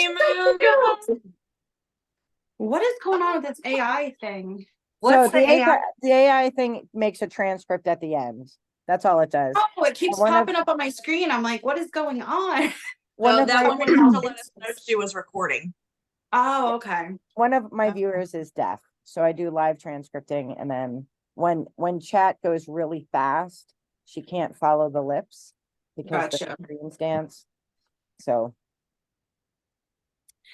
honeymoon. What is going on with this AI thing? So the AI thing makes a transcript at the end. That's all it does. Oh, it keeps popping up on my screen. I'm like, what is going on? No, that one would have to let us know she was recording. Oh, okay. One of my viewers is deaf, so I do live transcripting, and then when chat goes really fast, she can't follow the lips because the screens dance. So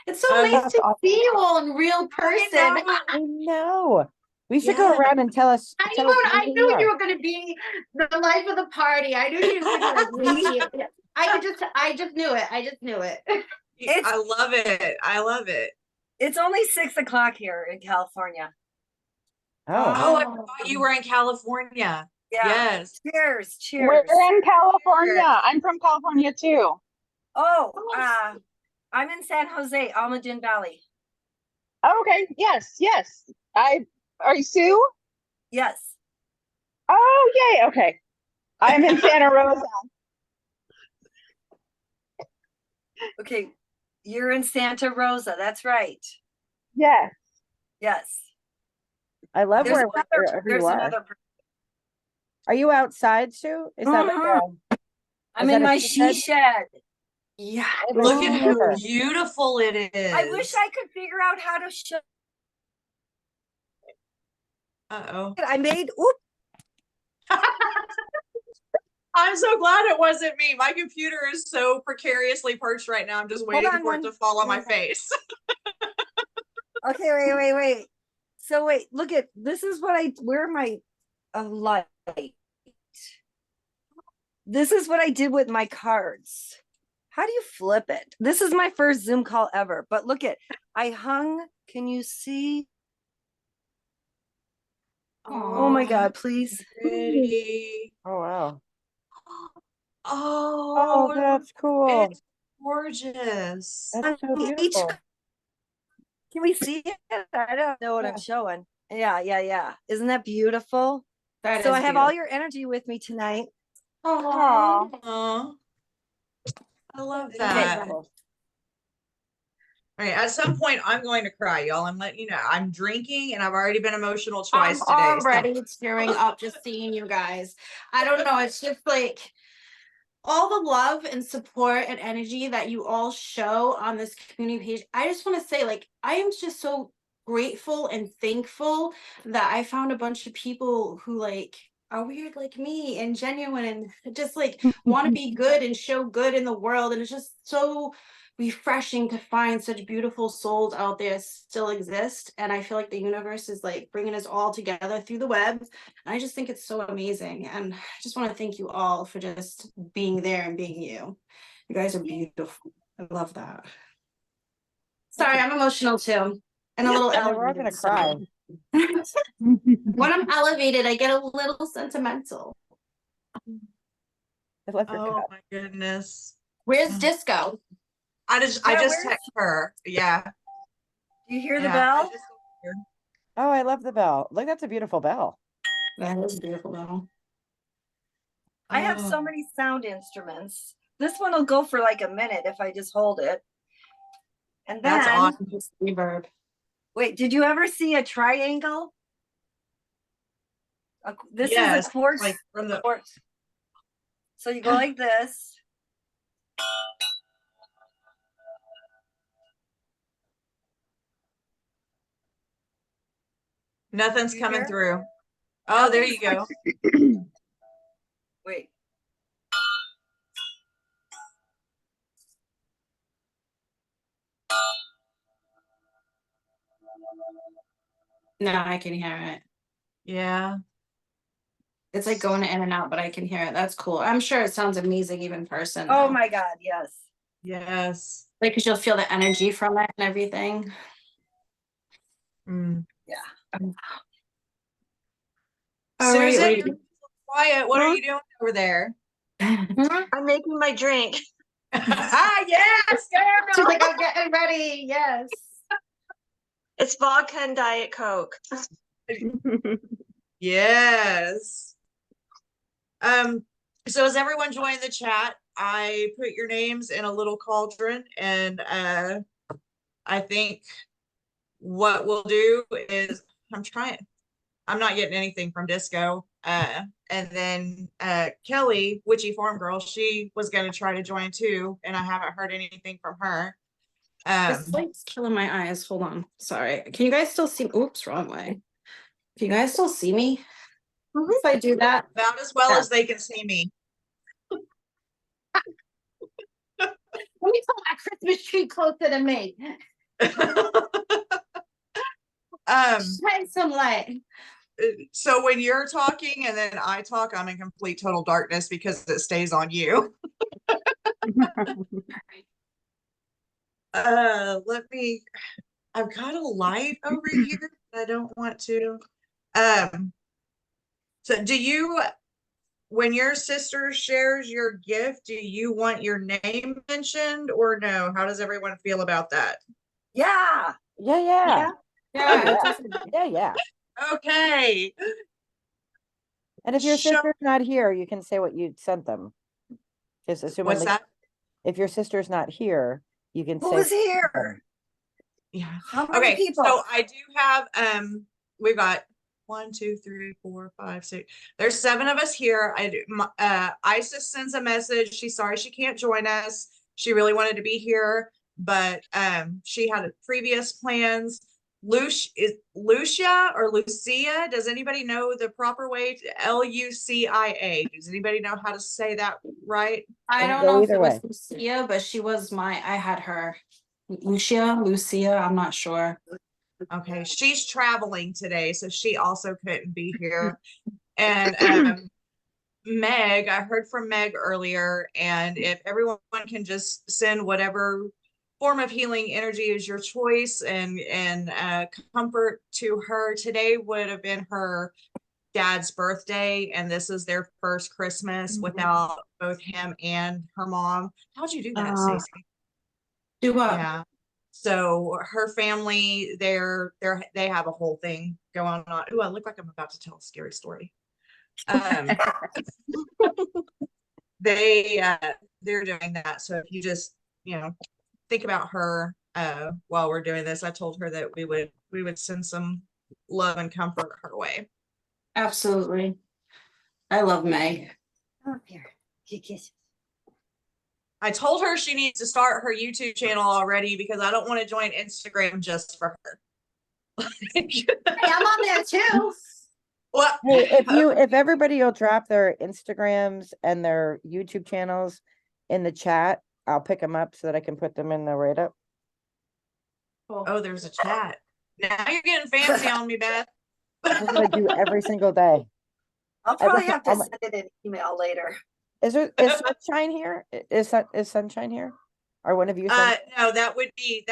it's so nice to see you all in real person. I know. We should go around and tell us. I knew you were going to be the life of the party. I knew you were going to be. I just knew it. I just knew it. I love it. I love it. It's only 6 o'clock here in California. Oh, I thought you were in California. Yeah. Yes. Cheers. We're in California. I'm from California too. Oh, I'm in San Jose, Almaden Valley. Okay. Yes. Are you Sue? Yes. Oh, yay. Okay. I'm in Santa Rosa. Okay. You're in Santa Rosa. That's right. Yes. Yes. I love there's wherever there's you are. Another Are you outside, Sue? Is that like I'm in my she shed. Yeah. Look at how beautiful it is. I wish I could figure out how to show. I made I'm so glad it wasn't me. My computer is so precariously perched right now. I'm just waiting for it to fall on my face. Okay, wait. So look at this is what where my light. This is what I did with my cards. How do you flip it? This is my first Zoom call ever, but look at I hung. Can you see? Oh my God, please. Pretty. Oh, wow. Oh, that's cool. It's gorgeous. That's so beautiful. Can we see it? I don't know what I'm showing. Yeah. Isn't that beautiful? So I have all your energy with me tonight. Oh, I love that. Okay. All right, at some point I'm going to cry, y'all. I'm letting you know. I'm drinking and I've already been emotional twice today. I'm already tearing up just seeing you guys. I don't know. It's just like all the love and support and energy that you all show on this community page. I just want to say, like, I am just so grateful and thankful that I found a bunch of people who like are weird like me and genuine and just like want to be good and show good in the world. And it's just so refreshing to find such beautiful souls out there still exist. And I feel like the universe is like bringing us all together through the web. And I just think it's so amazing. And I just want to thank you all for just being there and being you. You guys are beautiful. I love that. Sorry, I'm emotional too. And a little elevated. We're gonna cry. When I'm elevated, I get a little sentimental. Oh my goodness. Where's Disco? I just text her. Yeah. Do you hear the bell? Oh, I love the bell. Look, that's a beautiful bell. That is a beautiful bell. I have so many sound instruments. This one will go for like a minute if I just hold it. And then that's awesome. Just reverb. Wait, did you ever see a triangle? This is a quartz. Like from the quartz. So you go like this. Nothing's coming through. Oh, there you go. Wait. No, I can hear it. Yeah. It's like going in and out, but I can hear it. That's cool. I'm sure it sounds amazing even in person. Oh though. my God, yes. Yes. Like, because you'll feel the energy from it and everything. Yeah. Susan, you're quiet. What are you doing over there? I'm making my drink. Yes, She's like, I'm getting ready. Yes. It's vodka and Diet Coke. Yes. So as everyone joined the chat, I put your names in a little cauldron and I think what we'll do is I'm not getting anything from Disco. And then Kelly, Witchy Farm Girl, she was going to try to join too, and I haven't heard anything from her. This light's killing my eyes. Hold on. Sorry. Can you guys still see? Oops, wrong way. Can you guys still see me? If I do that? About as well as they can see me. Let me put my Christmas tree closer to me. Shine some light. So when you're talking and then I talk, I'm in complete total darkness because it stays on you. I've got a light over here, but I don't want to. So do you, when your sister shares your gift, do you want your name mentioned or no? How does everyone feel about that? Yeah. Yeah. Yeah. Okay. And if your Show- sister's not here, you can say what you sent them. Just assuming What's that? if your sister's not here, you can say Who's here? Yeah. How many Okay. people? So I do have, we've got 1, 2, 3, 4, 5, 6. There's 7 of us here. Isis sends a message. She's sorry she can't join us. She really wanted to be here, but she had previous plans. Lucia or Lucia? Does anybody know the proper way to Lucia? Does anybody know how to say that right? I It'll don't go know if either it was way. Lucia, but she was I had her. Lucia, I'm not sure. Okay, she's traveling today, so she also couldn't be here. And Meg, I heard from Meg earlier, and if everyone can just send whatever form of healing energy is your choice and comfort to her. Today would have been her dad's birthday, and this is their first Christmas without both him and her mom. How'd you do that, Stacey? Do what? Yeah. So her family, they have a whole thing going on. Ooh, I look like I'm about to tell a scary story. They're doing that. So if you just, think about her while we're doing this. I told her that we would send some love and comfort her way. Absolutely. I love Meg. Come here. Kiss. I told her she needs to start her YouTube channel already because I don't want to join Instagram just for her. Hey, I'm on there too. Well, Hey, if everybody will drop their Instagrams and their YouTube channels in the chat, I'll pick them up so that I can put them in the write up. Oh, there's a chat. Now you're getting fancy on me, Beth. That's what I do every single day. I'll probably have to send it an email later. Is Sunshine here? Is Sunshine here? Or one of you? No, that would be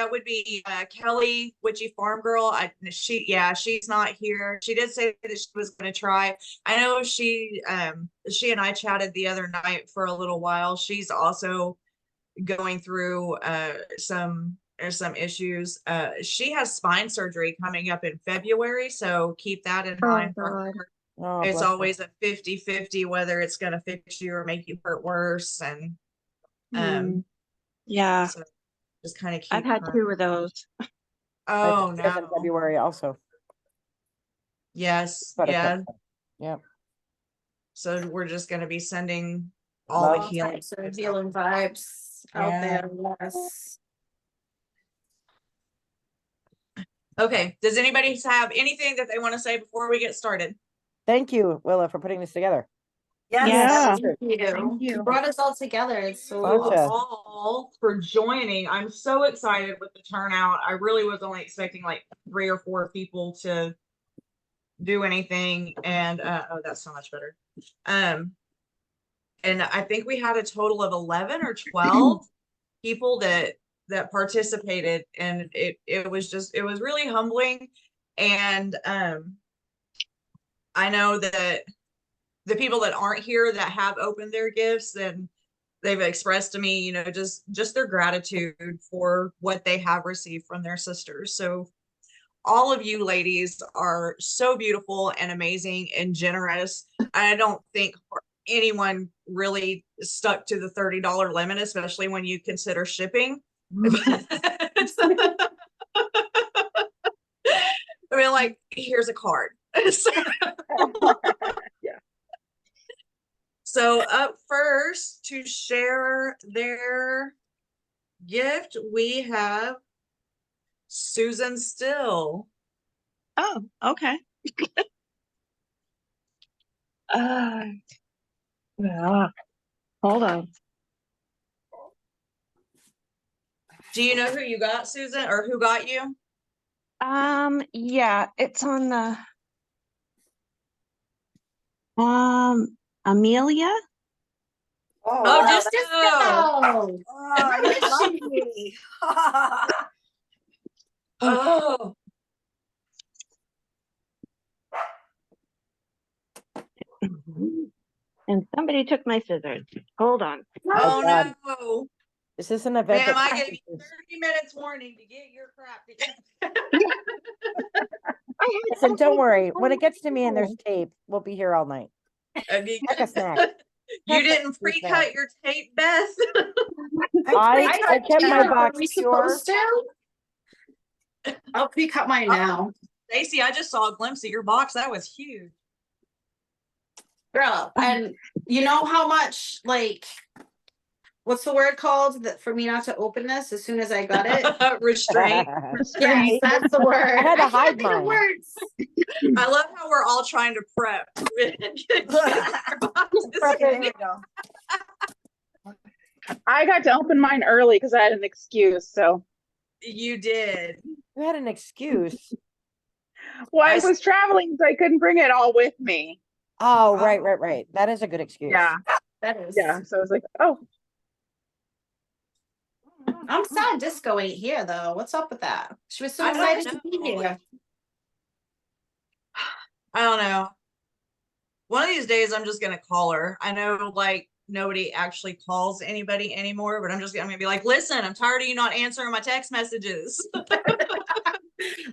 Kelly, Witchy Farm Girl. She's not here. She did say that she was going to try. I know she and I chatted the other night for a little while. She's also going through some issues. She has spine surgery coming up in February, so keep that in mind for her. Oh, It's bless always a 50-50 whether it's going to fix you or make you hurt worse. And yeah, so just kind of keep I've had her. 2 of those. her. Oh In no. February also. Yes. But Yeah. Yep. So we're just going to be sending all the Love. healing Vibes out Yeah. there. Yes. Okay. Does anybody have anything that they want to say before we get started? Thank you, Willa, for putting this together. Yes. Yeah. Thank you. Thank you. You brought us all together. It's so Thank you Gotcha. all for joining. I'm so excited with the turnout. I really was only expecting like 3 or 4 people to do anything, and oh, that's so much better. And I think we had a total of 11 or 12 people that participated, and it was really humbling. And I know that the people that aren't here that have opened their gifts, and they've expressed to me, just their gratitude for what they have received from their sisters. So all of you ladies are so beautiful and amazing and generous. I don't think anyone really stuck to the $30 limit, especially when you consider shipping. been like, here's a card. Yeah. So up first to share their gift, we have Susan Still. Oh, okay. uh, yeah. Hold on. Do you know who you got, Susan, or who got you? Yeah, it's on the Amelia. Oh, Oh, wow, Disco. Oh, oh, you're lucky. Oh, And somebody took my scissors. Hold on. oh God. no. Is this an event? Ma'am, that I gave you practices- 30 minutes warning to get your crap together. Listen, don't worry. When it gets to me and there's tape, we'll be here all night. Okay. Pack a snack. You Pack a didn't snack. pre-cut your tape, Beth? I kept my Are box we pure. supposed to? I'll pre-cut mine now. Stacy, I just saw a glimpse of your box. That was huge. Girl, and you know how much, like, what's the word called that for me not to open this as soon as I got it? Restraint. Yes, that's the word. I had to can't hide think of mine. words. I love how we're all trying to prep. There you go. I got to open mine early because I had an excuse. So, You did. You had an excuse. well, I I- was traveling, so I couldn't bring it all with me. Oh, right. That is a good excuse. Yeah. That is. Yeah. So I was like, oh, I'm sad Disco ain't here though. What's up with that? She was so I don't excited to be know. here. I don't know. One of these days, I'm just gonna call her. I know, like, nobody actually calls anybody anymore, but I'm gonna be like, listen, I'm tired of you not answering my text messages. Listen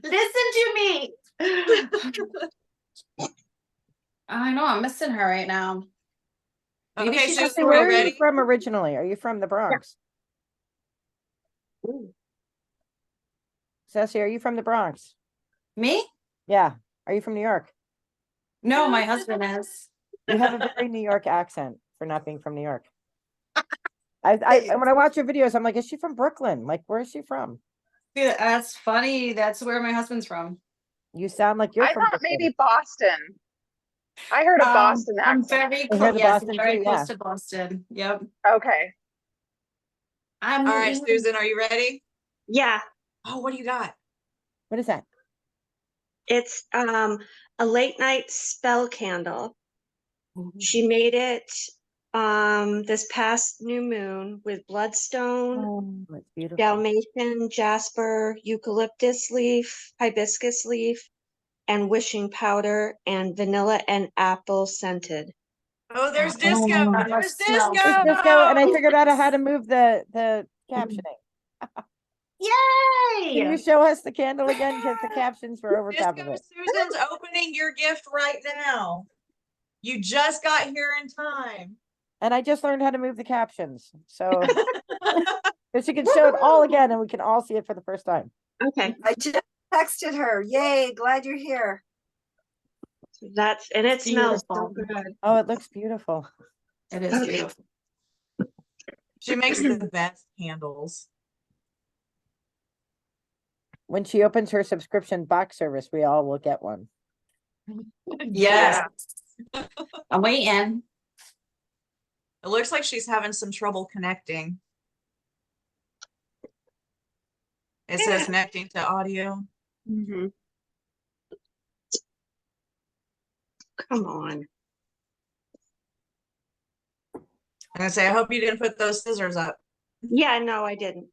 to me. I know, I'm missing her right now. Maybe Okay, she's Susan, just Hey, are where you are you ready? from originally? Are you from the Bronx? Sassy, are you from the Bronx? Me? Yeah. Are you from New York? No, my husband is. You have a very New York accent for not being from New York. When I watch your videos, I'm like, is she from Brooklyn? Like, where is she from? Yeah, that's funny. That's where my husband's from. You sound like you're I from thought Brooklyn. maybe Boston. I heard a Boston I'm accent. very I close. heard the Yes, Boston very too, close yeah. to Boston. Yep. Okay. I'm All right, England. Susan, are you ready? Yeah, Oh, what do you got? What is that? it's a late night spell candle. She made it this past new moon with bloodstone, Oh, it's beautiful. Dalmatian, jasper, eucalyptus leaf, hibiscus leaf, and wishing powder, and vanilla and apple scented. Oh, there's Oh, Disco. that There's must smell Disco. It's Disco, and I figured out how to move the captioning. Can you Yay! show us the candle again? Because the captions were over top of Disco, it. Susan's opening your gift right now. You just got here in time. And I just learned how to move the captions. So if she can show it all again and we can all see it for the first time. Okay, I just texted her. Yay, glad you're here. and it smells so Beautiful. good. Oh, it looks beautiful. It is beautiful. She makes the best candles. When she opens her subscription box service, we all will get one. Yes. I'm waiting. It looks like she's having some trouble connecting. It says connecting to audio. Mm-hmm. Come on. I'm gonna say, I hope you didn't put those scissors up. Yeah, no, I didn't.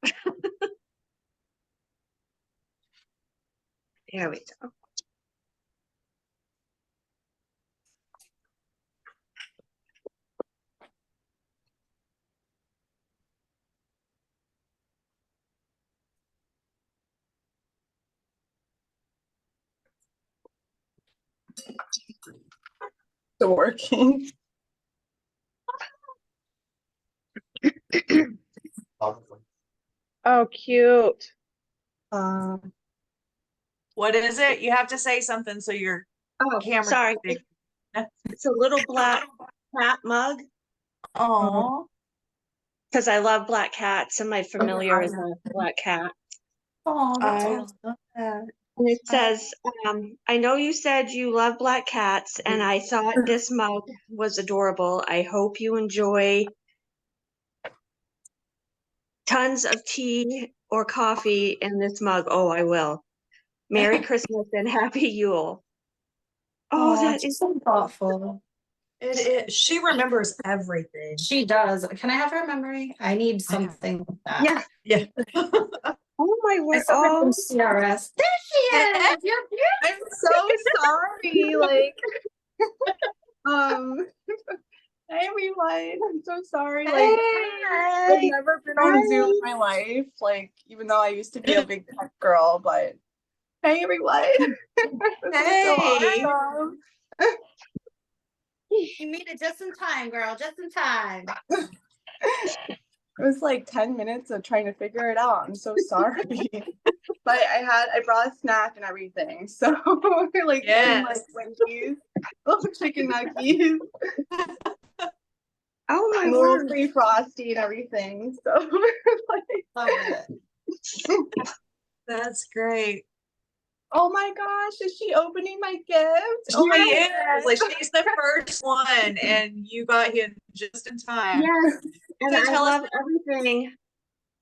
There we go. Working. Oh, cute. What is it? You have to say something so your Oh, camera. sorry. It's a little black cat mug Oh, because I love black cats and my familiar is a black cat. oh, that's I awesome. And it says, I know you said you love black cats, and I thought this mug was adorable. I hope you enjoy tons of tea or coffee in this mug. Oh, I will. Merry Christmas and Happy Yule. Oh, that it's is so thoughtful. It is. She remembers everything. She does. Can I have her memory? I need I know. something like that. yeah. Yeah. Oh my I word. still have Oh, some CRS. There she is. You're I'm so sorry. Like, um, hey everyone. I'm so sorry. Like, I've never been on Zoom in my life. Like, even though I used to be a big tech girl, but hey everyone. This is so Hey. awesome. You made it just in time, girl. Just in time. It was like 10 minutes of trying to figure it out. I'm so sorry. But I brought a snack and everything. So like some like Yes. Wendy's, little chicken nuggies, oh my and a little word. free frosty and everything. So like, Love it. That's great. oh my gosh, is she opening my gift? Oh She my is. goodness. Like she's the first one, and you got here just in time. Yes. And So I tell us- love everything.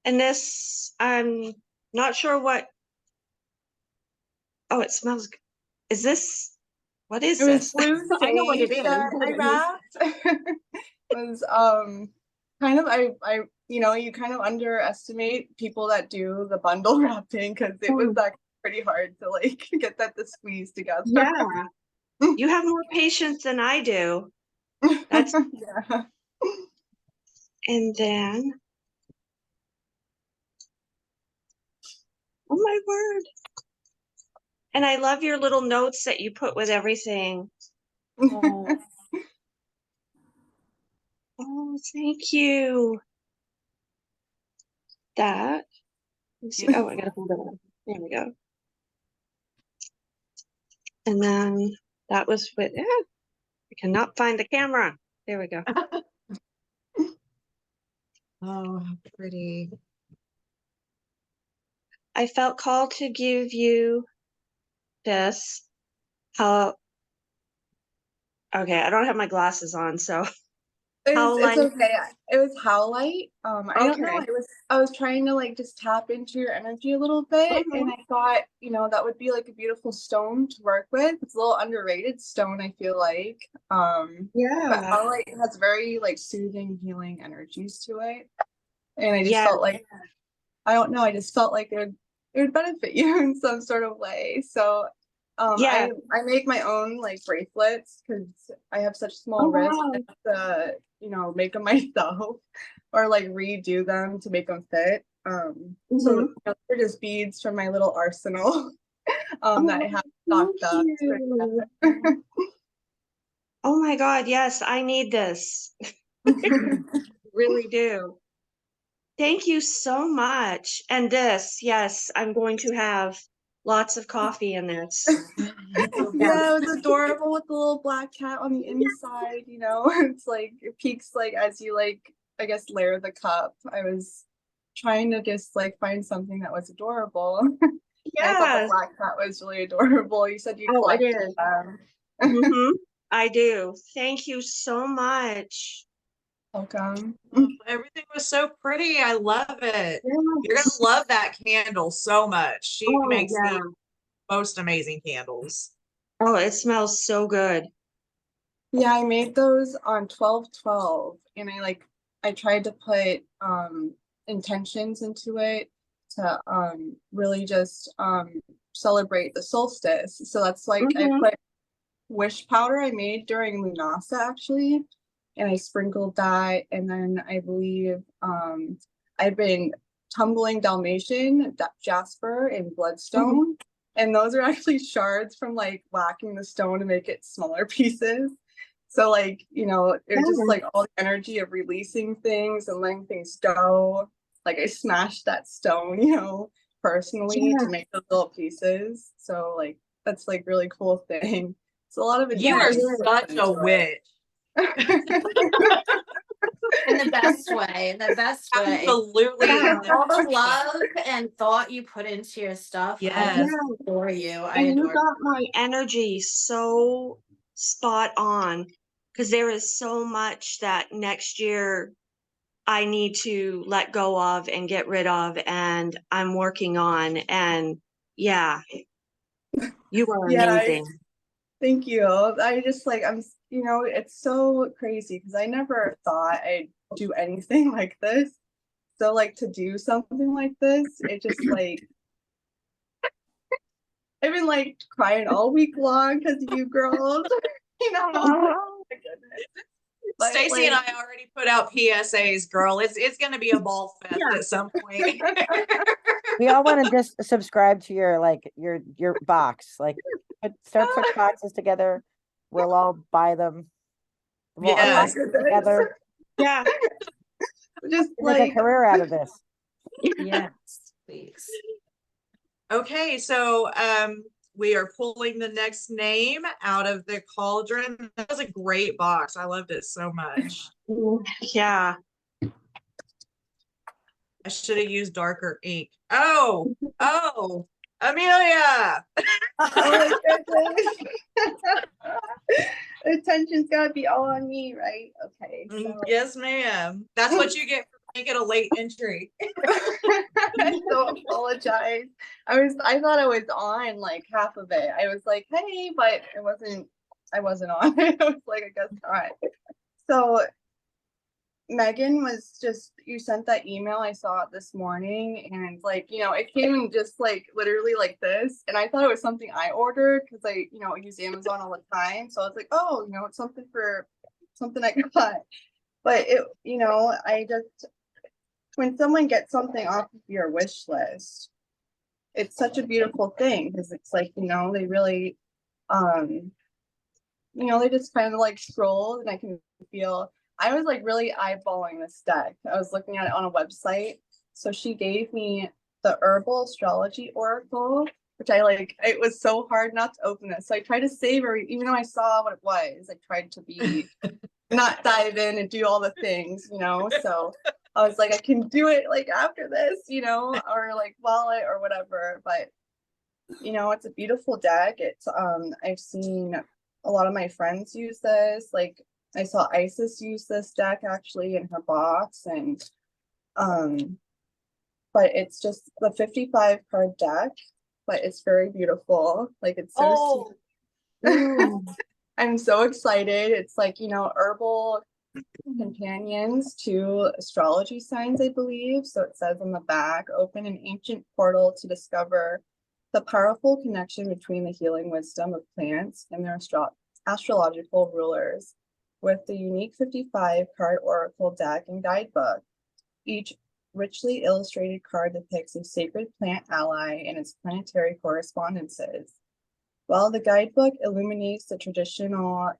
And this, I'm not sure what. Oh, it smells. Is this? What is It was this? blue I know what it sage is. that I wrapped. It was kind of I you kind of underestimate people that do the bundle wrapping because it was like pretty hard to like get that to squeeze together. Yeah. You have more patience than I do. That's Yeah. and then oh my word. And I love your little notes that you put with everything. Oh, oh thank you. That. Let's see. Oh, I gotta hold it on. There we go. And then that was with I cannot find the camera. There we go. Oh, how pretty. I felt called to give you this. How okay, I don't have my glasses on, so It's Howlite. okay. It was Howlite. I don't know. Okay. I was trying to like just tap into your energy a little bit, and I thought, that would be like a beautiful stone to work with. It's a little underrated stone, I feel like. But Yeah. Howlite has very like soothing, healing energies to it, and I just Yeah. felt like I don't know. I just felt like it would benefit you in some sort of way. So. Yeah. I make my own like bracelets because I have such small Oh, wrists. wow. I have to, make them myself or like redo them to make them fit. So they're just beads from my little arsenal that I have stocked up. You. Oh my God, yes, I need this. Really do. Thank you so much. And this, yes, I'm going to have lots of coffee in this. Yeah, it was adorable with the little black cat on the inside, It's like it peaks like as you like I guess layer the cup. I was trying to just like find something that was adorable. I thought the Yes. black cat was really adorable. You said you Oh, it collected is. them. Mhm. I do. Thank you so much. Welcome. Everything was so pretty. I love it. You're Yes. gonna love that candle so much. She Oh, makes yeah. the most amazing candles. Oh, it smells so good. Yeah, I made those on 12/12 and I tried to put intentions into it to really just celebrate the solstice. So that's like I put wish powder I made during Lunasa actually, and I sprinkled that, and then I believe I've been tumbling Dalmatian, Jasper, and Bloodstone, and those are actually shards from like whacking the stone to make it smaller pieces. So like, it's just like all the energy of releasing things and letting things go. Like I smashed that stone, personally to make those little pieces. So like that's like really cool thing. It's a lot of You are attention such a into it. witch. In the best way, the best way. Absolutely. Yeah. All the love and thought you put into your stuff. I Yes. just adore you. I And you adore got my energy so spot on because there is so much that next year I need to let go of and get rid of, and I'm working on. And yeah, you are Yeah, amazing. thank you. I just like you know, it's so crazy because I never thought I'd do anything like this. So like to do something like this, it just like I've been like crying all week long because of you girls. You know, oh my goodness. But, Stacy and like, I already put out PSAs, girl. It's gonna be a ball fest Yeah. at some point. We all want to just subscribe to your like your box. Like start putting boxes together. We'll all buy them. We'll Yes. unbox them together. Yeah. just We'll make a like career out of this. yes, please. Okay, so we are pulling the next name out of the cauldron. That was a great box. I loved it so much. Yeah. I should have used darker ink. Oh, Amelia. oh my goodness. Attention's gotta be all on me, right? Okay. So Yes, ma'am. That's what you get for making a late entry. I so apologize. I thought I was on like half of it. I was like, hey, but I wasn't on. I was like, I guess not. So Megan was just, you sent that email, I saw it this morning, and like, you know, it came in just like literally like this. And I thought it was something I ordered because I, you know, use Amazon all the time. So I was like, oh, you know, it's something I got. But it, you know, when someone gets something off of your wish list, it's such a beautiful thing because it's like, you know, they really, you know, they just kind of like scroll and I can feel. I was like really eyeballing this deck. I was looking at it on a website. So she gave me the Herbal Astrology Oracle, which I like, it was so hard not to open it. So I tried to savor, even though I saw what it was, I tried to be not dive in and do all the things, you know. So I was like, I can do it like after this, you know, or like wallet or whatever. But you know, it's a beautiful deck. It's I've seen a lot of my friends use this. Like I saw Isis use this deck actually in her box, and but it's just the 55 card deck, but it's very beautiful. Like it's so sweet. I'm so excited. It's like, you know, herbal companions to astrology signs, I believe. So it says on the back, open an ancient portal to discover the powerful connection between the healing wisdom of plants and their astrological rulers with the unique 55 card oracle deck and guidebook. Each richly illustrated card depicts a sacred plant ally and its planetary correspondences. While the guidebook illuminates the traditional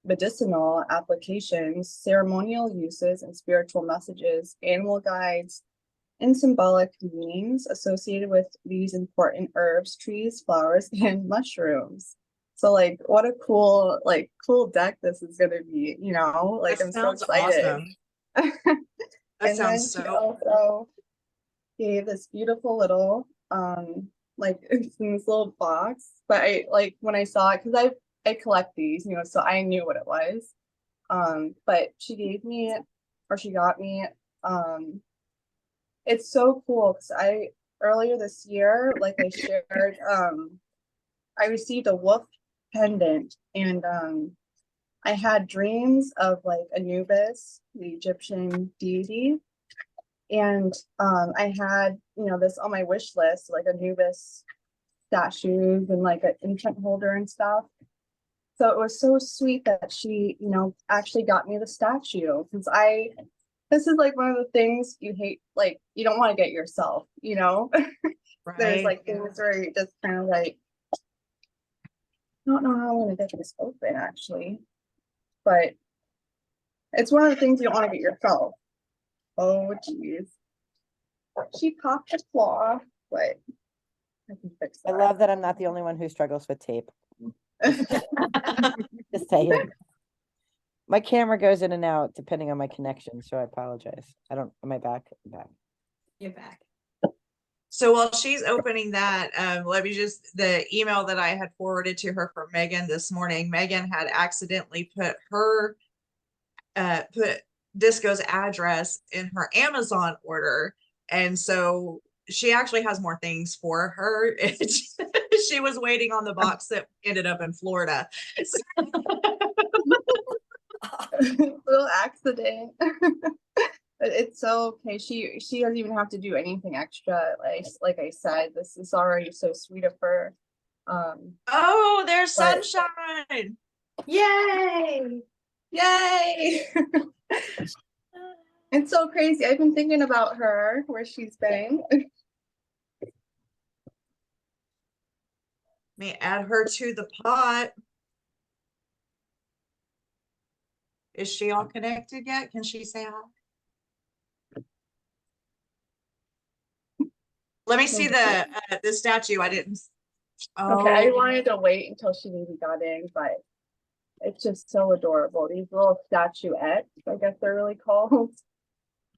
medicinal applications, ceremonial uses, and spiritual messages, animal guides, and symbolic meanings associated with these important herbs, trees, flowers, and mushrooms. So like what a cool deck this is gonna be, you know, like That I'm so sounds excited. awesome. That And then sounds she so also gave this beautiful little like it's in this little box. But I like when I saw it, because I collect these, you know, so I knew what it was. But she gave me it, or she got me it's so cool because I earlier this year, like I shared, I received a wolf pendant, and I had dreams of like Anubis, the Egyptian deity, and I had, you know, this on my wish list, like Anubis statues and like an incense holder and stuff. So it was so sweet that she, you know, actually got me the statue, because this is like one of the things you hate, like you don't want to get yourself, you know. There's right. like things where you just kind of like, I don't know how I'm gonna get this open actually, but it's one of the things you don't want to get yourself. Oh geez. She popped a claw. but I can fix I that. love that I'm not the only one who struggles with tape. Just saying. My camera goes in and out depending on my connection, so I apologize. Am I back? I'm back. You're back. So while she's opening that, let me the email that I had forwarded to her from Megan this morning, Megan had accidentally put Disco's address in her Amazon order. And so she actually has more things for her. She was waiting on the box that ended up in Florida. Little accident. But it's so okay. She doesn't even have to do anything extra. Like I said, this is already so sweet of her. Oh, there's But- sunshine. Yay! Yay! It's so crazy. I've been thinking about her, where she's been. Let me add her to the pot. Is she all connected yet? Can she say hi? Let me see the statue. I didn't. Okay, I Oh, wanted to wait until she maybe got in, but it's just so adorable. These little statuettes, I guess they're really called.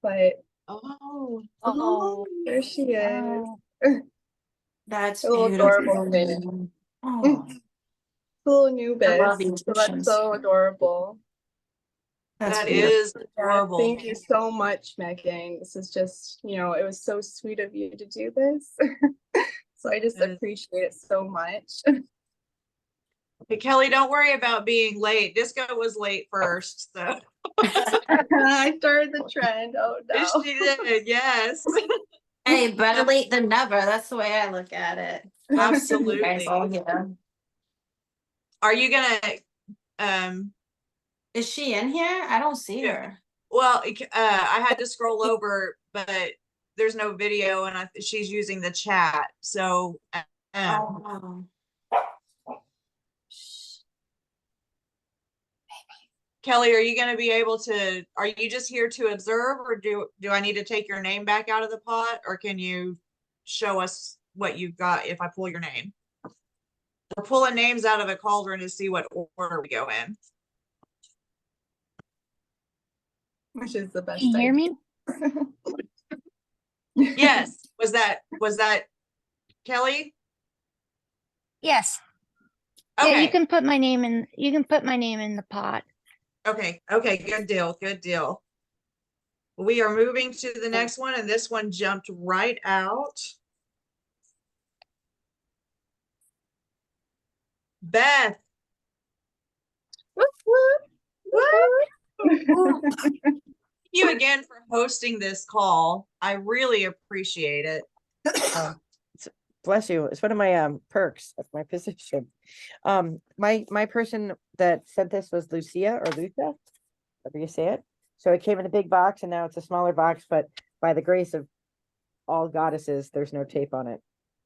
But oh, Oh, there she is. That's A little adorable thing. beautiful. Oh, Little I Nubis. love the So that's Egyptians. so adorable. That's that beautiful. is Yeah, adorable. thank you so much, Megan. This is just, it was so sweet of you to do this. So I just It is. appreciate it so much. Hey, Kelly, don't worry about being late. Disco was late first, so I started the trend. Oh no. she did. Yes, Hey, better late than never. That's the way I look at it. You guys absolutely. all here. Are you gonna? Is she in here? I don't see Yeah. her. Well, I had to scroll over, but there's no video, and she's using the chat. So, Oh, Kelly, are you going to be able to? Are you just here to observe, or do I need to take your name back out of the pot, or can you show us what you've got if I pull your name? We're pulling names out of a cauldron to see what order we go in. Which is the best Can you hear idea. me? Yes, was that Kelly? Yes. Yeah, Okay. you can put my name in. You can put my name in the pot. Okay. Good deal. Good deal. We are moving to the next one, and this one jumped right out. Beth. You again for hosting this call. I really appreciate it. Bless you. It's one of my perks of my position. My person that sent this was Lucia or Lucia, however you say it. So it came in a big box and now it's a smaller box, but by the grace of all goddesses, there's no tape on it.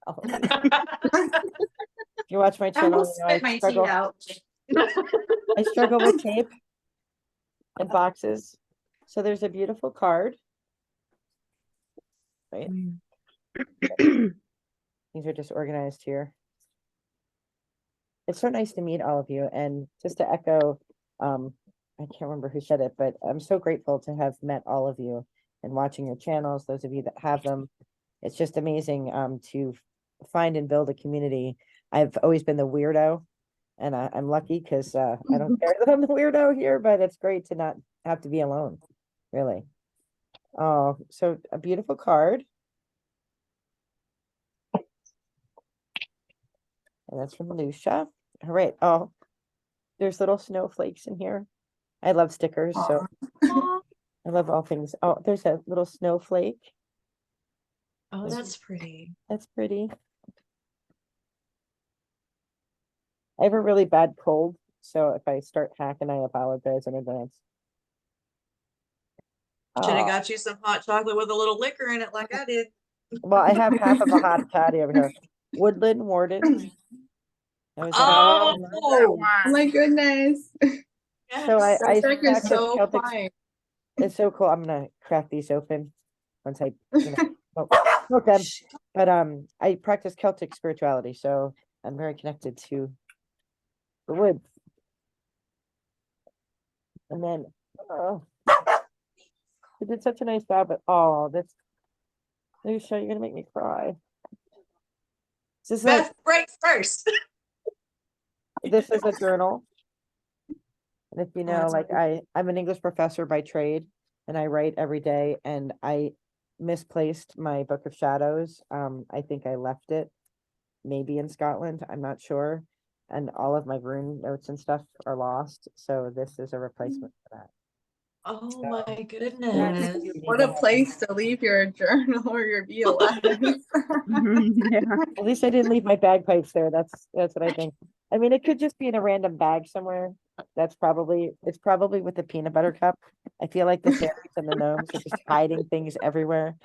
If you watch my I channel, almost you know, spit my tea out. I struggle with tape and boxes. So there's a beautiful card. Right. These are just organized here. It's so nice to meet all of you. And just to echo, I can't remember who said it, but I'm so grateful to have met all of you and watching your channels, those of you that have them. It's just amazing to find and build a community. I've always been the weirdo, and I'm lucky because I don't care that I'm the weirdo here, but it's great to not have to be alone, really. Oh, so a beautiful card. And that's from Lucia. All right. Oh, there's little snowflakes in here. I love stickers, so I love all things. Oh, there's a little snowflake. Oh, that's pretty. That's pretty. I have a really bad cold, so if I start hacking, I apologize in advance. Should have Oh, got you some hot chocolate with a little liquor in it like I did. well, I have half of a hot toddy over here. Woodland Warden. That was Oh, Oh my goodness. so yes. I That deck is practice so Celtic. fun. It's so cool. I'm gonna crack these open once I, you know, Oh, okay. But I practice Celtic spirituality, so I'm very connected to the wood. And then you did such a nice job, but that's Lucia, you're gonna make me cry. This is Beth breaks first. this is a journal. And if you know, that's like I'm an English professor by trade and I write every day, and I misplaced my Book of Shadows. I think I left it maybe in Scotland, I'm not sure. And all of my rune notes and stuff are lost. So this is a replacement for that. Oh So, my goodness. What a place to leave your journal or your BOS. At least I didn't leave my bagpipes there. That's what I think. I mean, it could just be in a random bag somewhere. It's probably with the peanut butter cup. I feel like the fairies and the gnomes are just hiding things everywhere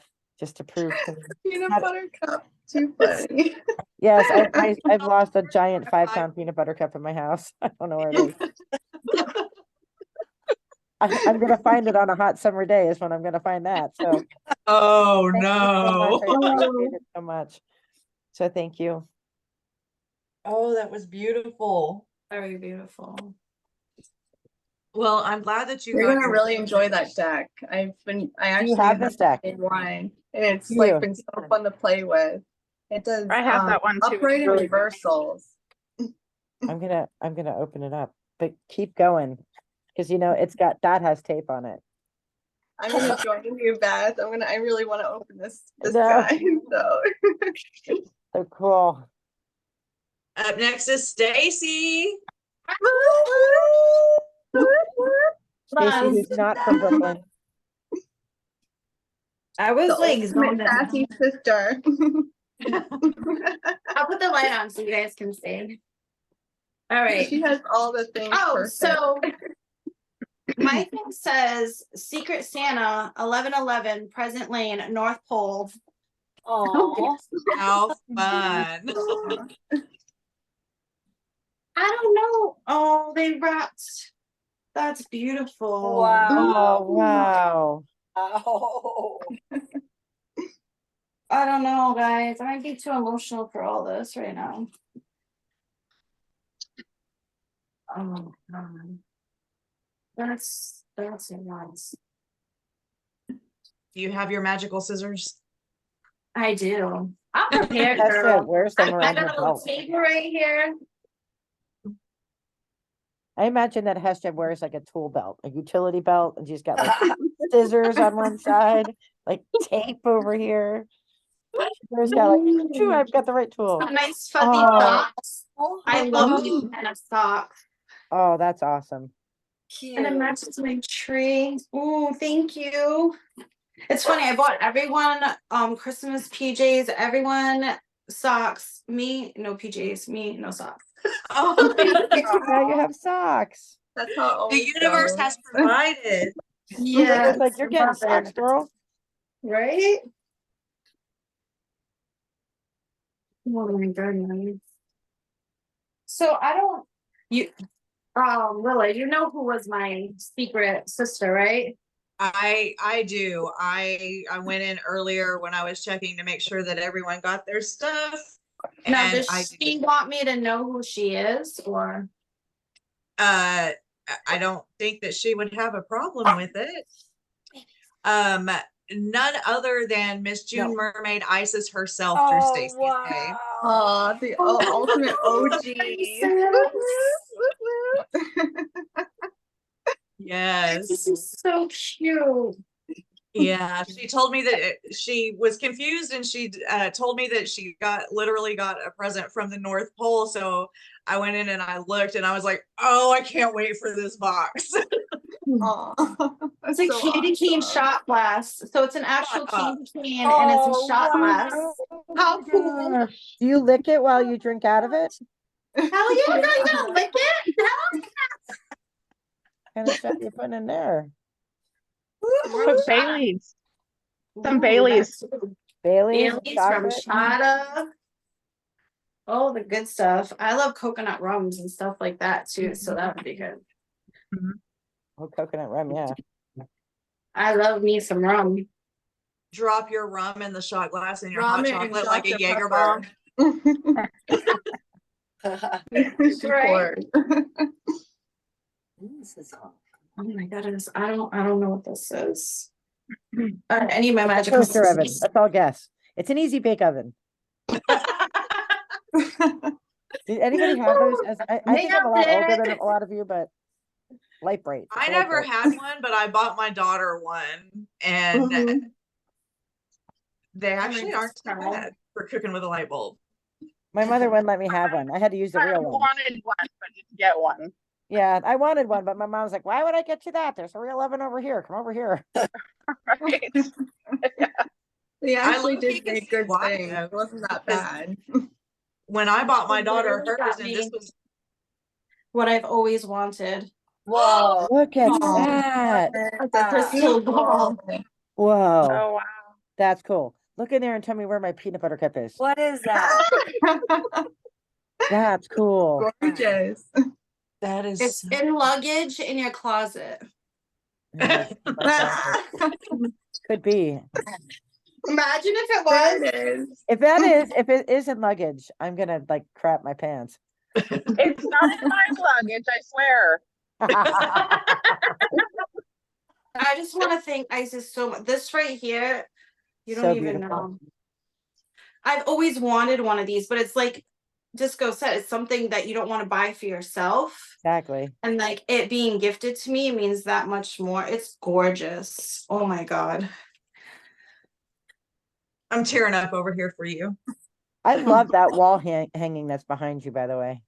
just to prove to me. Peanut butter cup. Too funny. Yes, I've lost a giant 5-pound peanut butter cup in my house. I don't know where it is. I'm gonna find it on a hot summer day is when I'm gonna find that. So Oh thank you so much. no. I appreciate it so much. So thank you. Oh, that was beautiful. Very beautiful. Well, I'm glad that you You're got gonna your really enjoy that deck. I actually have this deck? one, and it's Do like you? been so fun to play with. It does I have that one too. upright and Really good. reversals. I'm gonna open it up, but keep going. Because you know that has tape on it. I'm gonna join you, Beth. I really want to open this No. guy. So So cool. Up next is Stacy. Stacy, who's not from Brooklyn. I was the like, ultimate zoned out. sassy sister. I'll put the light on so you guys can see. All right. She has all the things. Oh, perfect. so my thing says Secret Santa 1111 Present Lane, North Pole. Oh, How fun. I don't know. Oh, they wrapped. That's beautiful. Oh wow. oh. I don't know, guys. I might be too emotional for all this right now. Oh, God. That's nice. Do you have your magical scissors? I do. I'm prepared, That's girl. it. Where's them I around got your a little belt? table right here. I imagine that Hestia wears like a tool belt, a utility belt, and she's got like scissors on one side, like tape over here. She's got like, "Phew, I've got the right tool." Some nice fuzzy Oh. socks. I love these Ooh. kind of socks. Oh, that's awesome. And it matches my tree. Oh, thank you. It's funny, I bought everyone Christmas PJs, everyone socks, me no PJs, me no socks. Oh, Now you have socks. That's how it the always universe goes. has provided. Yeah, It's like you're getting socks, girl. right? Oh my goodness. So I don't Lily, you know who was my secret sister, right? I do. I went in earlier when I was checking to make sure that everyone got their stuff. Now, And does she want me to know who she is, or I don't think that she would have a problem with it. None other than Miss June Mermaid Isis herself through Stacy's name. Oh, the ultimate OG. Yes. This is so cute. Yeah, she told me that she was confused, and she told me that she literally got a present from the North Pole. So I went in and I looked, and I was like, "Oh, I can't wait for this box." It's a candy cane shot glass. So it's an actual candy cane and it's a shot glass. How cool. Do you lick it while you drink out of it? Hell yeah, girl, you gotta lick it. Hell What kind of stuff you putting in there? Put Bailey's. Some Ooh, Bailey's. that's- Bailey's, Bailey's from chocolate? Chata. Oh, the good stuff. I love coconut rums and stuff like that too. So that would be good. Oh, coconut rum, yeah. I love me some rum. drop your rum in the shot glass and your Rum hot it and chocolate like a Dr. Jaegerberg. She Right. poured. This is all. Oh my goodness, I don't know what this is. I need my magic Toaster oven. scissors. Let's all guess. It's an easy bake oven. Did anybody have those? I think I'm a lot older than a lot of you, but light bright. It's I a light never bright. had one, but I bought my daughter one, and Mhm. they actually aren't too try. bad for cooking with a light bulb. My mother wouldn't let me have one. I had to use the I real one. wanted one, but didn't get one. Yeah, I wanted one, but my mom was like, "Why would I get you that? There's a real oven over here. Come over here." Right. They I actually low-key did can make see good why, things. though, It wasn't that because- bad. When I bought my daughter Literally hers, got and this me. was What I've always wanted. Whoa. Look at Aw. that. A crystal ball. Whoa, Oh wow. that's cool. Look in there and tell me where my peanut butter cup is. What is that? That's cool. Gorgeous. that is It's in luggage in your closet. Could be. Imagine if it There was. it is. If it is in luggage, I'm gonna like crap my pants. It's not in my luggage, I swear. I just want to thank Isis so much. This right here, you So don't even beautiful. know. I've always wanted one of these, but it's like Disco said, it's something that you don't want to buy for yourself. Exactly. And like it being gifted to me means that much more. It's gorgeous. Oh my God. I'm tearing up over here for you. I love that wall hanging that's behind you, by the way.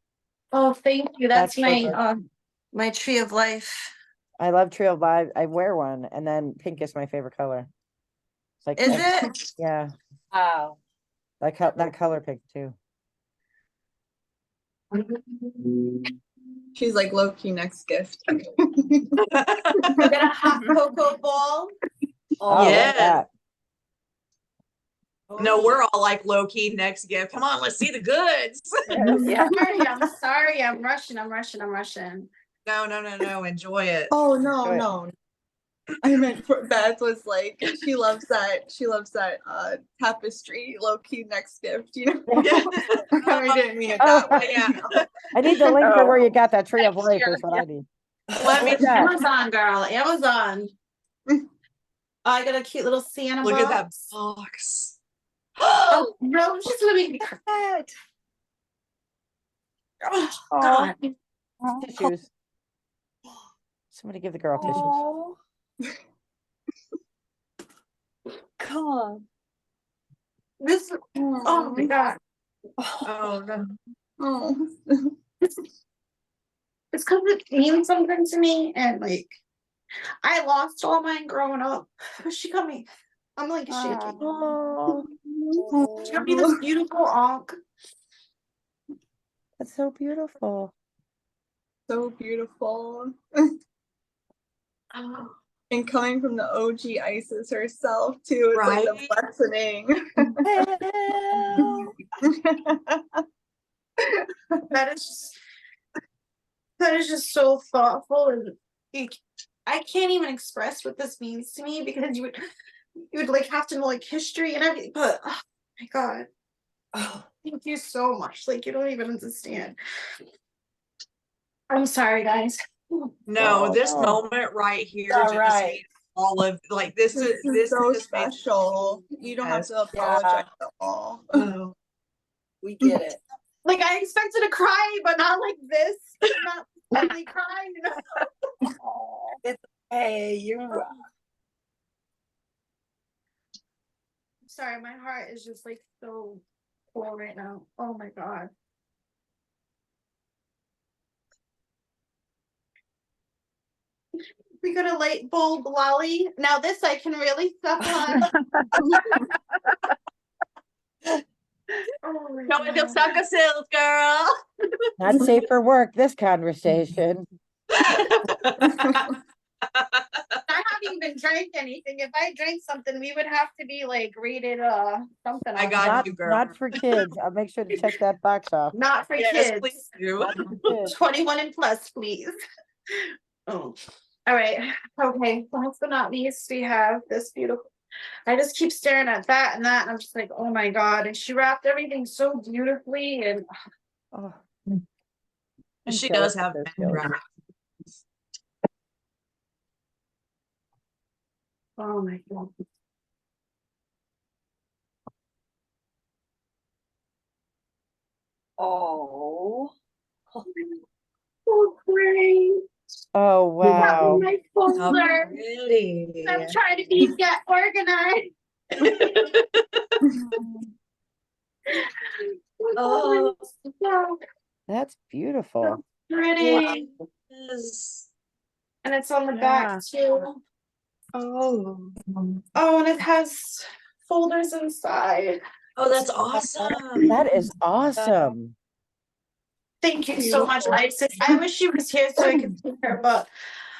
Oh, thank you. That's That's my perfect. my tree of life. I love Trio Live. I wear one, and then pink is my favorite color. It's like Is it? Yeah, Wow. that color pink too. She's like low key next gift. Get a hot cocoa ball. Oh, I love Yeah. that. No, we're all like low key next gift. Come on, let's see the goods. Yeah. I'm sorry. I'm rushing. No. Enjoy it. Oh Enjoy it. no. I meant for Beth was like she loves that tapestry low key next gift, you know. Yeah. I didn't mean it Oh, that way. yeah. No. I need the link for where Oh, you got that Tree of next Life. year, Is what I need. Let me What's that? Amazon, girl. Amazon. I got a cute little Santa look at that box. box. Oh, no, she's gonna be cut. Oh, God. Tissues. Somebody give the girl tissues. Oh. Come on. This. Oh my God. Oh no. Oh. It's because it means something to me, and like I lost all mine growing up. She got me. I'm like shaking. Oh, She got me this beautiful ankh. that's so beautiful. So beautiful. Oh, And coming from the OG Isis herself too, it's like the blessing. that is just so thoughtful, and I can't even express what this means to me because you would like have to know like history and everything. But oh my God, thank you so much. Like you don't even understand. I'm sorry, guys. No, this Oh. moment right here All just right. made all of like this This is so just made- special. You don't have to apologize at all. Oh. We get it. Like I expected to cry, but not like this. Not really crying. It's hey, you're I'm sorry, my heart is just like so full right now. Oh my God. We got a light bulb lolly. Now this I can really suck on. Oh my No, if you'll God. suck a silk, girl. Not safe for work. This conversation. I haven't even drank anything. If I drank something, we would have to be like rated something. I on got that. Not, you, girl. not for kids. I'll make sure to check that box off. Not for Yes, kids. please do. Not for kids. 21 and plus, please. Oh, all right. Okay. Last but not least, we have this beautiful. I just keep staring at that and that, and I'm just like, oh my God. And she wrapped everything so beautifully, and Oh, She jealous does of have those bad skills. wrap. oh my God. Oh. So great. Oh, That was wow. my How folder. pretty. I'm trying to get organized. Oh, so That's beautiful. pretty. yes. And it's on the Yeah. back too. Oh, Oh, and it has folders inside. Oh, that's awesome. That is awesome. Thank you so much, Isis. I wish she was here so I could see her, but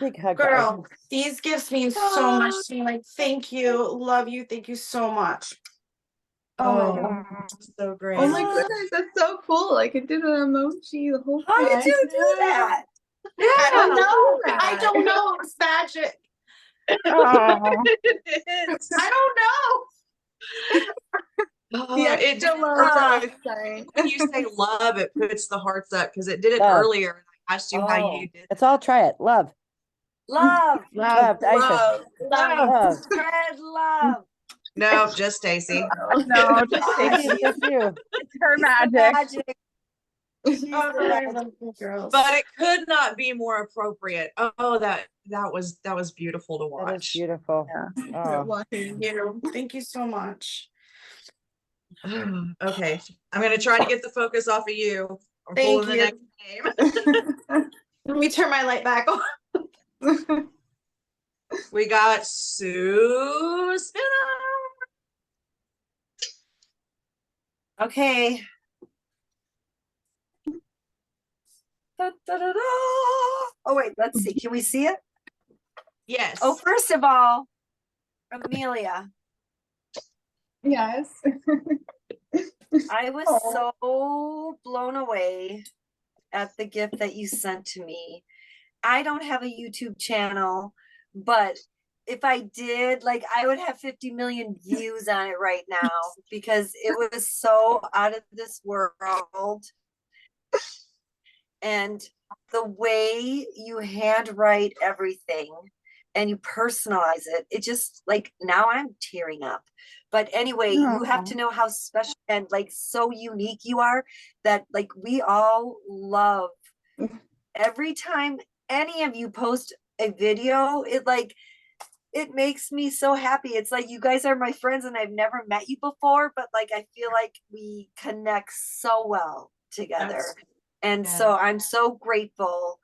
Big hug. to girl, Isis. these gifts mean so much to me. Like, thank you, love you, thank you so much. Oh my God. So great. Oh my goodness, that's so cool. Like it did an emoji the whole How time. did you do that? I don't know. Yeah. I don't know. It's magic. It's- I don't know. Oh, The it extra did it love earlier. from Einstein. When you say love, it puts the hearts up because it did it Love. earlier. And I asked you how Oh. you did. Let's all try it. Love. Love. Love. to Isis. Love. Love. Spread love. No, just Stacy. No, just Stacy, Stacy. it's just you. It's her She's the magic. magic. She's the Oh, I magic. love you girls. But it could not be more appropriate. Oh, that was beautiful to That is watch. beautiful. Oh, Thank you so much. Okay, I'm gonna try to get the focus off of you. I'm Thank pulling the you. next name. Let me turn my light back on. We got Sue Spinner. Okay. Da, da, da, da. Oh, wait, let's see. Can we see it? Yes. Oh, first of all, Amelia, Yes. I was so blown away at the gift that you sent to me. I don't have a YouTube channel, but if I did, like, I would have 50 million views on it right now because it was so out of this world. And the way you handwrite everything and you personalize it, it just, like, now I'm tearing up. But anyway, you have to know how special and like so unique you are, that like we all love every time any of you post a video. It makes me so happy. It's like you guys are my friends and I've never met you before, but like I feel like we connect so well together. And so I'm so grateful.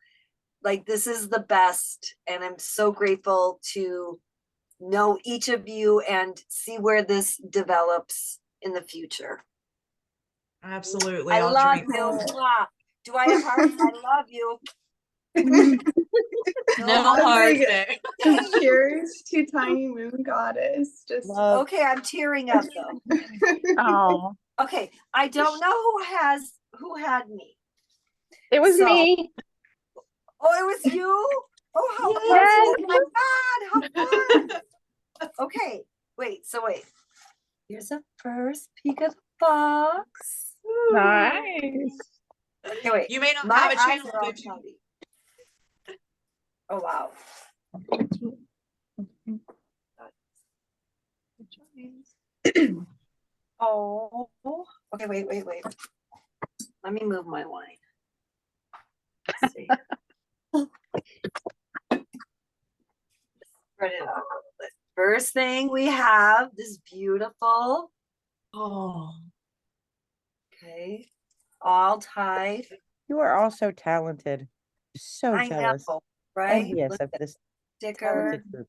Like this is the best, and I'm so grateful to know each of you and see where this develops in the future. Absolutely. I I'll love drink. you. Mwah. Do I have hearts? I love you. No hearts. hearts like- there. Cheers to Tiny Moon Goddess. Just love. Okay, I'm tearing up though. Oh, Okay, I don't know who had me. it was So- me. Oh, it was you? Oh, how fun. Yes. Oh my God, how fun. Okay, wait. Here's a first peek at the box. Nice. Okay, wait. You may not My have a eyes channel, are all but you chubby. Oh, wow. Oh, okay, wait. Let me move my wine. Let's see. Spread it out a little bit. First thing we have this beautiful, oh, okay, all tied. You are all so talented. So I jealous. know, right? Envious Look of at this sticker. talented group.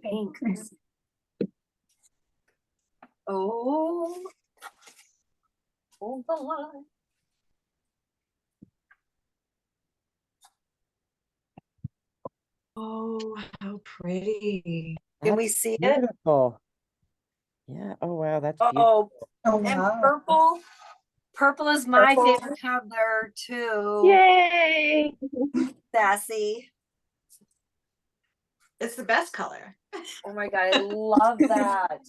Pink. Oh, hold on. oh, how pretty. Can we That's see it? beautiful. Yeah. Oh wow, that's beautiful. Oh, oh and wow. purple. Purple is my Purple. favorite color too. Yay. Sassy. It's the best color. Oh my God, I love that.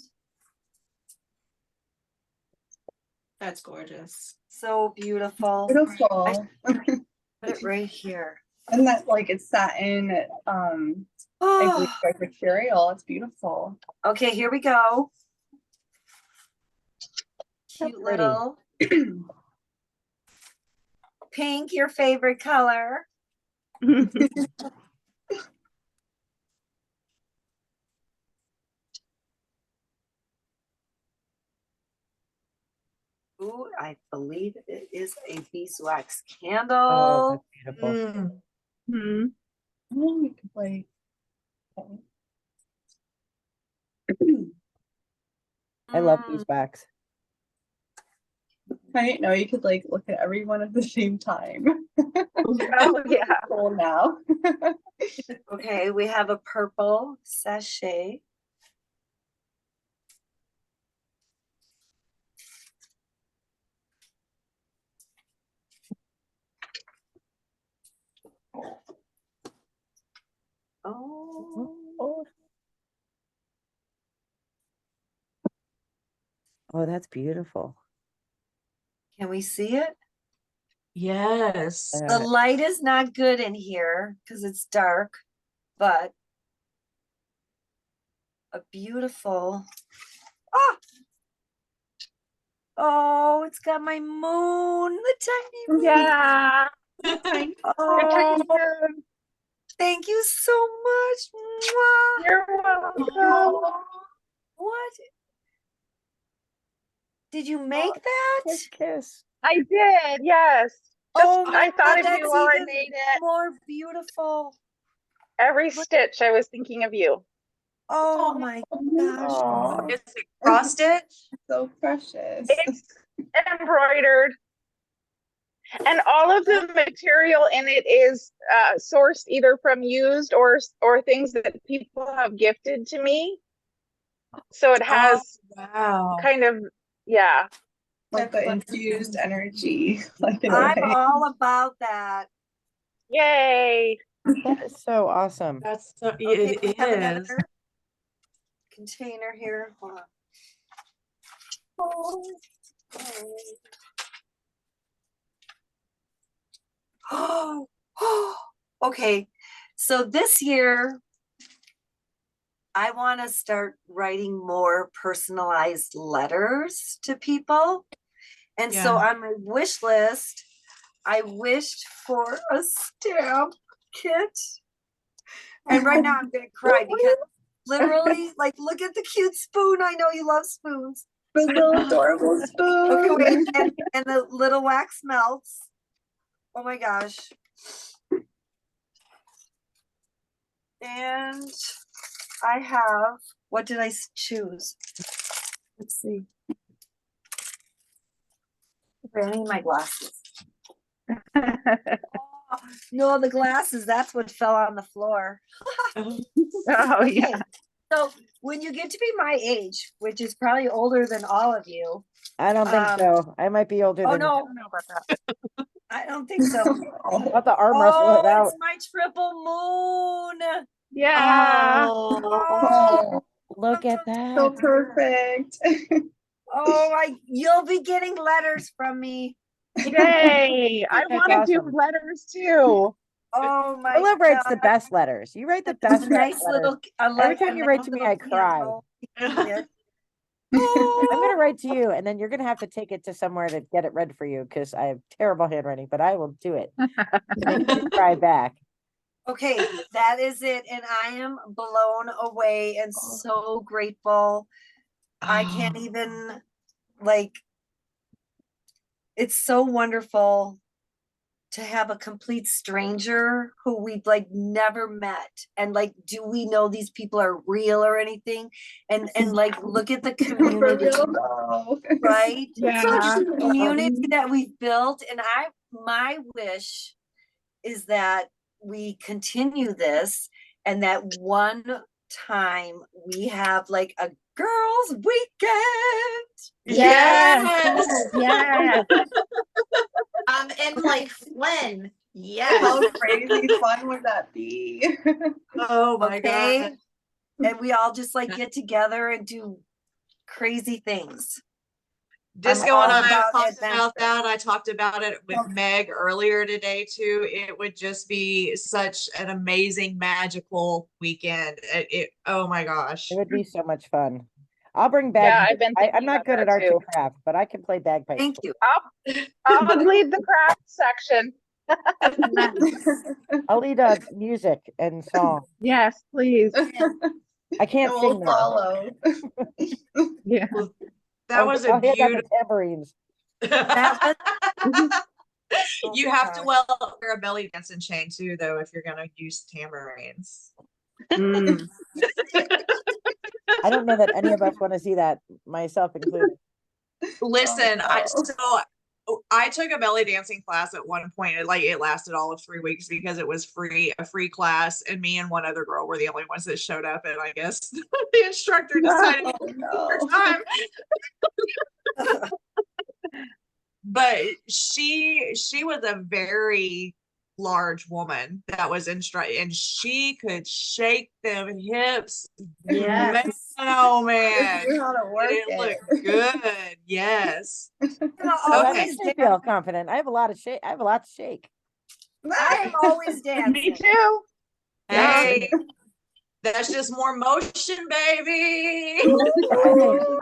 That's gorgeous. So beautiful. Beautiful. Put it right here. And that like it's satin, I believe Oh, like material. It's beautiful. okay, here we go. So Cute pretty. little pink, your favorite color. Ooh, I believe it is a beeswax Oh, candle. that's beautiful. Hmm. Oh, we could like. I love Mm, beeswax. I didn't know you could like look at everyone at the same time. Oh yeah. Cool now. okay, we have a purple sachet. Oh, Oh, that's beautiful. can we see it? Yes. The light is not good in here because it's dark, but a beautiful. Oh, oh, it's got my moon, the tiny moon. Yeah. Your tiny Oh, moon. thank you so much. Mwah. You're welcome. What? Did you make that? Kiss, kiss. I did, yes. Oh I my thought God, of you that's while I even made it. more beautiful. Every stitch I was thinking of you. Oh my gosh. Aw. Is it cross stitch? So precious. It's embroidered. And all of the material in it is sourced either from used or things that people have gifted to me. So it has Wow. kind of, yeah. Like the infused energy, like in a I'm way. all about that. Yay. That is so awesome. That's so, Okay, we it have is. another container here. Hold on. Oh, okay. So this year, I want to start writing more personalized letters to people. And so Yeah. on my wish list, I wished for a stamp kit. And right now I'm going to cry because literally, like, look at the cute spoon. I know you love spoons. The little adorable spoon. Okay, wait, and the little wax melts. Oh my gosh. And I have, what did I choose? Let's see. Okay, I need my glasses. Oh, no, the glasses, that's what fell on the floor. Oh, Okay, yeah. so when you get to be my age, which is probably older than all of you. I don't think so. I might be older Oh than no, I don't know about that. I don't think so. I'll have to arm wrestle Oh, it out. it's my triple moon. Yeah. Oh. Oh, Look at So that. perfect. you'll be getting letters from me. Yay. I That's want to do awesome. letters too. Oh my Willa writes the God. best letters. You write the It's best a nice letters. little, Every time you write to me, I cry. I'm gonna write to you, and then you're gonna have to take it to somewhere to get it read for you because I have terrible handwriting, but I will do it. Make you cry back. Okay, that is it. And I am blown away and so grateful. I can't even, like, it's so wonderful to have a complete stranger who we've like never met, and like, do we know these people are real or anything? And like, look at the For community, real though. right? Yeah. Community that we've built. And my wish is that we continue this, and that one time we have like a girls weekend. Yes. Yes. I'm in like Flynn. How Yes. crazy fun would that be? Oh my Okay. God. And we all just like get together and do crazy things. Disco all and I about talked adventure. about that. I talked about it with Meg earlier today too. It would just be such an amazing, magical weekend. Oh my gosh. It would be so much fun. I'll bring Yeah, bagpipes. I've been I'm thinking not about good at that arts too. and crafts, but I can play bagpipes. Thank you. I'll lead the craft section. I'll lead music and song. Yes, please. I can't We'll sing though. follow. Yeah. That was a I'll hit on the beautiful. tambourines. That was You have to wear a belly dancing chain too, though, if you're gonna use tambourines. Mm. I don't know that any of us want to see that, myself included. Listen, Oh, I took a belly dancing class at one point. It lasted all of 3 weeks because it was a free class, and me and one other girl were the only ones that showed up. And I guess the instructor decided oh for no. time. But she was a very large woman that was and she could shake them hips. Yes. Man, oh man, You knew how to work it it. looked good. Yes. Oh, that always makes me feel confident. I have a lot to shake. I'm always dancing. Me too. Hey, that's just more motion, baby. The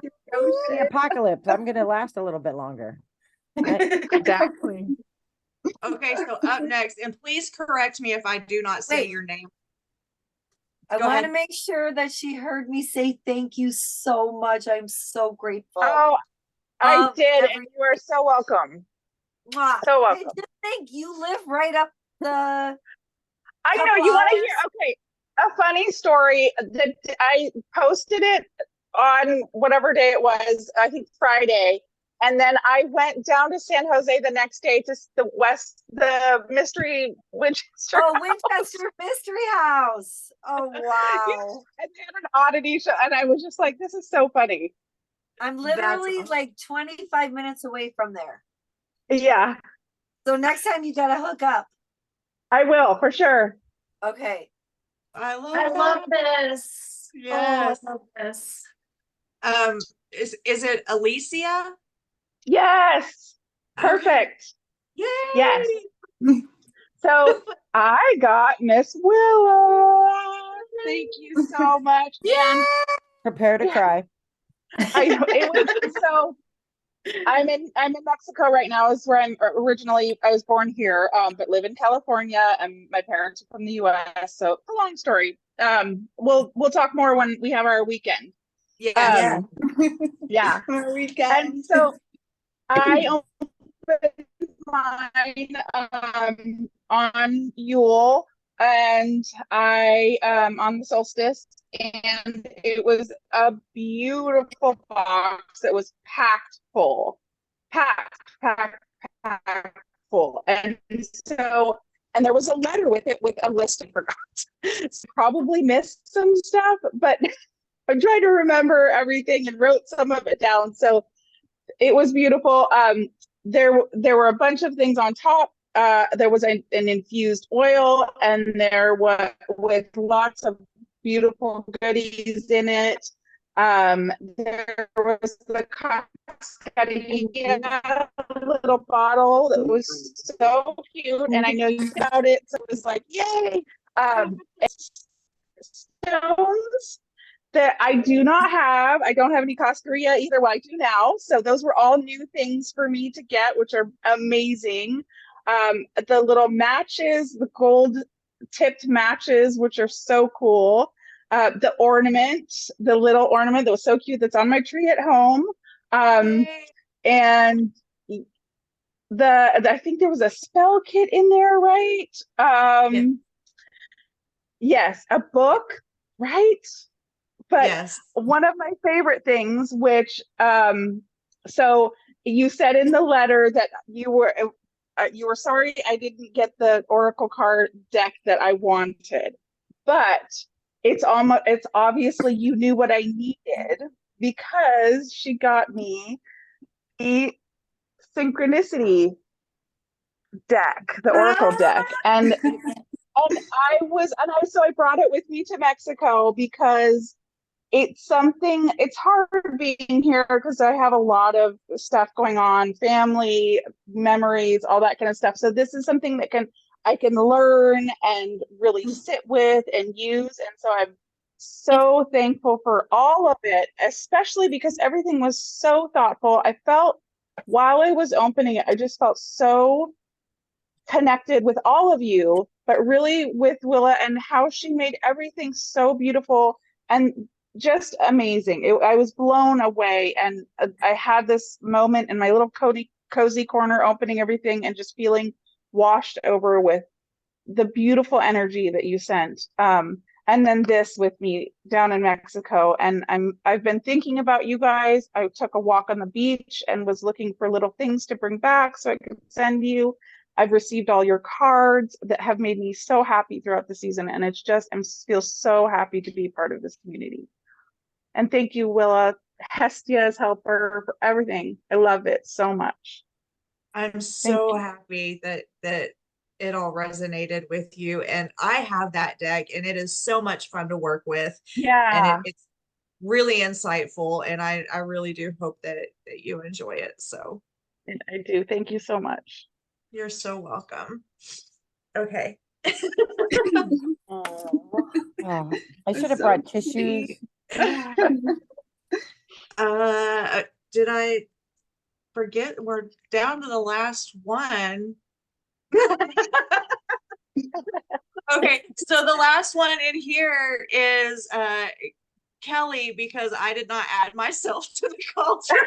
apocalypse. I'm gonna last a little bit longer. Exactly. Okay, so up next, and please correct me if I do not say Wait. your name. I Go want ahead. to make sure that she heard me say thank you so much. I'm so grateful. Oh, I Of did, every- and you are so welcome. Mwah. So I welcome. just think you live right up the. I know couple you want to hear. hours. Okay, a funny story that I posted it on whatever day it was. I think Friday, and then I went down to San Jose the next day to the Mystery Winchester. Oh, Winchester Mystery House. Oh wow. And they had an oddity show, and I was just like, "This is so funny." I'm That's literally awesome. like 25 minutes away from there. Yeah, So next time you gotta hook up. I will for sure. Okay. I love I that. love this. Yes. Oh, I love this. Is it Alicia? Yes, perfect. Yay! Yes. So I got Miss Willow. Thank you so much. And Prepare to cry. I know it was so. I'm in Mexico right now. Is where I was born here, but live in California, and my parents are from the U.S. So it's a long story. We'll talk more when we have our weekend. Yes. Yeah. Our weekend. And so I opened mine on Yule, and I on the solstice, and it was a beautiful box. It was packed full, packed full, and so. And there was a letter with it with a list I forgot. So probably missed some stuff, but I tried to remember everything and wrote some of it down. So it was beautiful. There were a bunch of things on top. There was an infused oil, and there was with lots of beautiful goodies in it. There was the cascadia little bottle that was so cute, and I know you got it, so it was like, yay! Stones that I do not have. I don't have any cascaria either. Well, I do now. So those were all new things for me to get, which are amazing. The little matches, the gold tipped matches, which are so cool. The little ornament that was so cute that's on my tree at home. And I think there was a spell kit in there, right? Yes, a book, right? But Yes. one of my favorite things, which so you said in the letter that you were sorry I didn't get the oracle card deck that I wanted, but it's obviously you knew what I needed. because she got me the synchronicity deck, the Oracle deck. And so I brought it with me to Mexico because it's hard being here because I have a lot of stuff going on, family, memories, all that kind of stuff. So this is something that I can learn and really sit with and use. And so I'm so thankful for all of it, especially because everything was so thoughtful. I felt while I was opening it, I just felt so connected with all of you, but really with Willa and how she made everything so beautiful and just amazing. I was blown away, and I had this moment in my little cozy corner opening everything and just feeling washed over with the beautiful energy that you sent. And then this with me down in Mexico, and I've been thinking about you guys. I took a walk on the beach and was looking for little things to bring back so I could send you. I've received all your cards that have made me so happy throughout the season, and I feel so happy to be part of this community. And thank you, Willa, Hestia's helper, for everything. I love it so much. I'm so happy that it all resonated with you. And I have that deck, and it is so much fun to work with. Yeah. And it's really insightful, and I really do hope that you enjoy it. So I do. Thank you so much. You're so welcome. Okay. Oh, I should have brought tissues. Did I forget? We're down to the last one. Okay, so the last one in here is Kelly, because I did not add myself to the culture.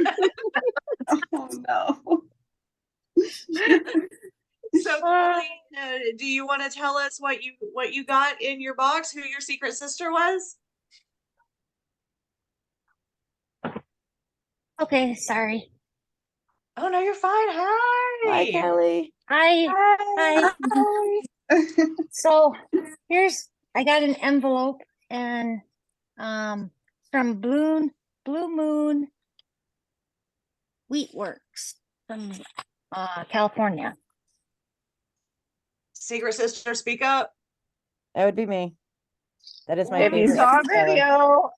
Oh no. So Kelly, do you want to tell us what you got in your box, who your secret sister was? Okay, sorry. Oh no, you're fine. Hi. Hi, Kelly. Hi. So I got an envelope, and from Blue Moon Wheat Works from California. Secret sister, speak up. That would be me. That is my If you favorite. saw a video,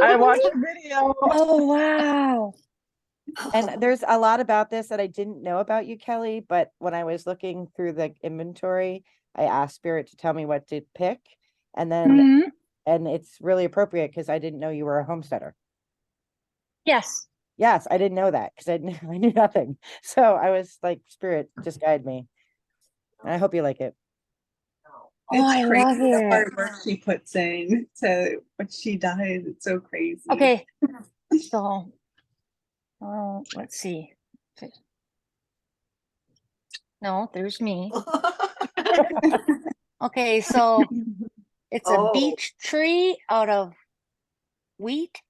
I watched a video. Oh wow. And there's a lot about this that I didn't know about you, Kelly, but when I was looking through the inventory, I asked Spirit to tell me what to pick. And then, and it's really appropriate because I didn't know you were a homesteader. Yes. Yes, I didn't know that because I knew nothing. So I was like, Spirit, just guide me. And I hope you like it. Oh, I crazy love the it. hard work she puts in to what she does. It's so crazy. Okay. So let's see. No, there's me. Okay, so it's a beech tree out of wheat.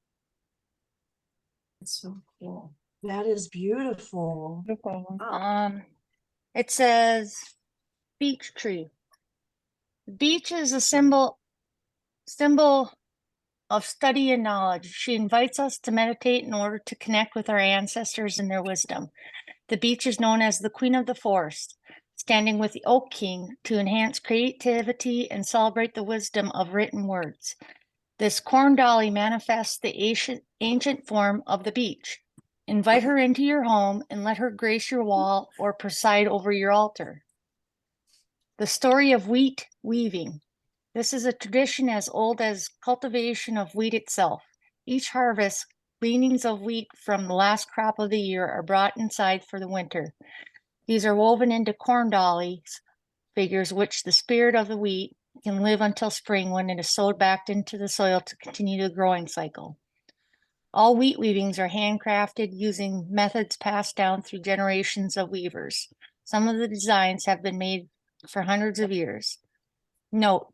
It's so cool. That is beautiful. It says beech tree. Beech is a symbol of study and knowledge. She invites us to meditate in order to connect with our ancestors and their wisdom. The beech is known as the Queen of the Forest, standing with the Oak King to enhance creativity and celebrate the wisdom of written words. This corn dolly manifests the ancient form of the beech. Invite her into your home and let her grace your wall or preside over your altar. The story of wheat weaving. This is a tradition as old as cultivation of wheat itself. Each harvest, gleanings of wheat from the last crop of the year are brought inside for the winter. These are woven into corn dollies, figures which the spirit of the wheat can live until spring when it is sowed back into the soil to continue the growing cycle. All wheat weavings are handcrafted using methods passed down through generations of weavers. Some of the designs have been made for hundreds of years. Note,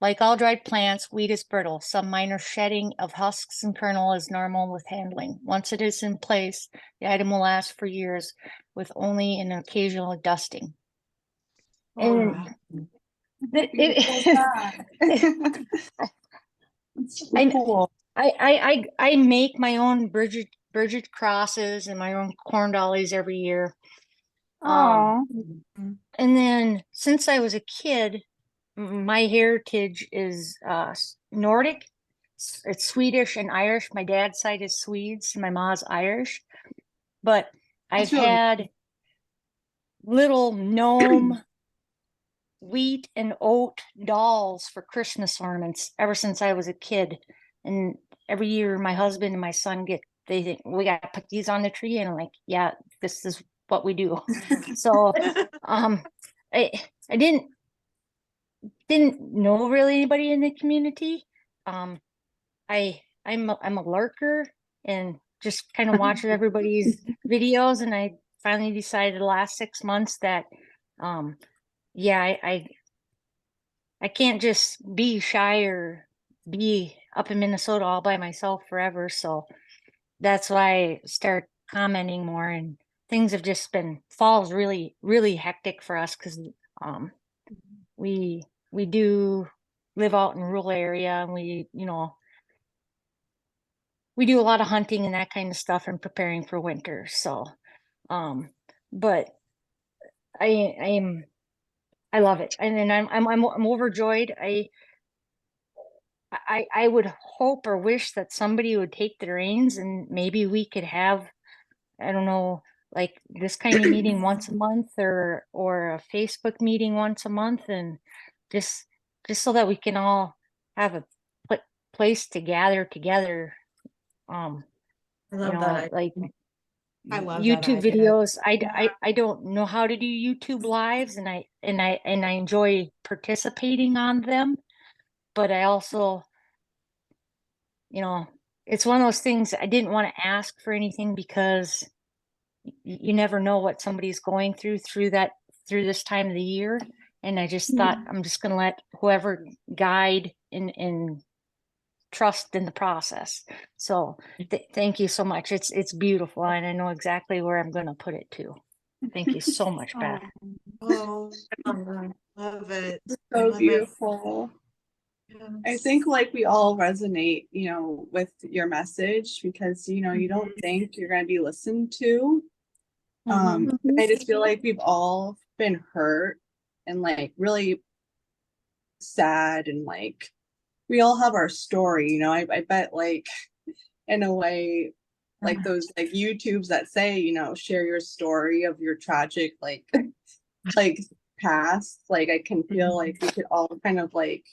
like all dried plants, wheat is brittle. Some minor shedding of husks and kernel is normal with handling. Once it is in place, the item will last for years with only an occasional dusting. And It's so cool. I make my own Bridget crosses and my own corn dollies every year. Aw. And then since I was a kid, my heritage is Nordic. It's Swedish and Irish. My dad's side is Swedes, and my mom's Irish. But I've That's really had little gnome wheat and oat dolls for Christmas ornaments ever since I was a kid. And every year my husband and my son they think we got to put these on the tree, and I'm like, yeah, this is what we do. So I didn't know really anybody in the community. I'm a lurker and just kind of watch everybody's videos, and I finally decided the last 6 months that yeah, I can't just be shy or be up in Minnesota all by myself forever. So that's why I start commenting more, and things have just been fall's really, really hectic for us because we do live out in a rural area, and we do a lot of hunting and that kind of stuff and preparing for winter. So but I love it, and then I'm overjoyed. I would hope or wish that somebody would take the reins, and maybe we could have, I don't know, like this kind of meeting once a month, or a Facebook meeting once a month, and just so that we can all have a place to gather together. I love that. Like I love that YouTube idea. videos. I don't know how to do YouTube lives, and I enjoy participating on them, but I also, it's one of those things. I didn't want to ask for anything because you never know what somebody's going through this time of the year. And I just thought, I'm just going to let whoever guide and trust in the process. So thank you so much. It's beautiful, and I know exactly where I'm going to put it too. Thank you so much, Beth. Oh, love it. so Love it. beautiful. I think like we all resonate, with your message because, you don't think you're going to be listened to. I just feel like we've all been hurt and like really sad, and like we all have our story, I bet like in a way, like those like YouTubes that say, share your story of your tragic like past. Like I can feel like we could all kind of like,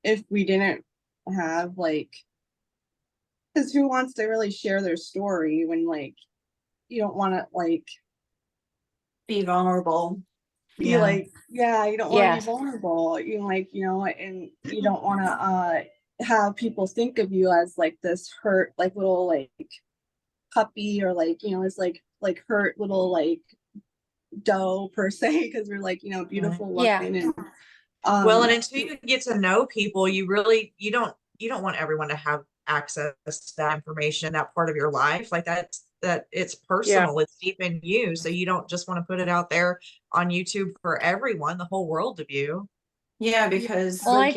if we didn't have like, because who wants to really share their story when like you don't want to like Be vulnerable. be Yeah. like, yeah, you don't want to Yes. be vulnerable, and you don't want to have people think of you as like this hurt like little like puppy, or like it's like hurt little like doe per se, because we're like beautiful looking. And well, and until you get to know people, you don't want everyone to have access to that information, that part of your life. Like that it's personal, it's deep in you. So you don't just want to put it out there on YouTube for everyone, the whole world to view. Yeah, because Well, like,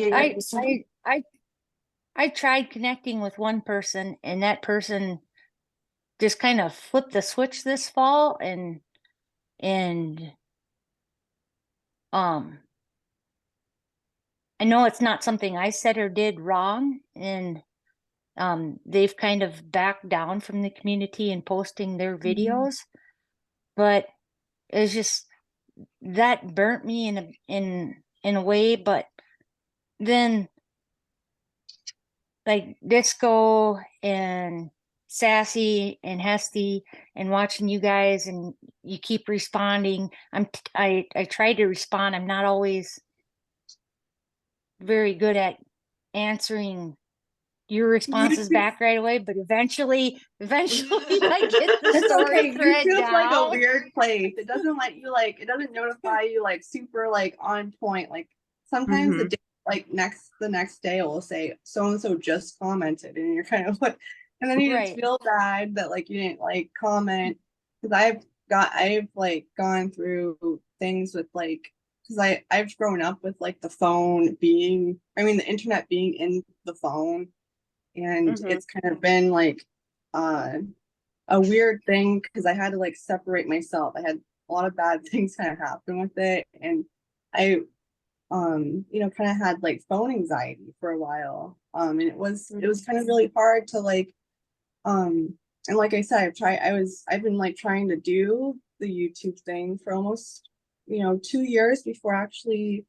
I tried connecting with one person, and that person just kind of flipped the switch this fall, and I know it's not something I said or did wrong, and they've kind of backed down from the community and posting their videos, but it's just that burnt me in a way. But then like Disco and Sassy and Hesty, and watching you guys, and you keep responding. I try to respond. I'm not always very good at answering your responses back right away, but eventually I get the it's story okay. thread YouTube's like a down. weird place. It doesn't let you like, it doesn't notify you like super like on point. Like sometimes the day, like the next day it will say so and so just commented, and you're kind of like, and then you just Right. feel bad that like you didn't like comment, because I've like gone through things with like, because I've grown up with like the phone being, the internet being in the phone. and Mhm. it's kind of been like a weird thing because I had to like separate myself. I had a lot of bad things kind of happen with it, and I you know, kind of had like phone anxiety for a while. And it was kind of really hard to like and like I said, I've been like trying to do the YouTube thing for almost, you know, 2 years before actually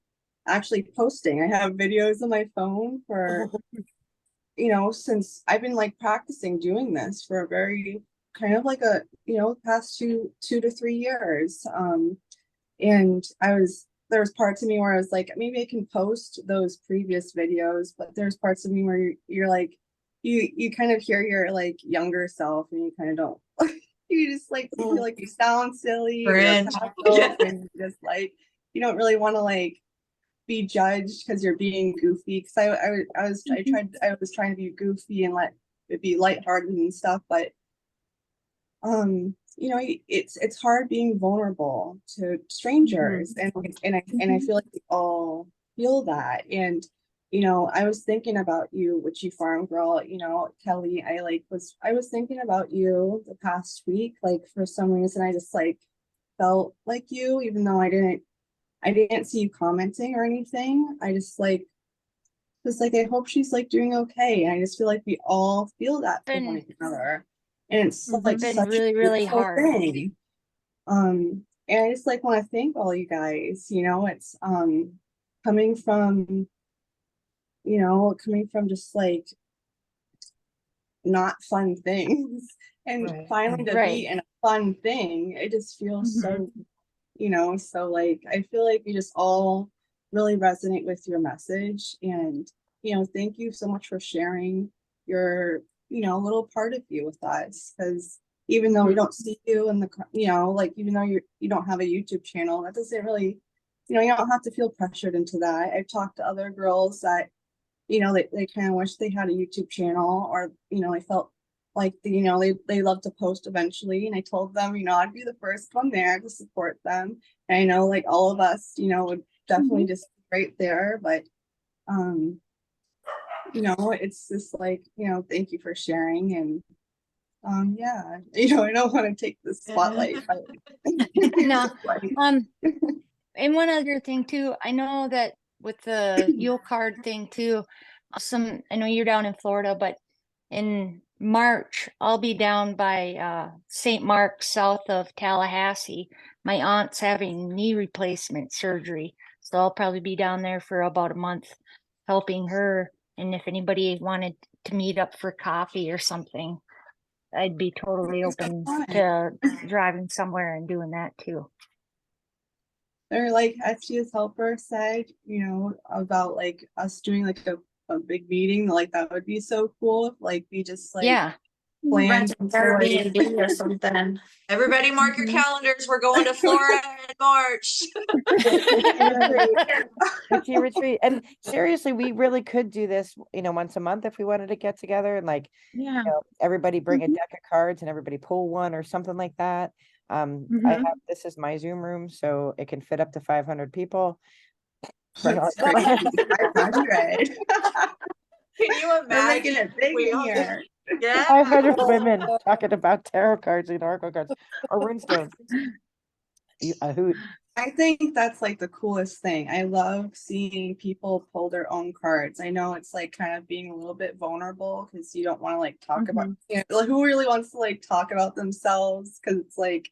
posting. I have videos on my phone for, you know, since I've been like practicing doing this for a very kind of like a, you know, past two to 3 years. And there was parts of me where I was like, maybe I can post those previous videos, but there's parts of me where you're like, you kind of hear your like younger self and you kind of don't, you just like feel like you sound silly or you're Cringe. passive, and you just like, you don't really want to like be judged because you're being goofy. Because I was trying to be goofy and let it be lighthearted and stuff, but you know, it's hard being vulnerable to strangers, and I feel like we all feel that. And you know, I was thinking about you, Witchy Farm Girl, you know, Kelly. I was thinking about you the past week, like for some reason I just like felt like you, even though I didn't see you commenting or anything. I just like was like, I hope she's like doing okay. And I just feel like we all feel that for one another. And it's like been such really, a really beautiful hard. thing. And I just like want to thank all you guys, you know, it's coming from, you know, coming from just like not fun things and Right. finally to Right. be in a fun thing, it just feels so, you know, so like I feel like we just all really resonate with your message. And you know, thank you so much for sharing your, you know, little part of you with us, because even though we don't see you in the, you know, like even though you don't have a YouTube channel, that doesn't really, you know, you don't have to feel pressured into that. I've talked to other girls that, you know, they kind of wish they had a YouTube channel, or you know, they felt like you know, they love to post eventually, and I told them, you know, I'd be the first one there to support them. And I know like all of us, you know, would definitely just be right there, but you know, it's just like, you know, thank you for sharing. And yeah, you know, I don't want to take the spotlight, but No. And one other thing too, I know that with the Yule card thing too, I know you're down in Florida, but in March, I'll be down by St. Mark's south of Tallahassee. My aunt's having knee replacement surgery. So I'll probably be down there for about a month helping her. And if anybody wanted to meet up for coffee or something, I'd be totally open to driving somewhere and doing that too. Or like Hestia's helper said, you know, about like us doing like a big meeting, like that would be so cool if like we just like Yeah. planned for, like, Airbnb or something. Everybody mark your calendars. We're going to Florida in March. Witchy retreat. And seriously, we really could do this, you know, once a month if we wanted to get together and like, Yeah. you know, everybody bring a deck of cards and everybody pull one or something like that. This is my Zoom room, so it can fit up to 500 people. That's crazy. 500. Can you We're making imagine? it big We in all- here. Yeah. 500 women talking about tarot cards and oracle cards or rune stones. A hoot. I think that's like the coolest thing. I love seeing people pull their own cards. I know it's like kind of being a little bit vulnerable because you don't want to like talk about, you know, like, who really wants to like talk about themselves, because it's like,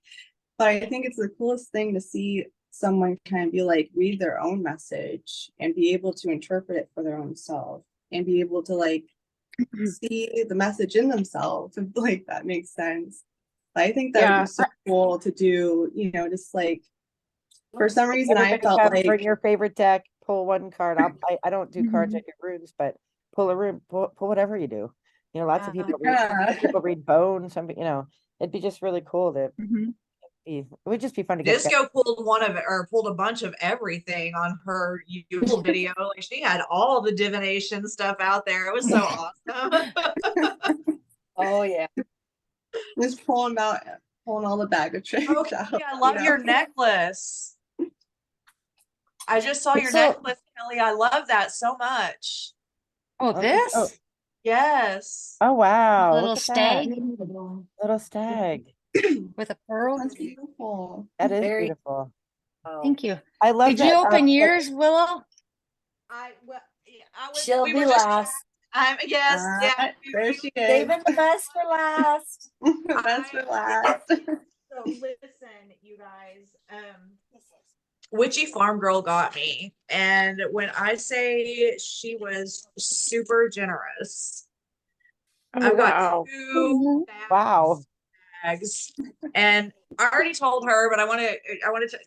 but I think it's the coolest thing to see someone kind of be like read their own message and be able to interpret it for their own self and be able to like see the message in themselves, if like that makes sense. But I think that would be so cool to do, you know, just like for some reason I felt like bring your favorite deck, pull one card. I don't do cards, I do runes, but pull a rune, pull whatever you do. You know, lots of people read bone, some, you know, it'd be just really cool to it would just be fun to get Disco pulled pulled a bunch of everything on her YouTube video. Like she had all the divination stuff out there. It was so awesome. Oh yeah. Just pulling all the bag of tricks Oh, out. yeah, I love your necklace. I just saw your necklace, Kelly. I love that so much. Oh, this? Yes. Oh, wow. Little Look at that. stag Little stag. with a pearl. That's beautiful. That is Very beautiful. Thank you. I love Did that. you open that- yours, Willow? Well, yeah, I was. She'll We be were just. last. Yes. Yeah. There she is. Saving the best for last. Best for last. So listen, you guys. Witchy Farm Girl got me, and when I say she was super generous, Oh, I've got wow. 2 Wow. bags, and I already told her, but I wanted to.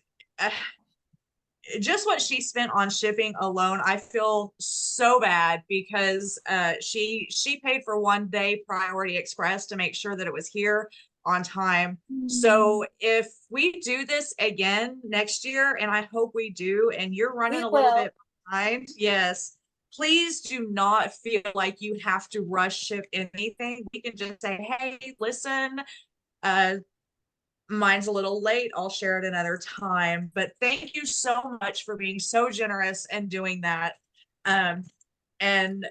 Just what she spent on shipping alone, I feel so bad because she paid for 1 day priority express to make sure that it was here on time. So if we do this again next year, and I hope we do, and you're running We a little will. bit behind, yes, please do not feel like you have to rush ship anything. We can just say, hey, listen, mine's a little late. I'll share it another time. But thank you so much for being so generous and doing that. And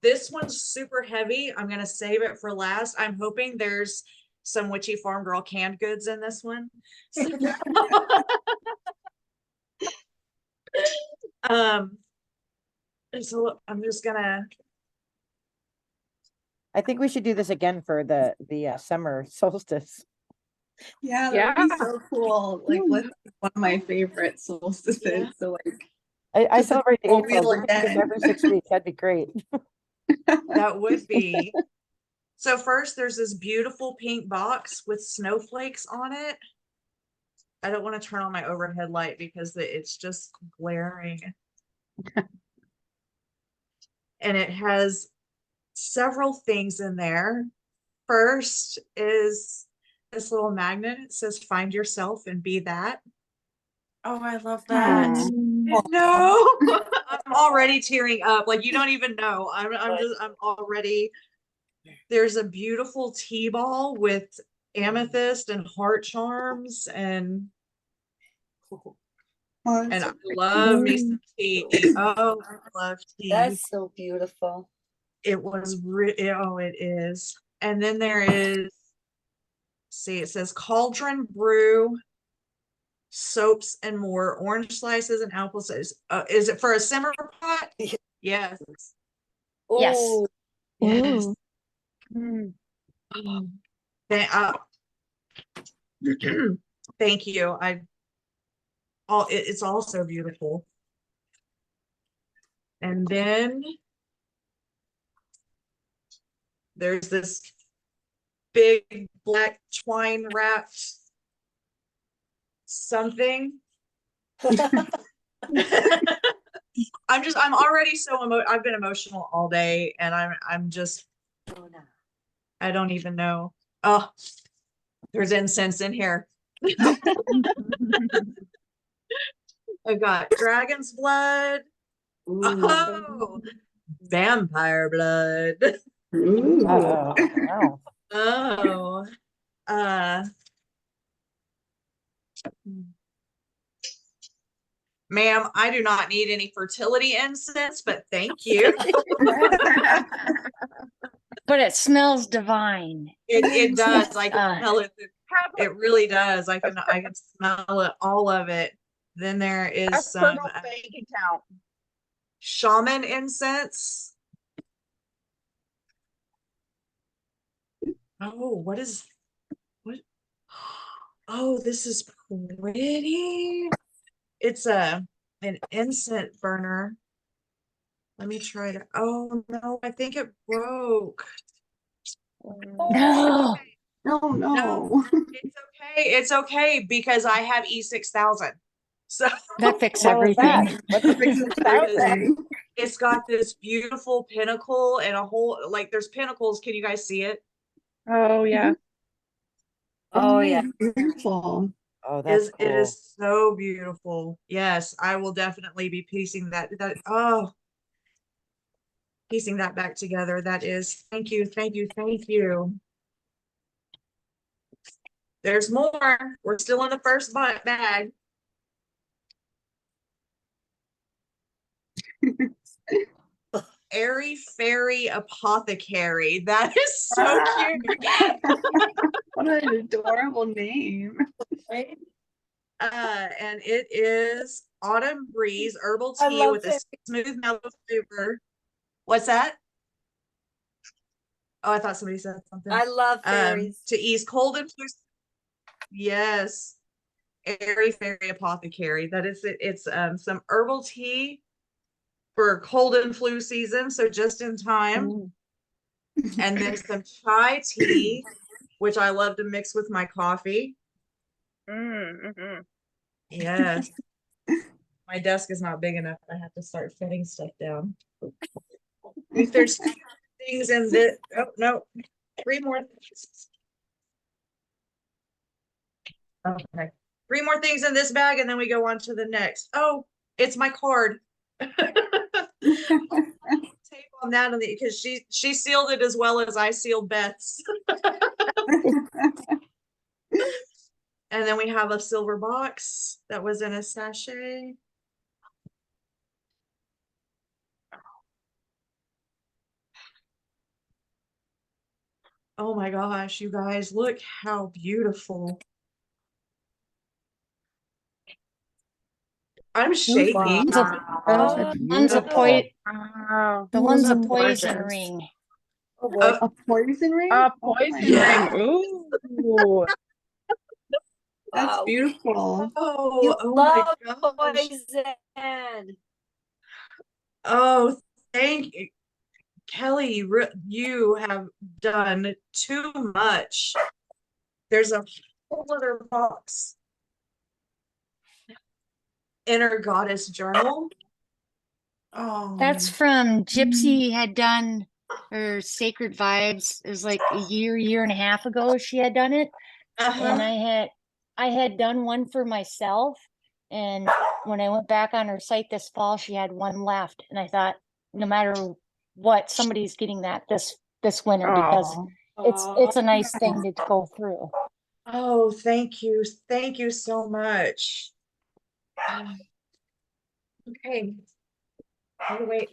this one's super heavy. I'm gonna save it for last. I'm hoping there's some Witchy Farm Girl canned goods in this one. So I'm just gonna. I think we should do this again for the summer solstice. Yeah, that would be so cool. Like, Hmm. what's one of my favorite solstices? Yeah. So like, I Just a celebrate the whole April. wheel We could do this again. every 6 weeks. That'd be great. That would be. So first, there's this beautiful pink box with snowflakes on it. I don't want to turn on my overhead light because it's just glaring. And it has several things in there. First is this little magnet. It says find yourself and be that. Oh, I love that. No, I'm already tearing up. Like you don't even know. I'm already. There's a beautiful tea ball with amethyst and heart charms and I love me some tea. Oh, I love tea. That's so beautiful. It was oh, it is. And then there is, see, it says cauldron brew, soaps and more, orange slices and apple slices. Is it for a simmer pot? Yes. Yes. Oh, Yes. Thank you. It's all so beautiful. And then there's this big black twine wrapped something. I'm already so I've been emotional all day and I'm just, oh no. I don't even know. Oh, there's incense in here. I've got dragon's blood. Ooh. Oh, vampire blood. Ooh. Wow. Oh, ma'am, I do not need any fertility incense, but thank you. But it smells divine. It does. I can Uh, smell it. It really does. I can smell it, all of it. Then there A is some fertile bank account. shaman incense. Oh, what? Oh, this is pretty. It's an incense burner. Let me try to. Oh no, I think it broke. no. Oh No, no. it's okay. It's okay because I have E6000. So That fixes How is that? everything. What's the big Everything. it's got this beautiful pinnacle and a whole, like there's pinnacles. Can you guys see it? Oh, yeah. Oh yeah. Beautiful. Oh, that's cool. It is so beautiful. Yes, I will definitely be piecing piecing that back together. That is, thank you, thank you, thank you. There's more. We're still in the first bag. Airy Fairy Apothecary. That is so cute. What an adorable name. Right? And it is Autumn Breeze herbal I tea love with a smooth mellow flavor. What's that? Oh, I thought somebody said something. I love fairies. To ease cold and flu. Yes. Airy Fairy Apothecary. That is it. It's some herbal tea for cold and flu season, so just in time. And then some chai tea, which I love to mix with my coffee. Mm-hmm. Yes. My desk is not big enough. I have to start setting stuff down. If there's things in this, oh no, 3 more things. Okay. 3 more things in this bag, and then we go on to the next. Oh, it's my card. Tape on that because she sealed it as well as I sealed Beth's. And then we have a silver box that was in a sachet. Oh my gosh, you guys, look how beautiful. I'm shaking. The one's a Wow. the one's a Those are poison gorgeous. ring. Oh boy. A poison ring? A Oh my poison God. ring. Ooh. That's Wow. beautiful. Oh, You oh my love gosh. poison. Oh, thank you. Kelly, you have done too much. There's a whole other box. Inner Goddess Journal. Oh, That's from Gypsy had done her Sacred Vibes. It was like a year and a half ago she had done it. And I had done one for myself. And when I went back on her site this fall, she had one left. And I thought, no matter what, somebody's getting that this winter because it's a nice thing to go through. Oh, thank you. Thank you so much. Okay. Oh, wait.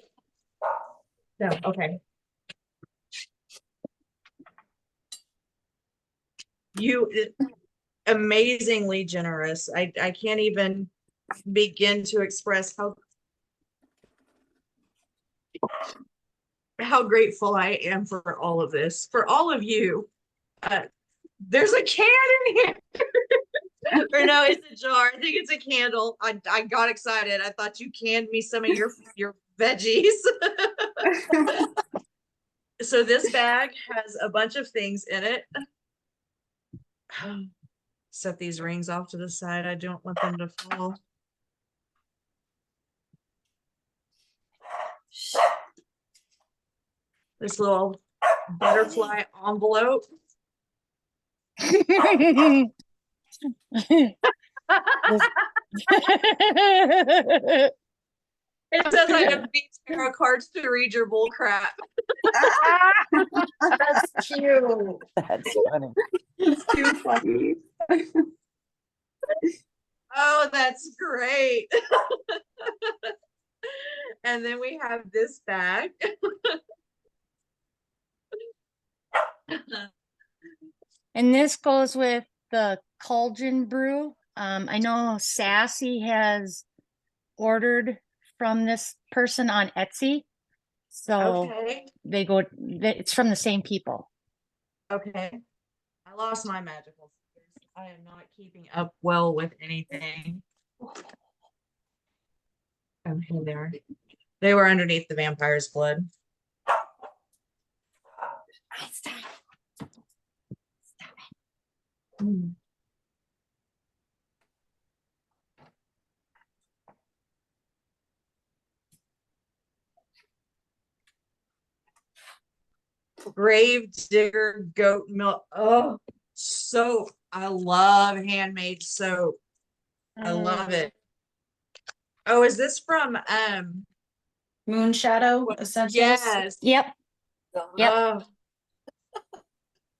No, okay. You amazingly generous. I can't even begin to express how grateful I am for all of this, for all of you. There's a can in here. Or no, it's a jar. I think it's a candle. I got excited. I thought you canned me some of your veggies. So this bag has a bunch of things in it. Set these rings off to the side. I don't want them to fall. This little butterfly envelope. It says I have these tarot cards to read your bull crap. That's cute. That's funny. It's too funny. Oh, that's great. And then we have this bag. And this goes with the cauldron brew. I know Sassy has ordered from this person on Etsy. So Okay. it's from the same people. Okay. I lost my magical fingers. I am not keeping up well with anything. Okay, there. They were underneath the vampire's blood. Stop. Mm. Grave digger goat milk. Oh, soap. I love handmade soap. I love it. Oh, is this from Moon Shadow Essentials. yes. Yep. Yep. Oh,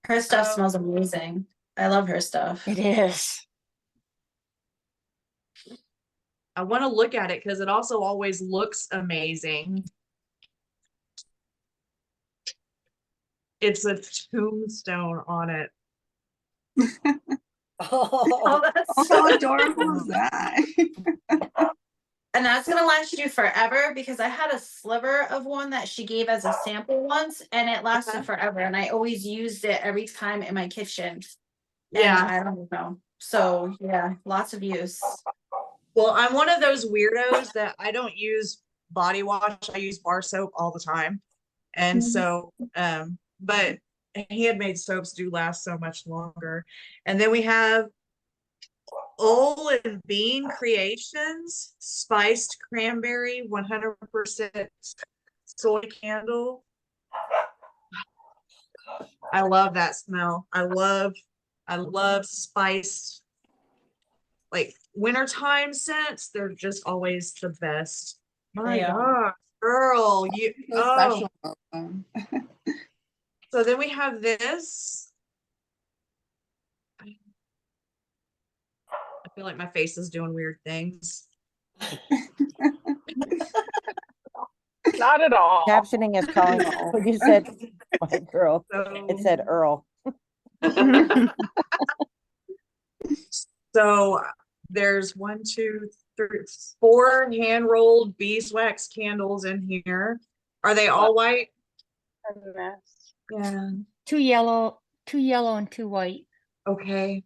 Her stuff Oh. smells amazing. I love her stuff. It is. I want to look at it because it also always looks amazing. It's a tombstone on it. Oh, that's How adorable is that? and that's gonna last you forever because I had a sliver of one that she gave as a sample once and it lasted forever and I always used it every time in my kitchen. And Yeah. I don't know. So yeah, lots of use. Well, I'm one of those weirdos that I don't use body wash. I use bar soap all the time. And so, but handmade soaps do last so much longer. And then we have Ole and Bean Creations spiced cranberry 100% soy candle. I love that smell. I love spiced, like wintertime scents. They're just always the best. My They are. God, girl, you So oh. special about them. So then we have this. I feel like my face is doing weird things. Not at all. Captioning is calling. When you said my girl, it said Earl. So there's 1, 2, 3, 4 hand-rolled beeswax candles in here. Are they all white? A mess. Yeah. Two yellow and two white. Okay.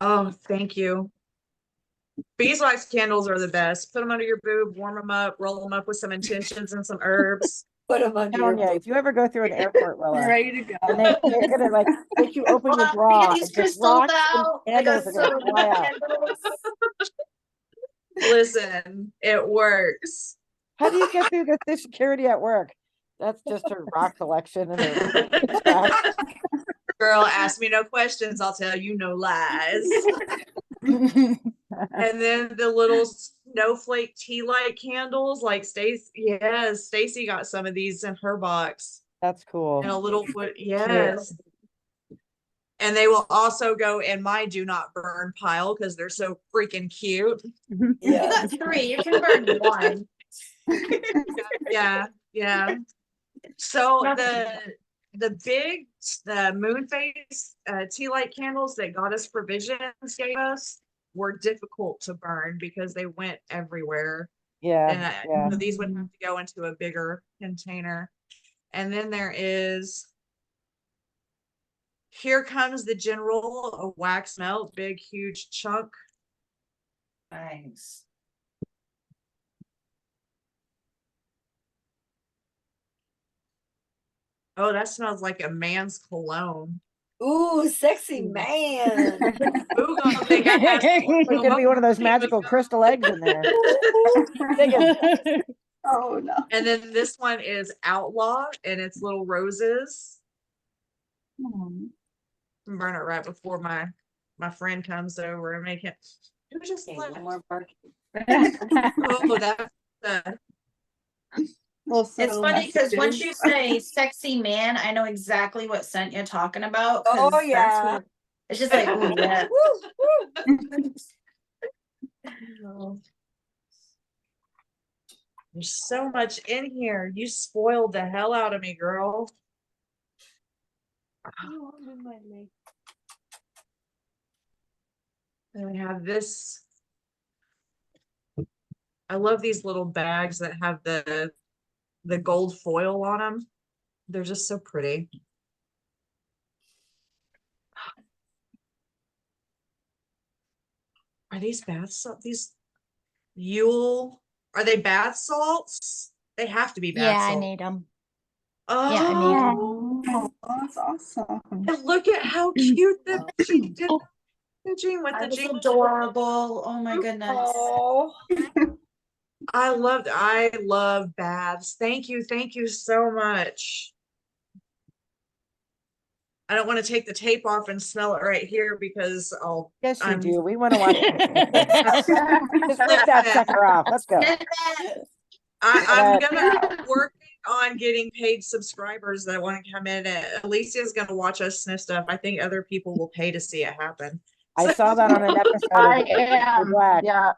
Oh, thank you. Beeswax candles are the best. Put them under your boob, warm them up, roll them up with some intentions and some herbs. Put them under your Telling you, if you ever go through an airport, Willa, Ready to go. and they're gonna like make you open your Well, bra, these and just crystals rocks and out. I got candles are so gonna fly out. candles. Listen, it works. How do you get through the security at work? That's just her rock collection and her. Girl, ask me no questions. I'll tell you no lies. And then the little snowflake tea light candles, like Stacy got some of these in her box. That's cool. And a little wood, yes. And they will also go in my do not burn pile because they're so freaking cute. You Yeah. got 3. You can burn 1. Yeah. So Nothing. the moon phase tea light candles that Goddess Provisions gave us were difficult to burn because they went everywhere. Yeah, And so these would have to go into a bigger container. And then there is Here Comes the General, a wax melt, big huge chunk. Nice. Oh, that smells like a man's cologne. Ooh, sexy man. Who gonna think I have There's gonna be one of those magical crystal eggs in there. Oh no. And then this one is Outlaw, and it's little roses. Burn it right before my friend comes over and make it. Who just Okay, left? one more bark. Oh, that's It's funny because once you say sexy man, I know exactly what scent you're talking about. Oh, 'cause that's yeah. what- it's just like, oh yeah. There's so much in here. You spoiled the hell out of me, girl. And we have this. I love these little bags that have the gold foil on them. They're just so pretty. Are these bath salts? These Yule, are they bath salts? They have to be bath Yeah, I salts. made them. Oh, Yeah, I made them. Oh, that's awesome. and look at how cute that she did the jean with the That was jean. adorable. Oh my goodness. Oh, I love baths. Thank you so much. I don't want to take the tape off and smell it right here because Yes, you I'm- do. We want to watch it. Just rip that sucker off. Let's go. I'm gonna work on getting paid subscribers that want to come in. Alicia's gonna watch us sniff stuff. I think other people will pay to see it happen. I saw that on an episode. I of am. Black. Yeah.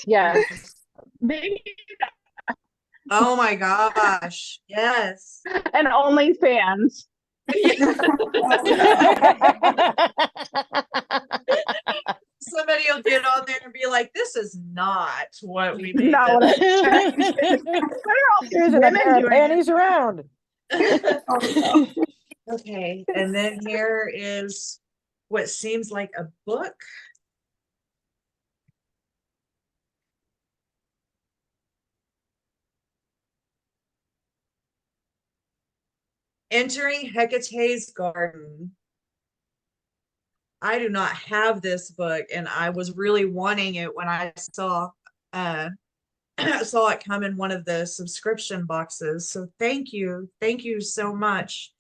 Yes. Maybe Oh my gosh. Yes. And OnlyFans. Somebody will get on there and be like, this is not what we made Not what this. I expected. Why are all these Here's a women pair of doing it? panties around. Okay, and then here is what seems like a book. Entering Hecate's garden. I do not have this book, and I was really wanting it when I saw saw it come in one of the subscription boxes. So thank you so much.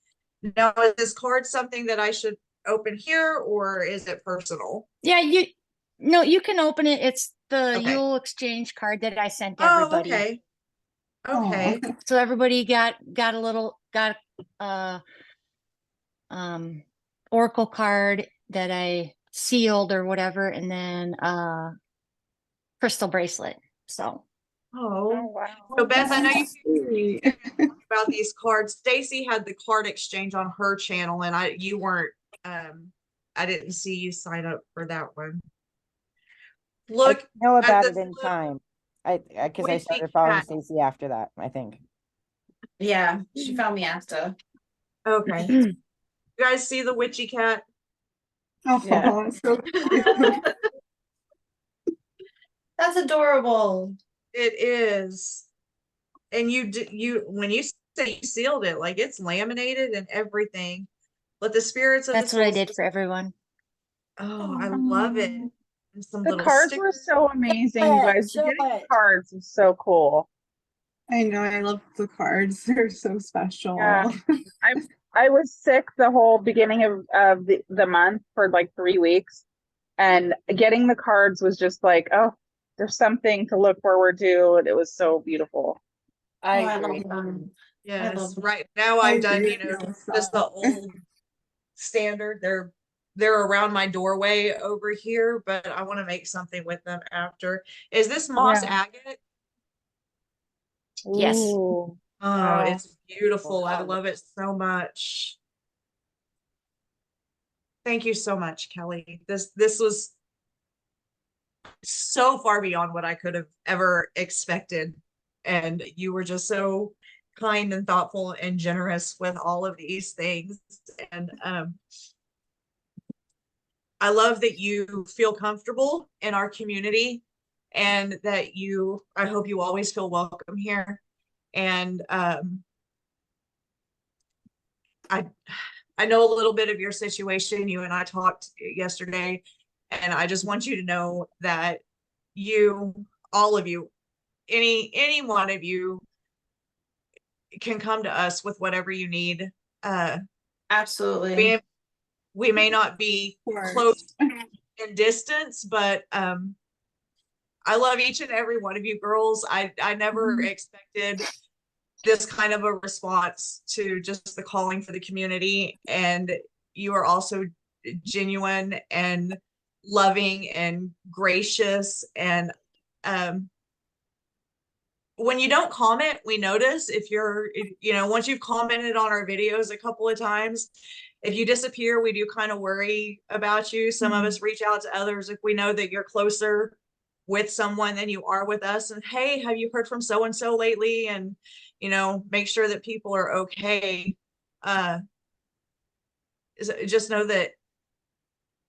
Now, is this card something that I should open here, or is it personal? Yeah, you can open it. It's the Okay. Yule exchange card that I sent Oh, everybody. okay. Okay. So everybody got oracle card that I sealed or whatever, and then crystal bracelet. So Oh, wow. so Beth, I know you Sweet. about these cards. Stacy had the card exchange on her channel, and you weren't. I didn't see you sign up for that one. Look, I know about the it in flip- time. Because I Witchy started following cat. Stacey after that, I think. Yeah, she found me after. Okay. You guys see the witchy cat? Oh, Yeah. so cute. That's adorable. It is. And when you say you sealed it, like it's laminated and everything. But the spirits of that's the what I souls- did for everyone. Oh, I love it. And some The little cards were stickers. so amazing, you guys. Show Getting it. cards was so cool. I know, I love the cards. They're so special. Yeah. I was sick the whole beginning of the month for like 3 weeks, and getting the cards was just like, oh, there's something to look forward to, and it was so beautiful. I love agree. them. Yes. love them. Right now I I've done, agree you know, with just the that. old standard. They're around my doorway over here, but I want to make something with them after. Is this moss Yeah. agate? Yes. Ooh. Oh, Oh, it's beautiful. I love love it so much. Thank you so much, Kelly. This was so far beyond what I could have ever expected. And you were just so kind and thoughtful and generous with all of these things. And I love that you feel comfortable in our community, and that I hope you always feel welcome here. And I know a little bit of your situation. You and I talked yesterday, and I just want you to know that all of you, any one of you can come to us with whatever you need. Absolutely. We may not be Of course. close in distance, but I love each and every one of you girls. I never expected this kind of a response to just the calling for the community, and you are also genuine and loving and gracious. And when you don't comment, we notice. Once you've commented on our videos a couple of times, if you disappear, we do kind of worry about you. Some of us reach out to others if we know that you're closer with someone than you are with us, and hey, have you heard from so and so lately? And make sure that people are okay. Just know that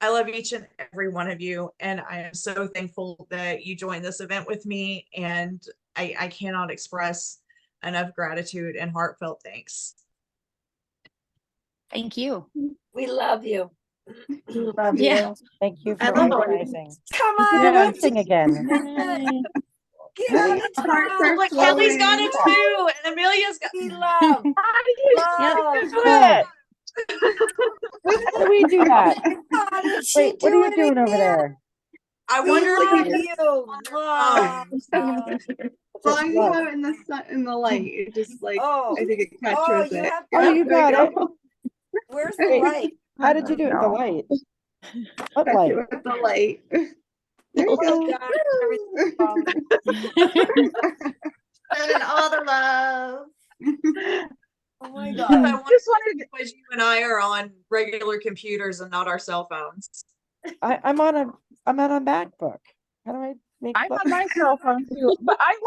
I love each and every one of you, and I am so thankful that you joined this event with me, and I cannot express enough gratitude and heartfelt thanks. Thank you. We love you. Love Yeah. you. Thank you I for love it. organizing. Come You on. did Yeah. one thing again. Get on the Hearts top. are Look, Kelly's got it flowing. too, and Amelia's got. We love. Love. Do it. How do we do that? How did she Wait, what do are you it doing over again? there? I We wonder if love you you. Love. What's Well, it you love? have it in the sun, in the light. It just like Oh. I think it Oh, captures you it. have. Oh, you there got it. go. Where's the Wait. light? How did you do it? The light. What Touch light? it with the light. There you Oh go. God, everything's falling. Sending all the love. Oh my I God. Just wanted to, because you and I are on regular computers and not our cell phones. I'm on a MacBook. How do I make? I'm on my cell phone too, but I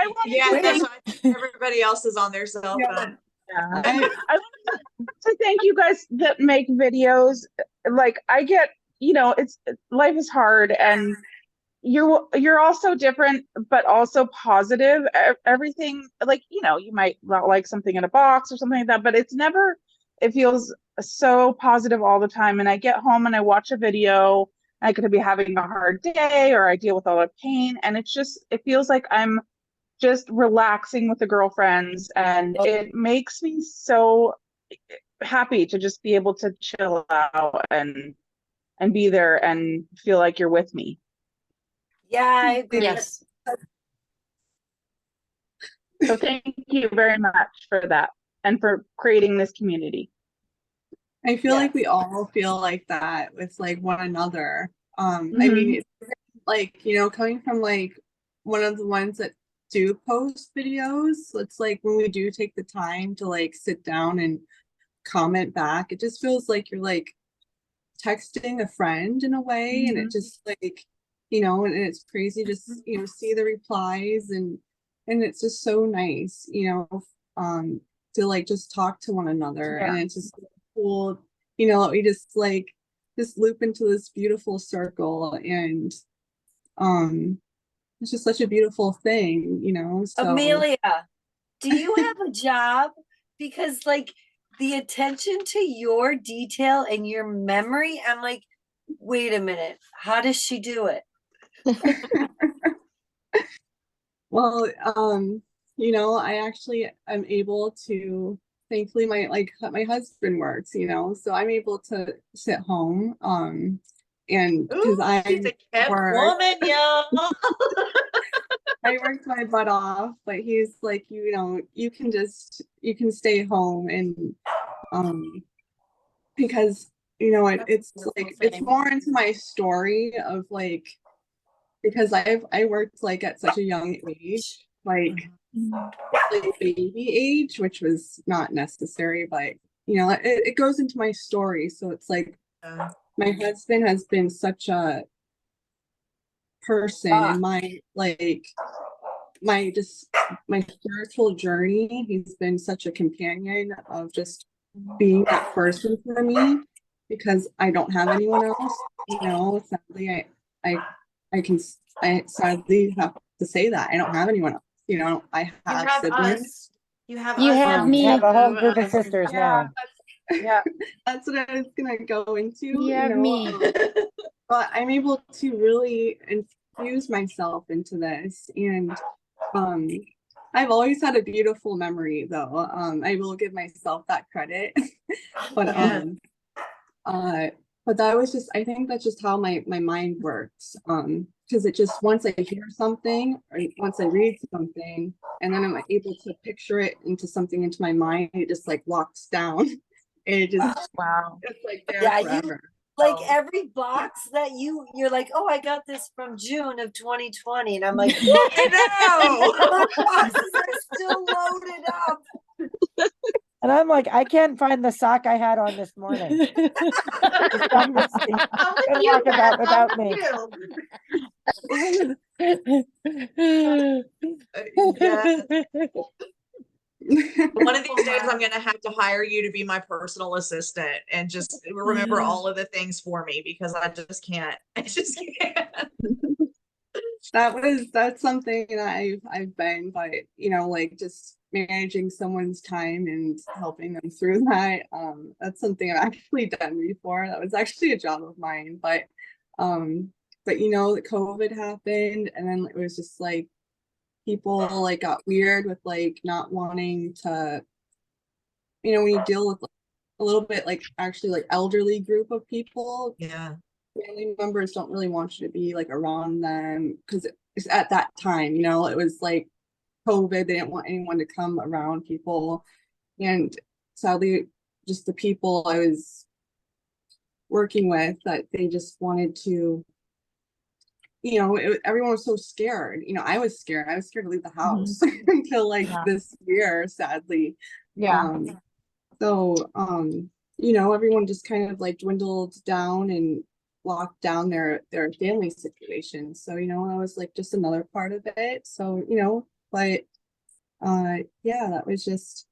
wanted Yeah, to that's thank, why everybody else is on their cell Yeah. phone. I wanted to thank you guys that make videos. Like I get, it's life is hard and you're also different, but also positive. Everything, like, you might not like something in a box or something like that, but it feels so positive all the time. And I get home and I watch a video, I could be having a hard day or I deal with a lot of pain. And it feels like I'm just relaxing with the girlfriends. And it makes me so happy to just be able to chill out and be there and feel like you're with me. Yeah, I agree. Yes. So thank you very much for that and for creating this community. I feel Yeah. like we all feel like that with like one another. I mean, it's like, coming from like one of the ones that do post videos, it's like when we do take the time to like sit down and comment back, it just feels like you're like texting a friend in a way, and it just like, and it's crazy just, see the replies, and it's just so nice, to like just talk to one another. Yeah. And it's just cool, we just loop into this beautiful circle, and it's just such a beautiful thing, so Amelia, do you have a job? Because like the attention to your detail and your memory, I'm like, wait a minute, how does she do it? well, I actually am able to, thankfully my husband works, so I'm able to sit home, and because Ooh, she's a kept woman, y'all. I worked my butt off, but he's like, you can stay home, and because it's like it's more into my story of like, because I worked like at such a young age, like baby age, which was not necessary, but it goes into my story. So it's like my husband has been such a person in my like my spiritual journey. He's been such a companion of just being that person for me, because I don't have anyone else. Sadly, I sadly have to say that I don't have anyone else. I have siblings. Us. You have You us. have You me. have a whole group of sisters Yeah, now. yeah, that's what I was gonna go into. You have me. But I'm able to really infuse myself into this, and I've always had a beautiful memory, though. I will give myself that credit. But but that was just, I think that's just how my mind works. Because it just, once I hear something or once I read something, and then I'm able to picture it into something into my mind, it just like locks down. And it just, Wow. it's like there Yeah, forever. Like So- every box that you're like, oh, I got this from June of 2020. And I'm like, I know. boxes are still loaded up. And I'm like, I can't find the sock I had on this morning. It's gone missing. I'm with Good you, luck Beth. without I'm me. with you. Yeah. One of these days I'm gonna have to hire you to be my personal assistant and just remember all of the things for me, because I just can't. I just can't. that's something that I've been, but like just managing someone's time and helping them through that, that's something I've actually done before. That was actually a job of mine, but COVID happened, and then it was just like people like got weird with like not wanting to, when you deal with a little bit like actually like elderly group of people, Yeah. family members don't really want you to be like around them, because it's at that time, it was like COVID, they didn't want anyone to come around people. And sadly, just the people I was working with, that they just wanted to, you know, everyone was so scared. You know, I was scared. I was scared to leave the house until like this year, sadly. So, you know, everyone just kind of like dwindled down and locked down their family situations. So, you know, I was like just another part of it. So, you know, but yeah, that was just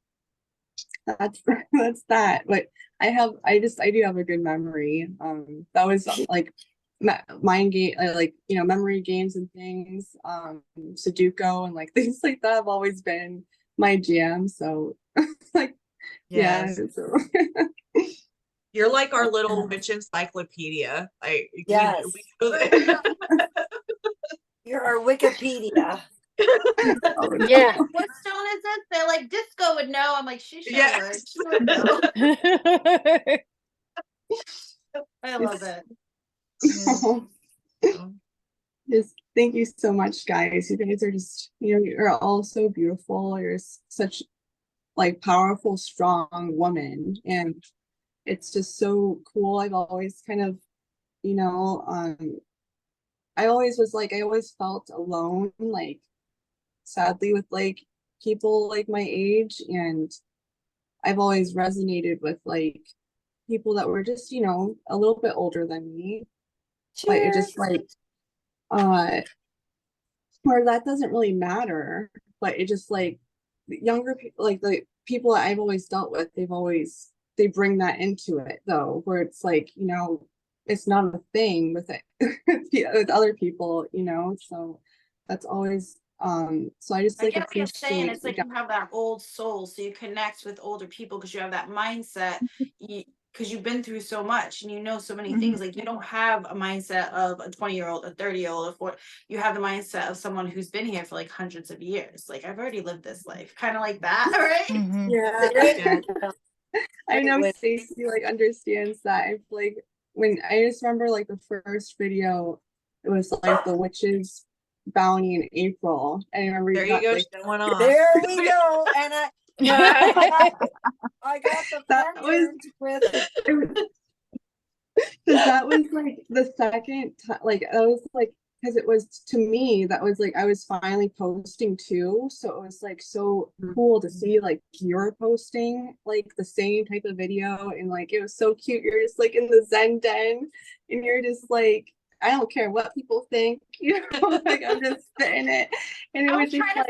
that's that's that. But I do have a good memory. That was like mind game, like, you know, memory games and things, Sudoku and like things like that have always been my jam. So like, Yes. yeah. So. You're like our little witch encyclopedia. Like, Yes. You're our Wikipedia. Yeah. What stone is it? They're like, Disco would know. I'm like, she sure Yes. would. She would know. I love it. Just thank you so much, guys. You guys are just, you know, you're all so beautiful. You're such like powerful, strong woman, and it's just so cool. I've always kind of, you know, I always felt alone, like sadly with like people like my age, and I've always resonated with like people that were just, you know, a little bit older than me. But it just like where that doesn't really matter, but it just like younger people, like the people that I've always dealt with, they bring that into it though, where it's like, you know, it's not a thing with it with other people, you know. So that's always so I just I like get what you're saying. appreciate It's like you have that old soul, so you connect with older people because you have that mindset. Because you've been through so much and you know so many things. Like, you don't have a mindset of a 20-year-old, a 30-year-old, a 40. You have the mindset of someone who's been here for like hundreds of years. Like, I've already lived this life, kind of like that, right? Yeah. I know Stacey like understands that. I've like, when I just remember like the first video, it was like the witches bounty in April. And I remember There you go, showing off. There we go. And I got the that was with because that was like the second time, like that was like, because it was, to me, that was like I was finally posting too, so it was like so cool to see like you're posting like the same type of video, and like it was so cute. You're just like in the Zen den, and you're just like, I don't care what people think, you know, like I'm just in it, and it was just like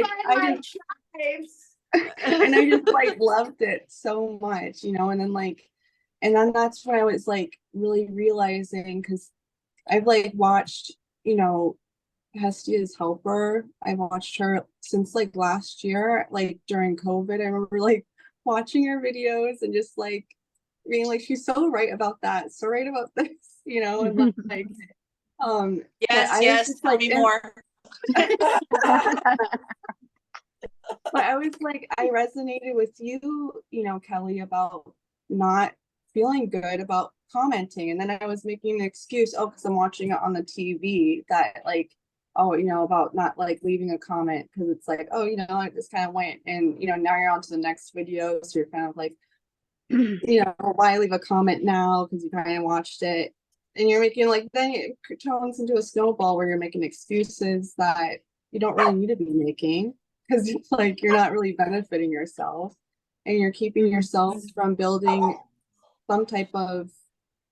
and I just like loved it so much, you know. And then that's when I was like really realizing, because I've like watched, you know, Hestia's helper. I watched her since like last year, like during COVID. I remember like watching her videos and just like being like, she's so right about that, so right about this, you know, and like yes, tell me more. But I was like, I resonated with you, you know, Kelly, about not feeling good about commenting. And then I was making an excuse, oh, because I'm watching it on the TV, that like, oh, you know, about not like leaving a comment, because it's like, oh, you know, I just kind of went, and you know, now you're on to the next video. So you're kind of like, you know, why leave a comment now? Because you kind of watched it. And you're making like, then it turns into a snowball where you're making excuses that you don't really need to be making, because it's like you're not really benefiting yourself, and you're keeping yourself from building some type of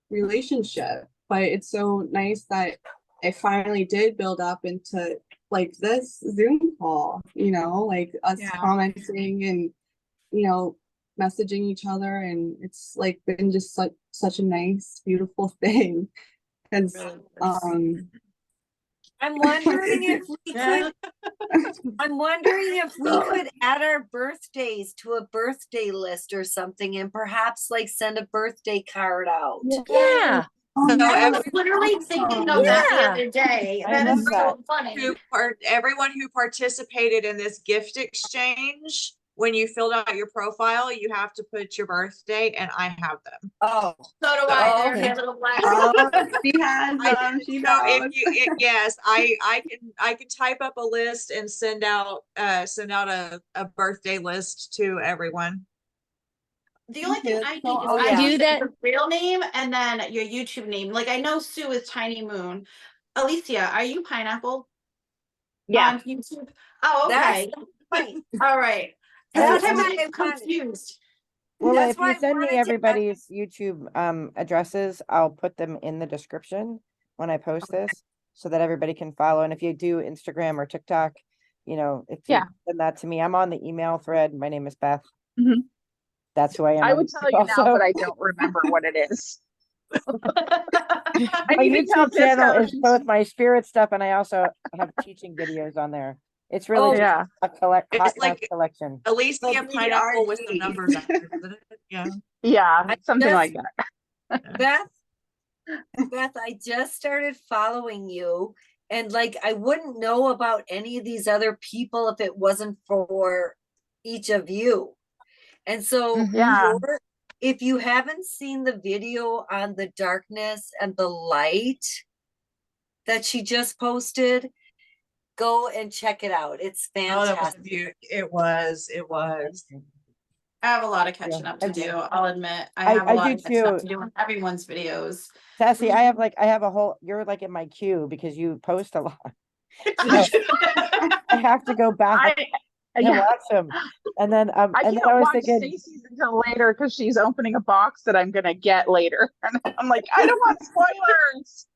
relationship. But it's so nice that it finally did build up into like this Zoom call, you know, like us commenting and, you know, messaging each other, and it's like been just such a nice, beautiful thing. Because I'm wondering if we could add our birthdays to a birthday list or something, and perhaps like send a birthday card out. Yeah. So I was literally thinking of that the other day. That is so funny. Everyone who participated in this gift exchange, when you filled out your profile, you have to put your birthday, and I have them. Oh, so do I. There's a little black. She has them. She knows. Yes, I can type up a list and send out a birthday list to everyone. The only thing I think is I do that. the real name and then your YouTube name. Like, I know Sue is Tiny Moon, Alicia, are you Pineapple Yeah. on YouTube? Oh, That's okay. the point. All right. That's Sometimes why I I get wanted- confused. Well, That's if why you I send me wanted to ask- everybody's YouTube addresses, I'll put them in the description when I post this so that everybody can follow. And if you do Instagram or TikTok, you know, if you Yeah. send that to me, I'm on the email thread. My name is Beth. Mhm. That's who I am. I on would YouTube tell you now, also. but I don't remember what it is. I My need to tell YouTube channel Disco. is both my spirit stuff and I also have teaching videos on there. It's really Oh, just Yeah. a hot It's mess like collection. Alicia The Pineapple with some BRG. numbers after, isn't it? Yeah. Yeah. I Something just- like that. Beth, I just started following you, and like I wouldn't know about any of these other people if it wasn't for each of you. And so Mhm. Yeah. if you haven't seen the video on the darkness and the light that she just posted, go and check it out. It's Oh, that was fantastic. beautiful. It was. It was. I have a lot of catching Yeah, up to I- do. I'll admit. I I- have a I lot do of catching up too. to do with everyone's videos. Sassy, I have a whole, you're like in my queue because you post a lot. So I have to go back and Yeah. watch them. And then I and then can't I was watch thinking, Stacey's until later because she's opening a box that I'm gonna get later. And I'm like, I don't want spoilers.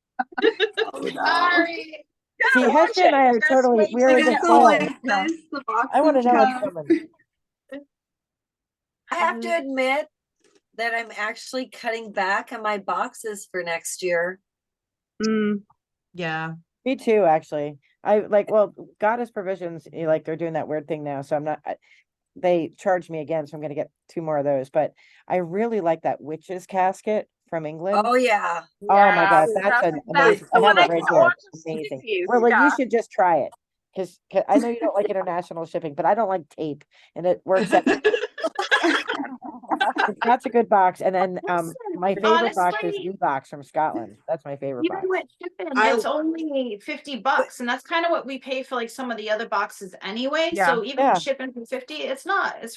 Oh, no. Sorry. see, Gotta watch Hestia and it. I are That's totally, way we're Like, in too the I feel like same. No. this, the box I want to is know what's come. coming. I have to admit that I'm actually cutting back on my boxes for next year. Yeah. Me too, actually. I like, well, Goddess Provisions, like they're doing that weird thing now. So I'm not, they charged me again. So I'm going to get 2 more of those. But I really like that witch's casket from England. Oh yeah. Oh my God, Yeah, that's an that's amazing. the I one have I it right can't here. watch It's with amazing. Stacey's, Well, like, you yeah. should just try it because I know you don't like international shipping, but I don't like tape, and it works out. That's a good box. And then my favorite box is Honestly, U-Box from Scotland. That's my favorite even box. with shipping, I- it's only $50, and that's kind of what we pay for like some of the other boxes anyway. Yeah. So even Yeah. shipping for 50, it's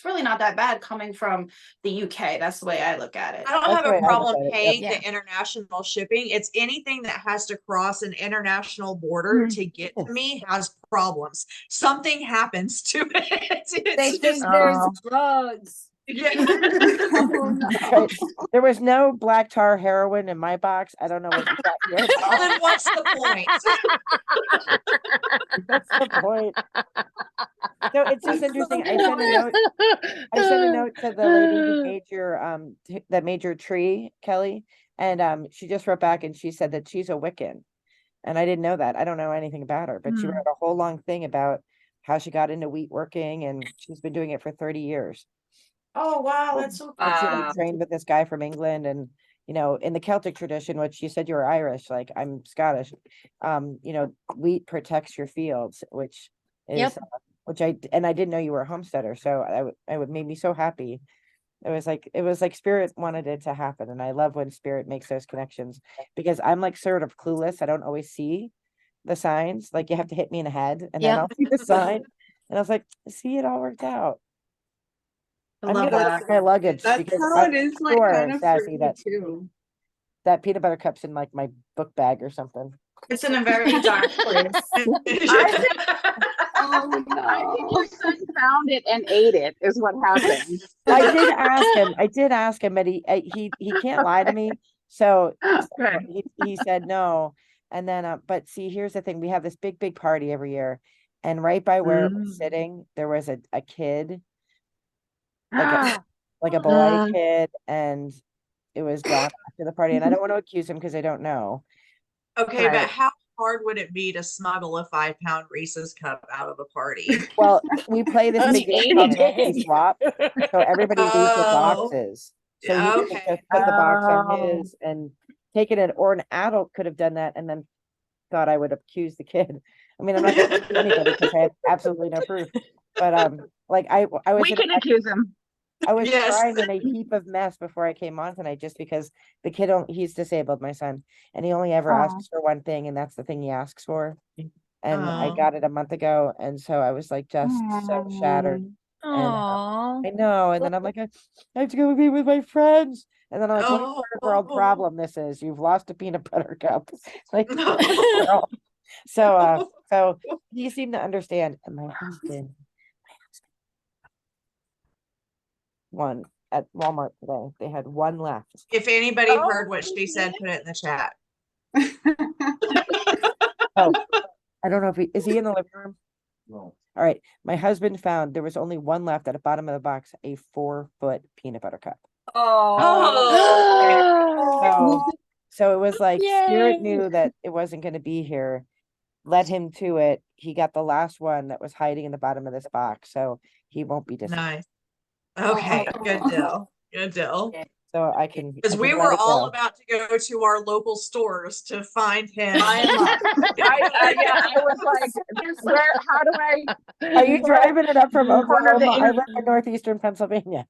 really not that bad coming from the UK. That's the way I look at it. I don't That's have the way a I look problem at it, yep. paying Yeah. the international shipping. It's anything that has to cross an international border Mhm. to get to me has problems. Something happens to it. They It's think just, there's Oh. drugs. yeah. Oh, no. Right. There was no black tar heroin in my box. I don't know what you got in your Well, box. then what's the point? That's the point. So it's just interesting. I sent a note. I sent a note to the lady who made your that made your tree, Kelly, and she just wrote back and she said that she's a Wiccan, and I didn't know that. I don't know anything about her, but she Hmm. wrote a whole long thing about how she got into wheat working, and she's been doing it for 30 years. Oh wow, that's so And she cool. like trained with this guy from England, and you know, in the Celtic tradition, which you said you were Irish, like I'm Scottish, you know, wheat protects your fields, which is Yep. which I didn't know you were a homesteader, so I would made me so happy. It was like spirit wanted it to happen, and I love when spirit makes those connections because I'm like sort of clueless. I don't always see the signs. Like you have to hit me in the head, and then Yep. I'll see the sign. And I was like, see, it all worked out. I I'm love gonna that. look at my luggage That's because how I'm it is, like, sure, kind of for Sassy, me that too. that peanut butter cup's in like my book bag or something. It's in a very dark place. Oh, I think your no. son found it and ate it is what happened. I did ask him, but he can't lie to me. So Okay. he said no. And then but see, here's the thing, we have this big party every year, and right by where it was sitting, there was a kid, like a boy kid, and it was gone after the party. And I don't want to accuse him because I don't know. Okay, but Right. how hard would it be to smuggle a 5-pound Reese's cup out of a party? Well, we play this big game called Happy Swap, so everybody leaves their Oh, boxes. So he could okay. just put the box on Oh. his and take it in, or an adult could have done that and then thought I would accuse the kid. I mean, I'm not gonna accuse anybody because I have absolutely no proof. But like I was We in, can accuse him. I was Yes. crying in a heap of mess before I came on tonight just because the kid he's disabled, my son, and he only ever Oh. asks for one thing, and that's the thing he asks for. And I Oh. got it a month ago, and so I was like just so shattered. And Aww. I know, and then I'm like, I have to go be with my friends. And then I'm like, what a Oh. third world problem this is. You've lost a peanut butter cup. Like, girl. So he seemed to understand. And my husband one at Walmart today. They had one left. If anybody heard what she said, put it in the chat. Oh, I don't know if is he in the living room? No. All right. My husband found there was only one left at the bottom of the box, a 4-foot peanut butter cup. Oh. So it was like Spirit Yay. knew that it wasn't going to be here, led him to it. He got the last one that was hiding in the bottom of this box, so he won't be disappointed. Nice. Okay, good deal. Good deal. So I can Because we let were it all go. about to go to our local stores to find him. I was like, where? How do I? Are you driving it up from Corner the Oklahoma? I live in northeastern Pennsylvania.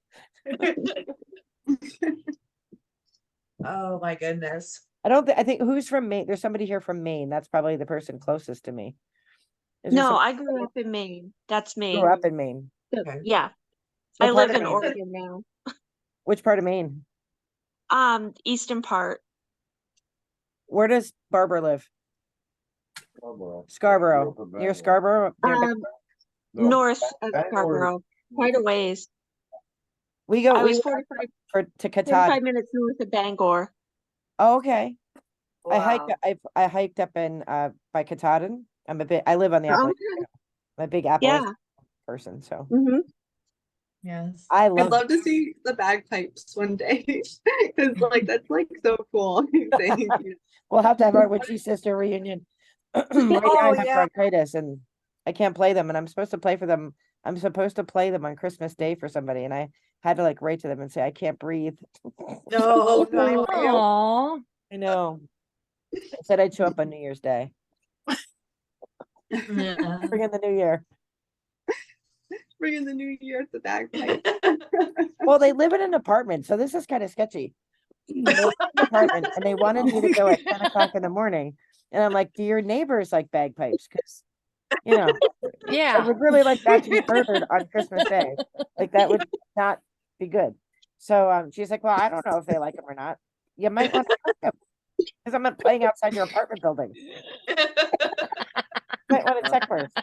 Oh my goodness. I think who's from Maine? There's somebody here from Maine. That's probably the person closest to me. Is there No, some- I grew up in Maine. That's Maine. grew up in Maine. Okay. Yeah. What I part live of in Maine? Oregon now. Which part of Maine? Eastern part. Where does Barbara live? Scarborough. Near Scarborough? Near North of Scarborough. Quite a ways. we go I we was went 45 to Katahdin. minutes north of Bangor. Oh, okay. Wow. I hiked up in by Katahdin. I live on the Oh, Appalachian. I'm a big Appalachian yeah. person, so Mm-hmm. Yes. I I'd love love to see the bagpipes one day because like that's like so cool. Thank you. we'll have to have our witchy sister reunion. Right now I have bronchitis and I can't play them, and I'm supposed to play for them. I'm supposed to play them on Christmas Day for somebody, and I had to like write to them and say I can't breathe. No, no. Aw. I know. I said I'd show up on New Year's Day. Yeah. Bring in the new year. Bringing the new year at the bagpipe. Well, they live in an apartment, so this is kind of sketchy. They live in an apartment and they wanted me to go at 10 o'clock in the morning. And I'm like, do your neighbors like bagpipes? Because, I Yeah. would really like that to be murdered on Christmas Day. Like, that would not be good. So she's like, well, I don't know if they like them or not. You might want to ask them. Because I'm not playing outside your apartment building. Might want to check first.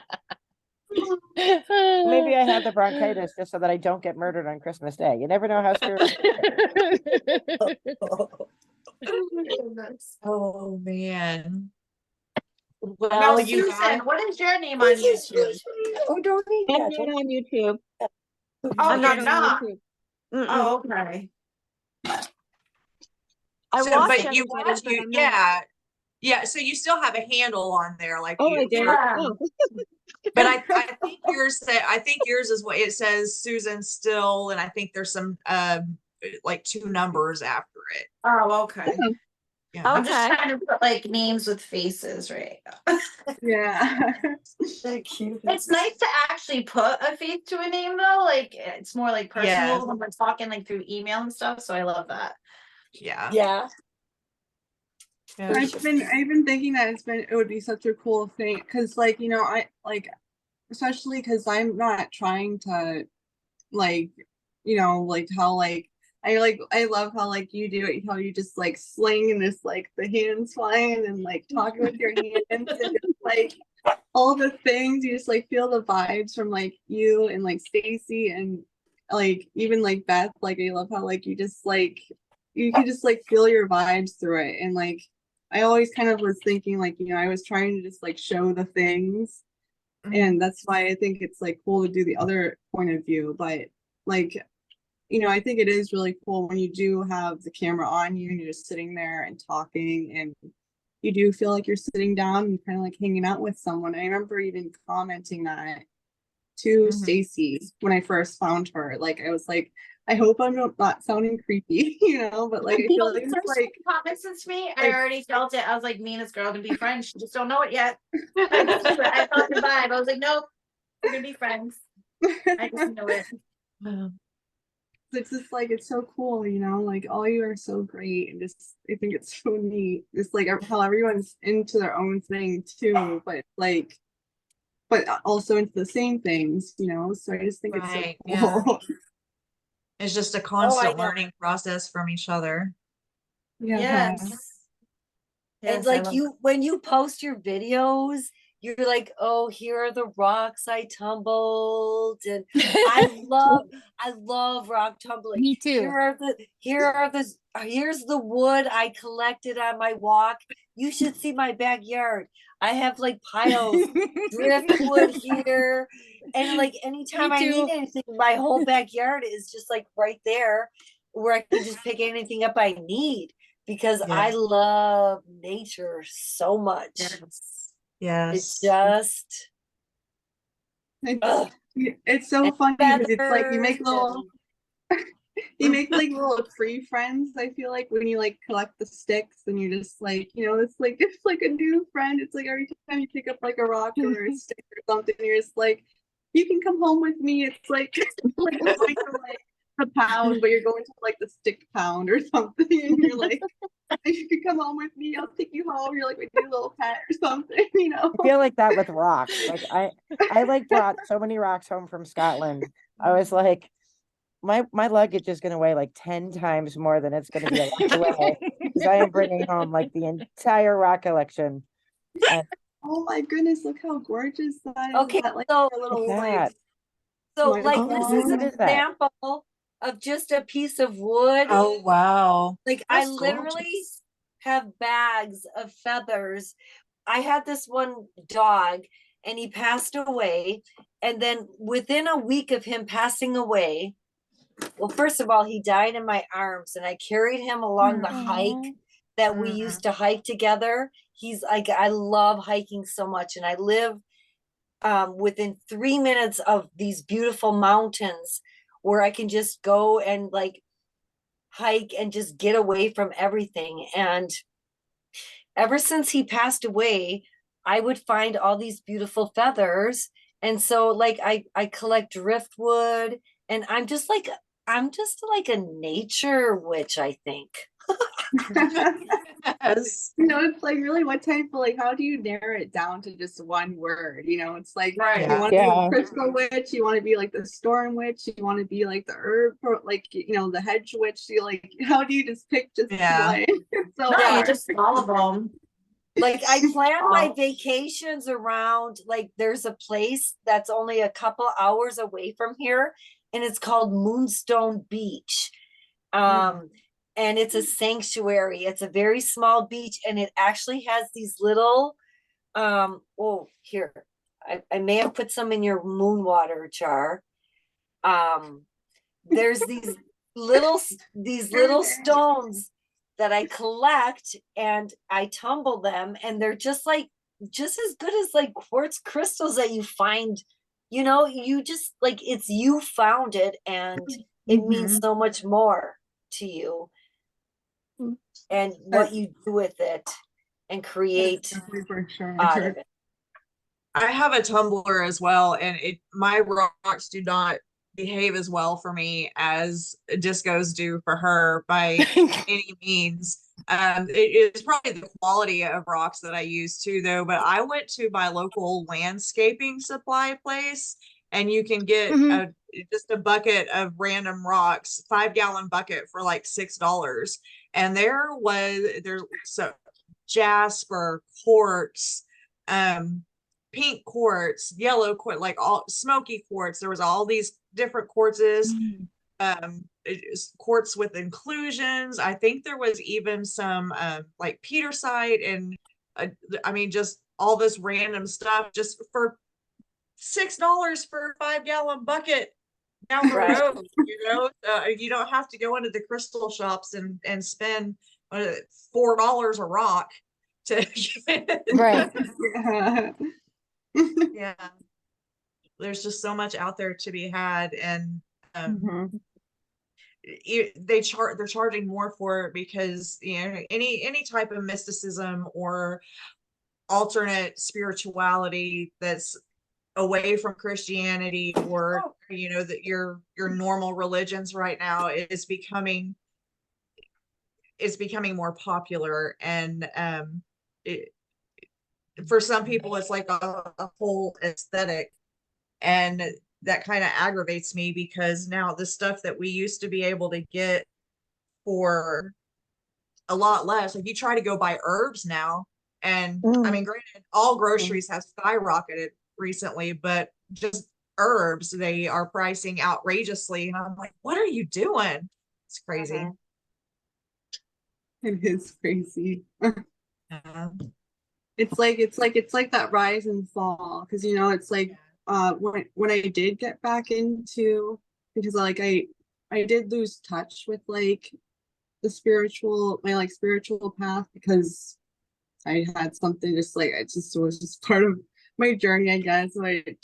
Maybe I have the bronchitis just so that I don't get murdered on Christmas Day. You never know how spirits. Oh man. Now, Well, you Susan, guys, what is your name on YouTube? Oh, don't eat I'm that. not on YouTube. Oh, I'm you're not on not. YouTube. Mm-mm. Oh, okay. I so, watch but you everybody, watch but you, I'm not. yeah. So you still have a handle on there, like Oh, I you. did. Yeah. Oh. But I think yours is what it says, Susan Still, and I think there's some like 2 numbers after it. Oh, okay. Yeah. Oh. I'm just Okay. trying to put like names with faces, right? Yeah. It's nice to actually put a face to a name though. Like it's more like personal Yes. when we're talking like through email and stuff. So I love that. Yeah. Yeah. Yeah. I've been thinking that it would be such a cool thing because like I like especially because I'm not trying to like like how like I love how like you do it, how you just like sling and just like the hands flying and like talking with your hands and just like all the things you just like feel the vibes from like you and like Stacy and like even like Beth. Like I love how like you just like you can just like feel your vibes through it. And like I always kind of was thinking like I was trying to just like show the things, and that's why I think it's like cool to do the other point of view. But like I think it is really cool when you do have the camera on you and you're just sitting there and talking, and you do feel like you're sitting down and kind of like hanging out with someone. I remember even commenting that to Stacy when I first found her. Like I was like, I hope I'm not sounding creepy, but like I feel like it's like comments since me. I already felt it. I was like, me and this girl gonna be friends. She just don't know it yet. I felt the vibe. I was like, nope, we're gonna be friends. I just know it. it's just like it's so cool, like all you are so great, and just I think it's so neat. It's like how everyone's into their own thing too, but also into the same things, so I just think it's so Right, cool. yeah. It's just a Oh, I constant know. learning process from each other. Yeah. Yes. And Yes, I like love you, when you post your videos, you're like, oh, here are the rocks I tumbled. And I love rock tumbling. Me too. Here's the wood I collected on my walk. You should see my backyard. I have like piles, driftwood here. And like anytime Me I need too. anything, my whole backyard is just like right there where I can just pick anything up I need because I Yes. love nature so much. Yes. It's Yes. just ugh. It's so And funny because it's like you make feathers little and you make like little free friends. I feel like when you like collect the sticks and you just like, it's like a new friend. It's like every time you pick up like a rock or a stick or something, you're just like, you can come home with me. It's like like going to like the pound, but you're going to like the stick pound or something, and you're like, you can come home with me. I'll take you home. You're like my new little pet or something, you know. I feel like that with rocks. Like I like brought so many rocks home from Scotland. I was like, my luggage is gonna weigh like 10 times more than it's gonna be able to weigh because I am bringing home like the entire rock collection. And Oh my goodness, look how gorgeous that is. okay, That like so a little look at like that. so like like this is an What is that? example of just a piece of wood. Oh, wow. Like I That's literally gorgeous. have bags of feathers. I had this one dog and he passed away. And then within a week of him passing away, well, first of all, he died in my arms and I carried him along the hike that we used to hike together. He's like, I love hiking so much. And I live within 3 minutes of these beautiful mountains where I can just go and like hike and just get away from everything. And ever since he passed away, I would find all these beautiful feathers. And so like I collect driftwood and I'm just like a nature witch, I think. Yes. it's like really what type of like how do you narrow it down to just one word? It's like Right. you want to be Yeah. a crystal witch, you want to be like the storm witch, you want to be like the herb like the hedge witch. You like how do you just pick just Yeah. one? It's so No, you hard. just all of them. Like I plan my vacations around like there's a place that's only a couple hours away from here and it's called Moonstone Beach. And it's a sanctuary. It's a very small beach and it actually has these little here. I may have put some in your moon water jar. There's these little stones that I collect and I tumble them and they're just as good as like quartz crystals that you find, you just like it's you found it and it means so much more to you and what you do with it and create For sure. out of it. I have a tumbler as well, and my rocks do not behave as well for me as discos do for her by any means. It is probably the quality of rocks that I use too, though. But I went to my local landscaping supply place, and you can get just a bucket of random rocks, 5-gallon bucket for like $6. And there's so jasper, quartz, pink quartz, yellow quartz, like all smoky quartz. There was all these different quartzes, quartz with inclusions. I think there was even some like petersite and I mean just all this random stuff just for $6 for a 5-gallon bucket down the Right. road. You don't have to go into the crystal shops and spend $4 a rock to Right. yeah, there's just so much out there to be had, and they're charging more for it because any type of mysticism or alternate spirituality that's away from Christianity or that your normal religions right now is becoming more popular, and for some people it's like a whole aesthetic, and that kind of aggravates me, because now the stuff that we used to be able to get for a lot less, like you try to go buy herbs now, and I mean, granted, all groceries have skyrocketed recently, but just herbs, they are pricing outrageously, and I'm like, what are you doing? It's crazy. It is crazy. Yeah. It's like that rise and fall, because you know it's like when I did get back into, because like I did lose touch with like the spiritual, my like spiritual path, because I had something just like it just was just part of my journey, I guess. So it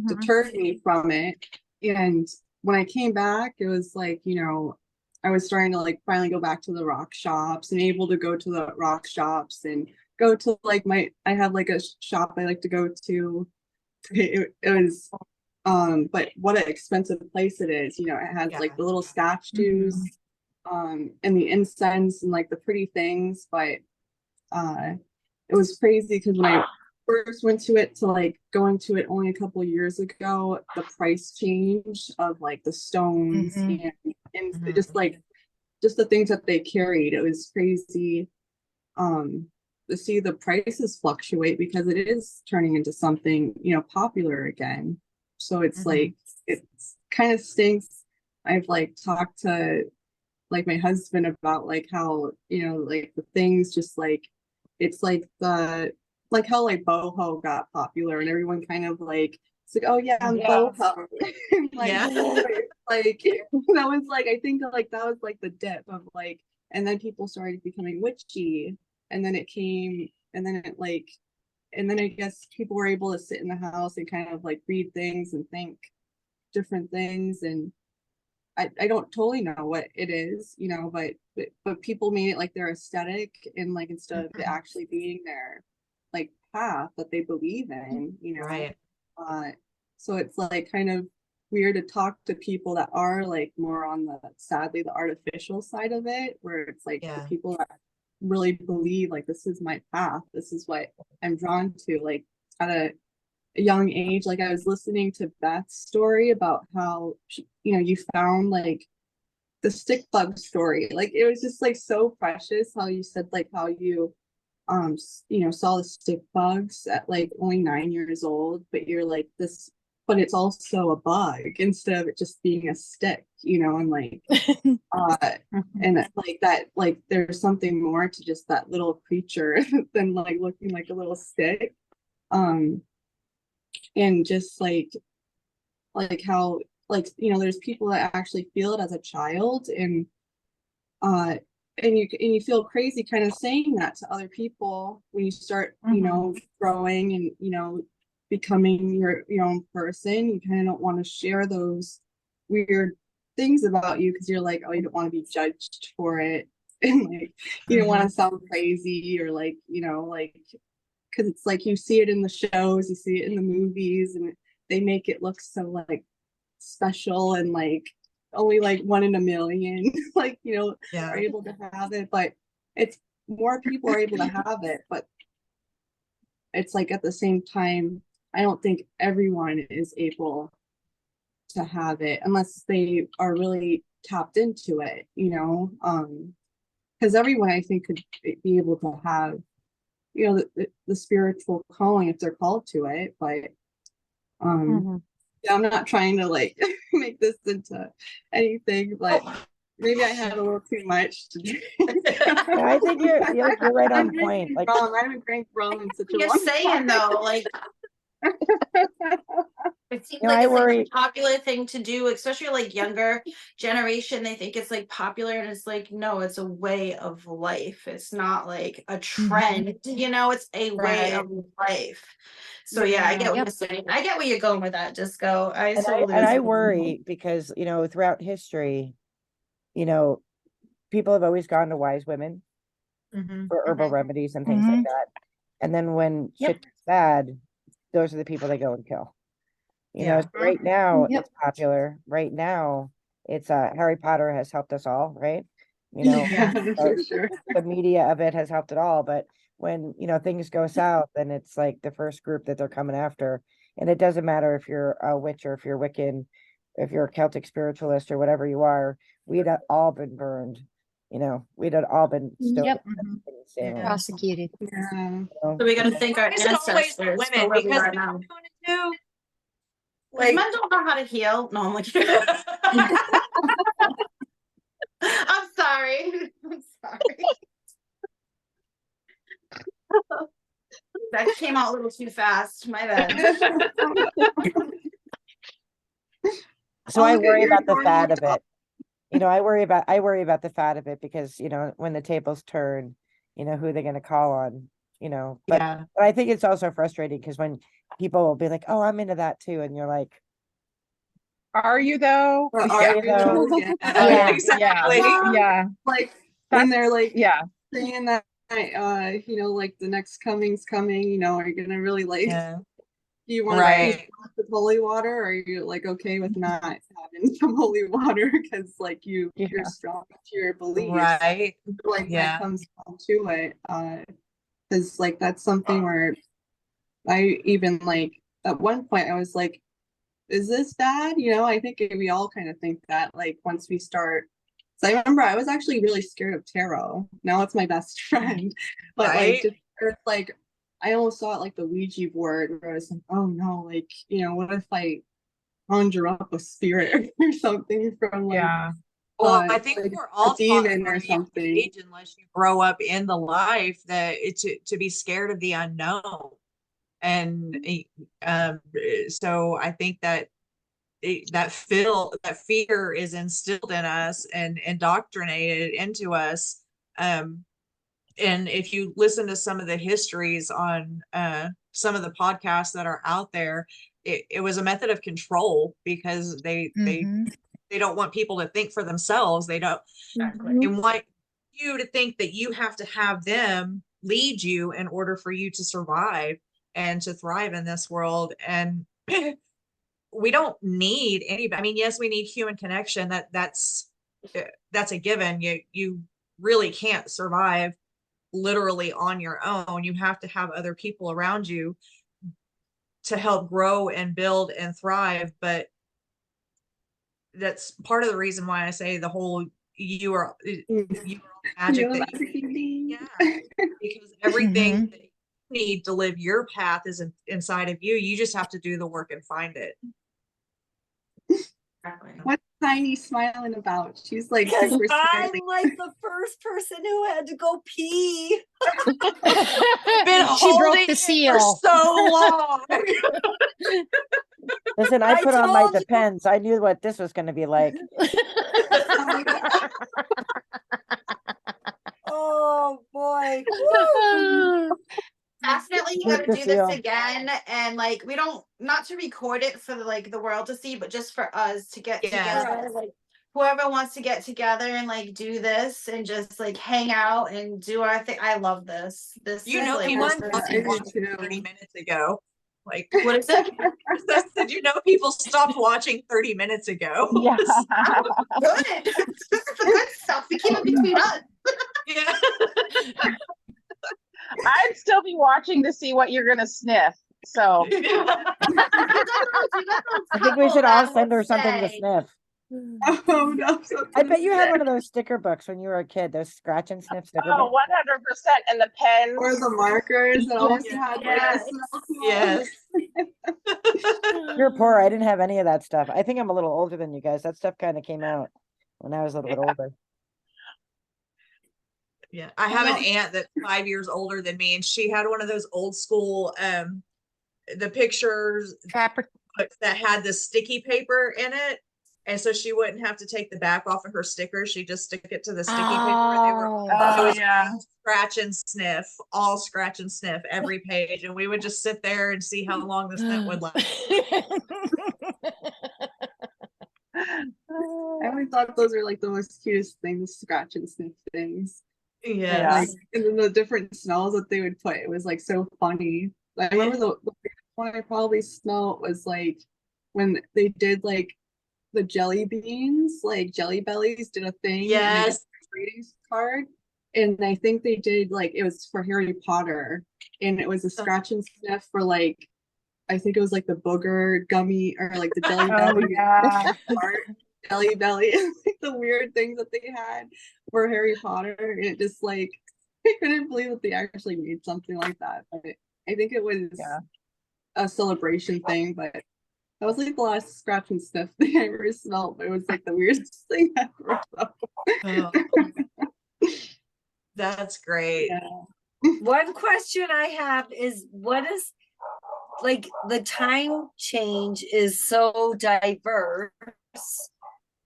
deterred me from it. And when I came back, it was like, you know, I was starting to like finally go back to the rock shops and able to go to the rock shops and go to like I have like a shop I like to go to. It was but what an expensive place it is. You know, it has like the little statues and the incense and like the pretty things, but it was crazy because when I first went to it, to like going to it only a couple of years ago, the price change of like the stones and just like just the things that they carried, it was crazy to see the prices fluctuate, because it is turning into something, you know, popular again. So it's like it's kind of stinks. I've like talked to like my husband about like how, you know, like the things just like it's like the like how like boho got popular and everyone kind of like it's like, oh yeah, I'm boho. Like, like that was like, I think like that was like the dip of like, and then people started becoming witchy, and then it came, and then it like, and then I guess people were able to sit in the house and kind of like read things and think different things, and I don't totally know what it is, you know, but people made it like their aesthetic, and like instead of it actually being their like path that they believe in, you know. Right. So it's like kind of weird to talk to people that are like more on the, sadly, the artificial side of it, where it's like the people that really believe like this is my path, this is what I'm drawn to, like at a young age. Like I was listening to Beth's story about how she, you know, you found like the stick bug story. Like it was just like so precious how you said like how you you know, saw the stick bugs at like only 9 years old, but you're like this, but it's also a bug instead of it just being a stick, you know, and like and like that, like there's something more to just that little creature than like looking like a little stick. And just like how like, you know, there's people that actually feel it as a child, and you feel crazy kind of saying that to other people when you start, you know, growing and, you know, becoming your own person. You kind of don't want to share those weird things about you because you're like, oh, you don't want to be judged for it, and like you don't want to sound crazy, or like, you know, like, because it's like you see it in the shows, you see it in the movies, and they make it look so like special and like only like 1 in a million like, you know, are able to have it, but it's more people are able to have it, but it's like at the same time I don't think everyone is able to have it unless they are really tapped into it, you know, because everyone I think could be able to have, you know, the spiritual calling if they're called to it, but yeah, I'm not trying to like make this into anything, but maybe I had a little too much to drink. I think you're right on point. Like I haven't drank rum in such a You're long saying time. though, like it seems You know, like I it's like worry- a popular thing to do, especially like younger generation. They think it's like popular, and it's like, no, it's a way of life. It's not like a trend, you know, it's a way of life. So yeah, I get what you're saying. I get where you're going with that. Just go. I worry because, you know, throughout history, you know, people have always gone to wise women for herbal remedies and things like that. And then when shit gets bad, those are the people they go and kill. You know, so right now it's popular. Right now it's Harry Potter has helped us all, right? You know, for sure. the media of it has helped it all. But when, you know, things go south, then it's like the first group that they're coming after And it doesn't matter if you're a witch or if you're Wiccan, if you're a Celtic spiritualist or whatever you are, we'd have all been burned. You know, we'd have all been stoned. Yep. Yeah. Prosecuted. Yeah. you know? So we gotta thank our Why is it always the ancestors for women? where we Because are men now. don't know Like, men don't know how to heal. No, I'm like, what to I'm sorry. I'm sorry. That came out a little too fast. My bad. So I Look at worry your about the normal fat of job. it. You know, I worry about the fat of it because, you know, when the tables turn, you know, who they're going to call on, you know, but, Yeah. but I think it's also frustrating because when people will be like, oh, I'm into that too. And you're like, Are you though? But are are you you though? though? Yeah. Yeah. Exactly. Yeah. Like when they're like Yeah. saying that, you know, like the next coming's coming, you know, are you gonna really like, Yeah. do you want Right. to with holy water, or are you like okay with not having some holy water because like you're strong to your beliefs, Right. like when Yeah. it comes down to it, because like that's something where I even like at one point I was like, is this bad? You know, I think we all kind of think that like once we start. So I remember I was actually really scared of tarot. Now it's my best friend, but Right. like I almost saw it like the Ouija board where I was like, oh no, like you know, what if I conjure up a spirit or something from like Well, I think like we're a all taught demon from or a young something. age, unless you grow up in the life, that it's to be scared of the unknown. And so I think that that fear is instilled in us and indoctrinated into us. And if you listen to some of the histories on some of the podcasts that are out there, it was a method of control because they don't want people to think for themselves. They want you to think that you have to have them lead you in order for you to survive and to thrive in this world. And we don't need anybody. I mean, yes, we need human connection. That's a given. You really can't survive literally on your own. You have to have other people around you to help grow and build and thrive. But that's part of the reason why I say the whole you are magic that because everything that you need to live your path is inside of you. You just have to do the work and find it. What's Tiny smiling about? She's like Because super I'm scared. like the first person who had to go pee. Been She broke holding the it seal. for so long. Listen, I I put on my told you. Depends. I knew what this was going to be like. Oh boy. Definitely Break gotta the do this seal. again, and like we don't, not to record it for like the world to see, but just for us to get Yeah. together. Like whoever wants to get together and like do this and just like hang out and do our thing. I love this. This You is know, like people this stopped is- watching 30 minutes ago. Like, what is it? did you know people stopped watching 30 minutes ago? Yeah. Good. This is the good stuff. We keep it between us. Yeah. I'd still be watching to see what you're gonna sniff. So I think we should all send her something to sniff. Oh no! I bet you had one of those sticker books when you were a kid, those scratch and sniff sticker oh, books. 100%. And the pens. Or the markers that always had like Yes. You're poor. I didn't have any of that stuff. I think I'm a little older than you guys. That stuff kind of came out when I was a little bit older. Yeah. I have an aunt that's 5 years older than me, and she had one of those old school the pictures Trapper. that had the sticky paper in it. And so she wouldn't have to take the back off of her stickers. She just stick it to the sticky paper. And they were Oh. it was yeah. all scratch and sniff every page. And we would just sit there and see how long the sniff would last. I always thought those were like the most cutest things, scratch and sniff things. Yeah. Like, and then the different smells that they would put, it was like so funny. I remember the one I probably smelled was like when they did like the jelly beans, like Jelly Bellies did a thing. Yes. And they did a greetings card. And I think they did like, it was for Harry Potter. And it was a scratch and sniff for like I think it was like the booger gummy or like the jelly Oh belly. yeah. Heart, jelly belly, like the weird things that they had for Harry Potter. And it just like I couldn't believe that they actually made something like that. But I think it was Yeah. a celebration thing, but that was like the last scratch and sniff thing I ever smelled. But it was like the weirdest thing ever. So, Oh, that's great. yeah. One question I have is what is like the time change is so diverse,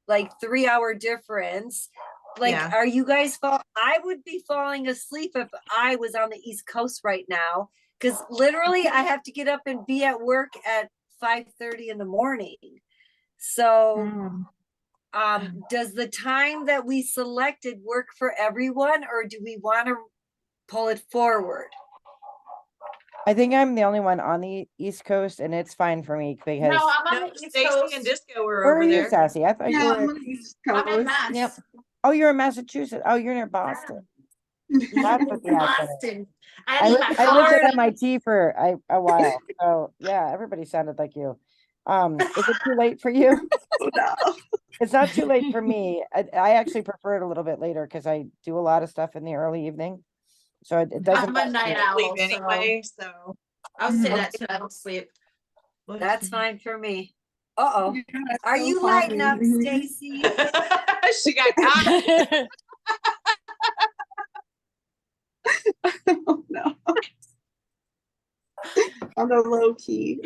like 3 hour difference. Like, Yeah. are you guys I would be falling asleep if I was on the East Coast right now. Because literally I have to get up and be at work at 5:30 in the morning. So does the time that we selected work for everyone, or do we want to pull it forward? I think I'm the only one on the East Coast, and it's fine for me because No, I'm on No, the East Stacy Coast. and Disco were where are over you, there. Sassy? I thought you Yeah, were. I'm on the East I'm in Coast. Mass. Yep. Oh, you're in Massachusetts. Oh, you're near Boston. That's what the accent is. Boston. I I lived, I lived at MIT for a while, so yeah, everybody sounded like you. Is it too late for you? No. It's not too late for me. I actually prefer it a little bit later because I do a lot of stuff in the early evening, so it doesn't. I'm a night owl, Sleep so anyway, so I'll say that too. I don't sleep. That's fine for me. Uh-oh. Yeah, Are so you fun. lighting up, Stacy? she got caught. Oh, no. On the low key.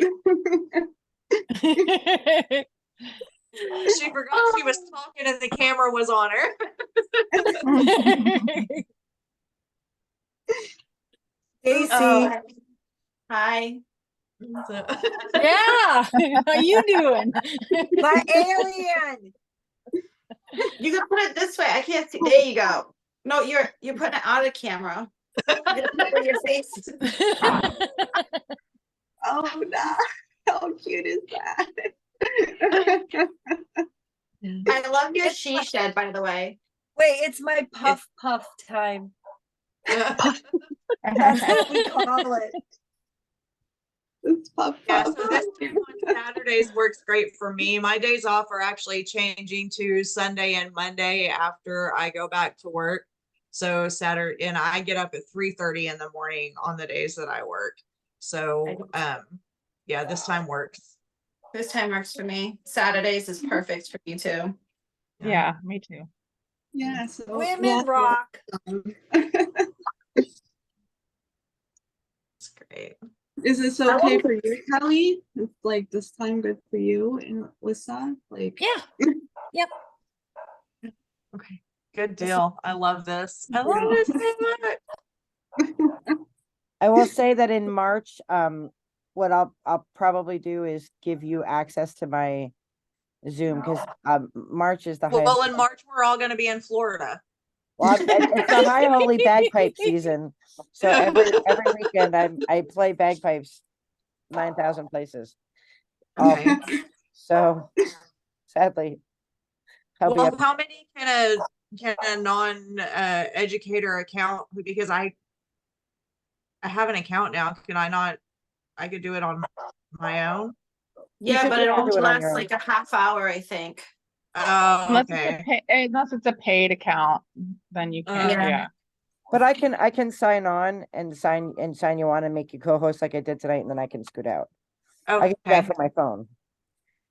She forgot she was talking and the camera was on her. Stacy, Hi. Yeah. How you doing? my alien. You can put it this way. I can't see. There you go. No, you're putting it out of camera. You gotta put it with your face. Oh no. How cute is that? I love your she shed, by the way. Wait, it's my puff time. That's what we call it. It's puff Yeah, puff. so this time on Saturdays works great for me. My days off are actually changing to Sunday and Monday after I go back to work. So Saturday, and I get up at 3:30 in the morning on the days that I work. So yeah, this time works. This time works for me. Saturdays is perfect for you too. Yeah, me too. Yeah, so Women rock. It's great. Is this okay for you, Kelly? Is like this time good for you and Lisa? Like Yeah. Yep. Okay. Good deal. I love this. I love this so much. I will say that in March, what I'll probably do is give you access to my Zoom because March is the highest. Well, in March, we're all going to be in Florida. Well, it's the high holy bagpipe season, so every weekend I play bagpipes 9,000 places. Okay. So sadly, I'll be Well, up. how many can a non educator account? Because I have an account now. Can I not? I could do it on my own. Yeah, could but it do only it on lasts your own. like a half hour, I think. Oh, Unless okay. unless it's a paid account, then you can. Yeah. Yeah. But I can sign on and sign you on and make you co-host like I did tonight, and then I can scoot out. I can do that Okay. from my phone.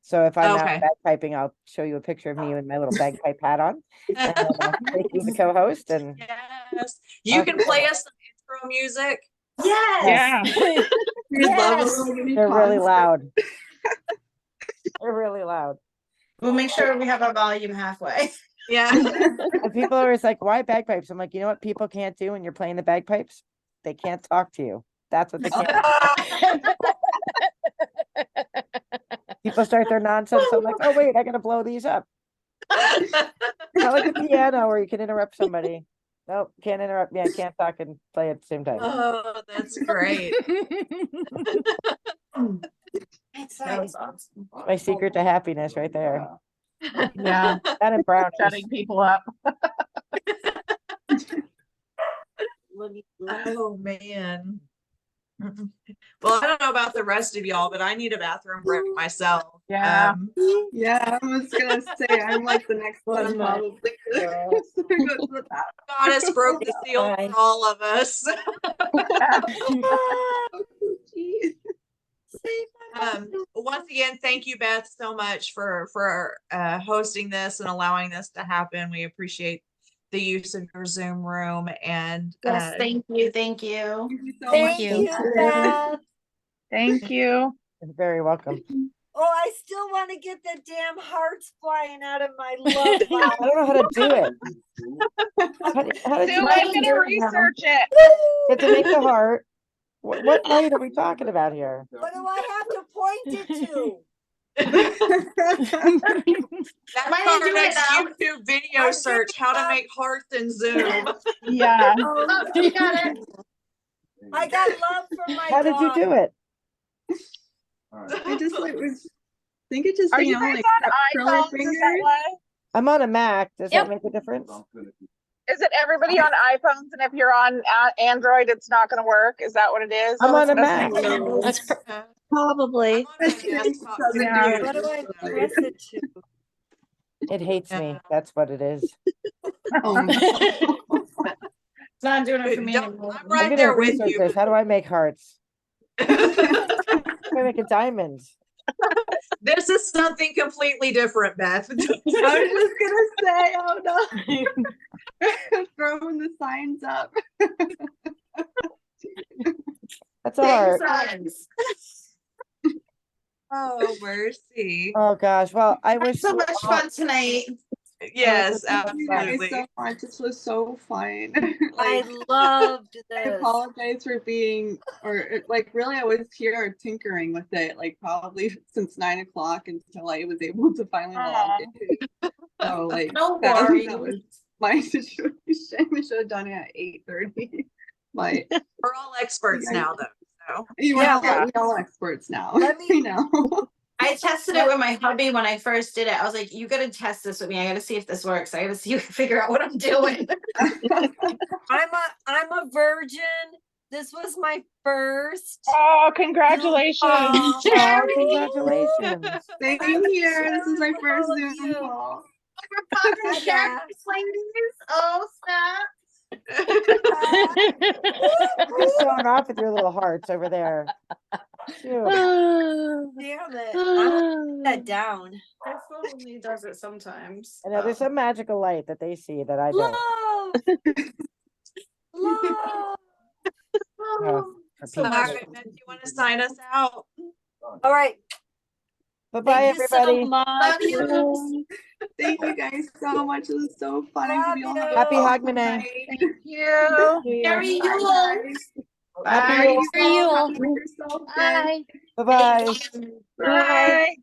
So if I'm Okay. out bagpiping, I'll show you a picture of me with my little bagpipe hat on, and then I'll make you the co-host. And Yes. You can play us some intro music. Yes. Yeah. we love a Yes. little mini they're really concert. loud. They're really loud. We'll make sure we have our volume halfway. Yeah. And people are always like, "Why bagpipes?" I'm like, you know what people can't do when you're playing the bagpipes? They can't talk to you. That's what they can't. People start their nonsense. I'm like, oh wait, I gotta blow these up. Not like a piano where you can interrupt somebody. Nope, can't interrupt me. I can't talk and play at the same time. Oh, that's great. That was awesome. My secret to happiness right there. Yeah. That and brownies. Shutting people up. Oh man. Well, I don't know about the rest of y'all, but I need a bathroom break myself. Yeah. Yeah, I was gonna say I'm like the next one probably. Goddess broke the seal Bye. for all of us. Once again, thank you, Beth, so much for hosting this and allowing this to happen. We appreciate the use of your Zoom room, and Yes, thank you. Thank you. Thank you so Thank much. you, Beth. Thank you. You're very welcome. Oh, I still want to get the damn hearts flying out of my love I ball. don't know how to do it. How did Sue, you I'm gonna research it. get to make the heart? What light are we talking about here? What do I have to point it to? that's Might our do it next now. YouTube video search: how to make hearts in Zoom. Yeah. Oh, you got it. I got love for my How did you do it? I just like was think it just Are you know guys like on curl your iPhones? Is that fingers. why? I'm on a Mac. Does Yep. that make a difference? Is it everybody on iPhones? And if you're on Android, it's not going to work. Is that what it is? I'm on a That's Mac. me. That's Probably. I'm on my desktop Doesn't computer. do What do I so- press it to? It hates me. That's what it is. Oh, It's not doing it for me Don't- anymore. I'm I'm right gonna there with research you. this. How do I make hearts? How do I make a diamond? This is something completely different, Beth. I was just gonna say, oh no. Throwing the signs up. That's a heart. Thanks. Oh, mercy. Oh gosh. Well, I wish So you much all- fun tonight. Yes, Thank you guys absolutely. so much. This was so fun. I Like, loved I this. apologize for being, like really I was here tinkering with it, like probably since 9 o'clock until I was able to finally log in. So like No that worries. was my situation. I should have done it at 8:30. But We're all experts now, though. So we're all experts now. Let me- You know. I tested it with my hubby when I first did it. I was like, you gotta test this with me. I gotta see if this works. I gotta see figure out what I'm doing. I'm a virgin. This was my first. Oh, congratulations. Oh, Oh, congratulations. Same here. This is my first all of Zoom you. call. We're Yeah. ladies. Oh snap. You're showing off with your little hearts over there. Shoot. Damn it. I'm gonna put that down. My phone only does it sometimes. I know there's some magical light that they see that I don't. Love. Love. Oh, for So all Pete's much sake. right, Beth, you want to sign us out? All right. Bye-bye, Thank you so everybody. much. Love you. Thank you guys so much. It was so fun. I hope you all have a Happy wonderful Hogmanay. night. Thank you. Harry Bye, Yule. guys. Happy Bye, Yule. you all. Have a wonderful day. Bye. Bye-bye. Thank you. Bye.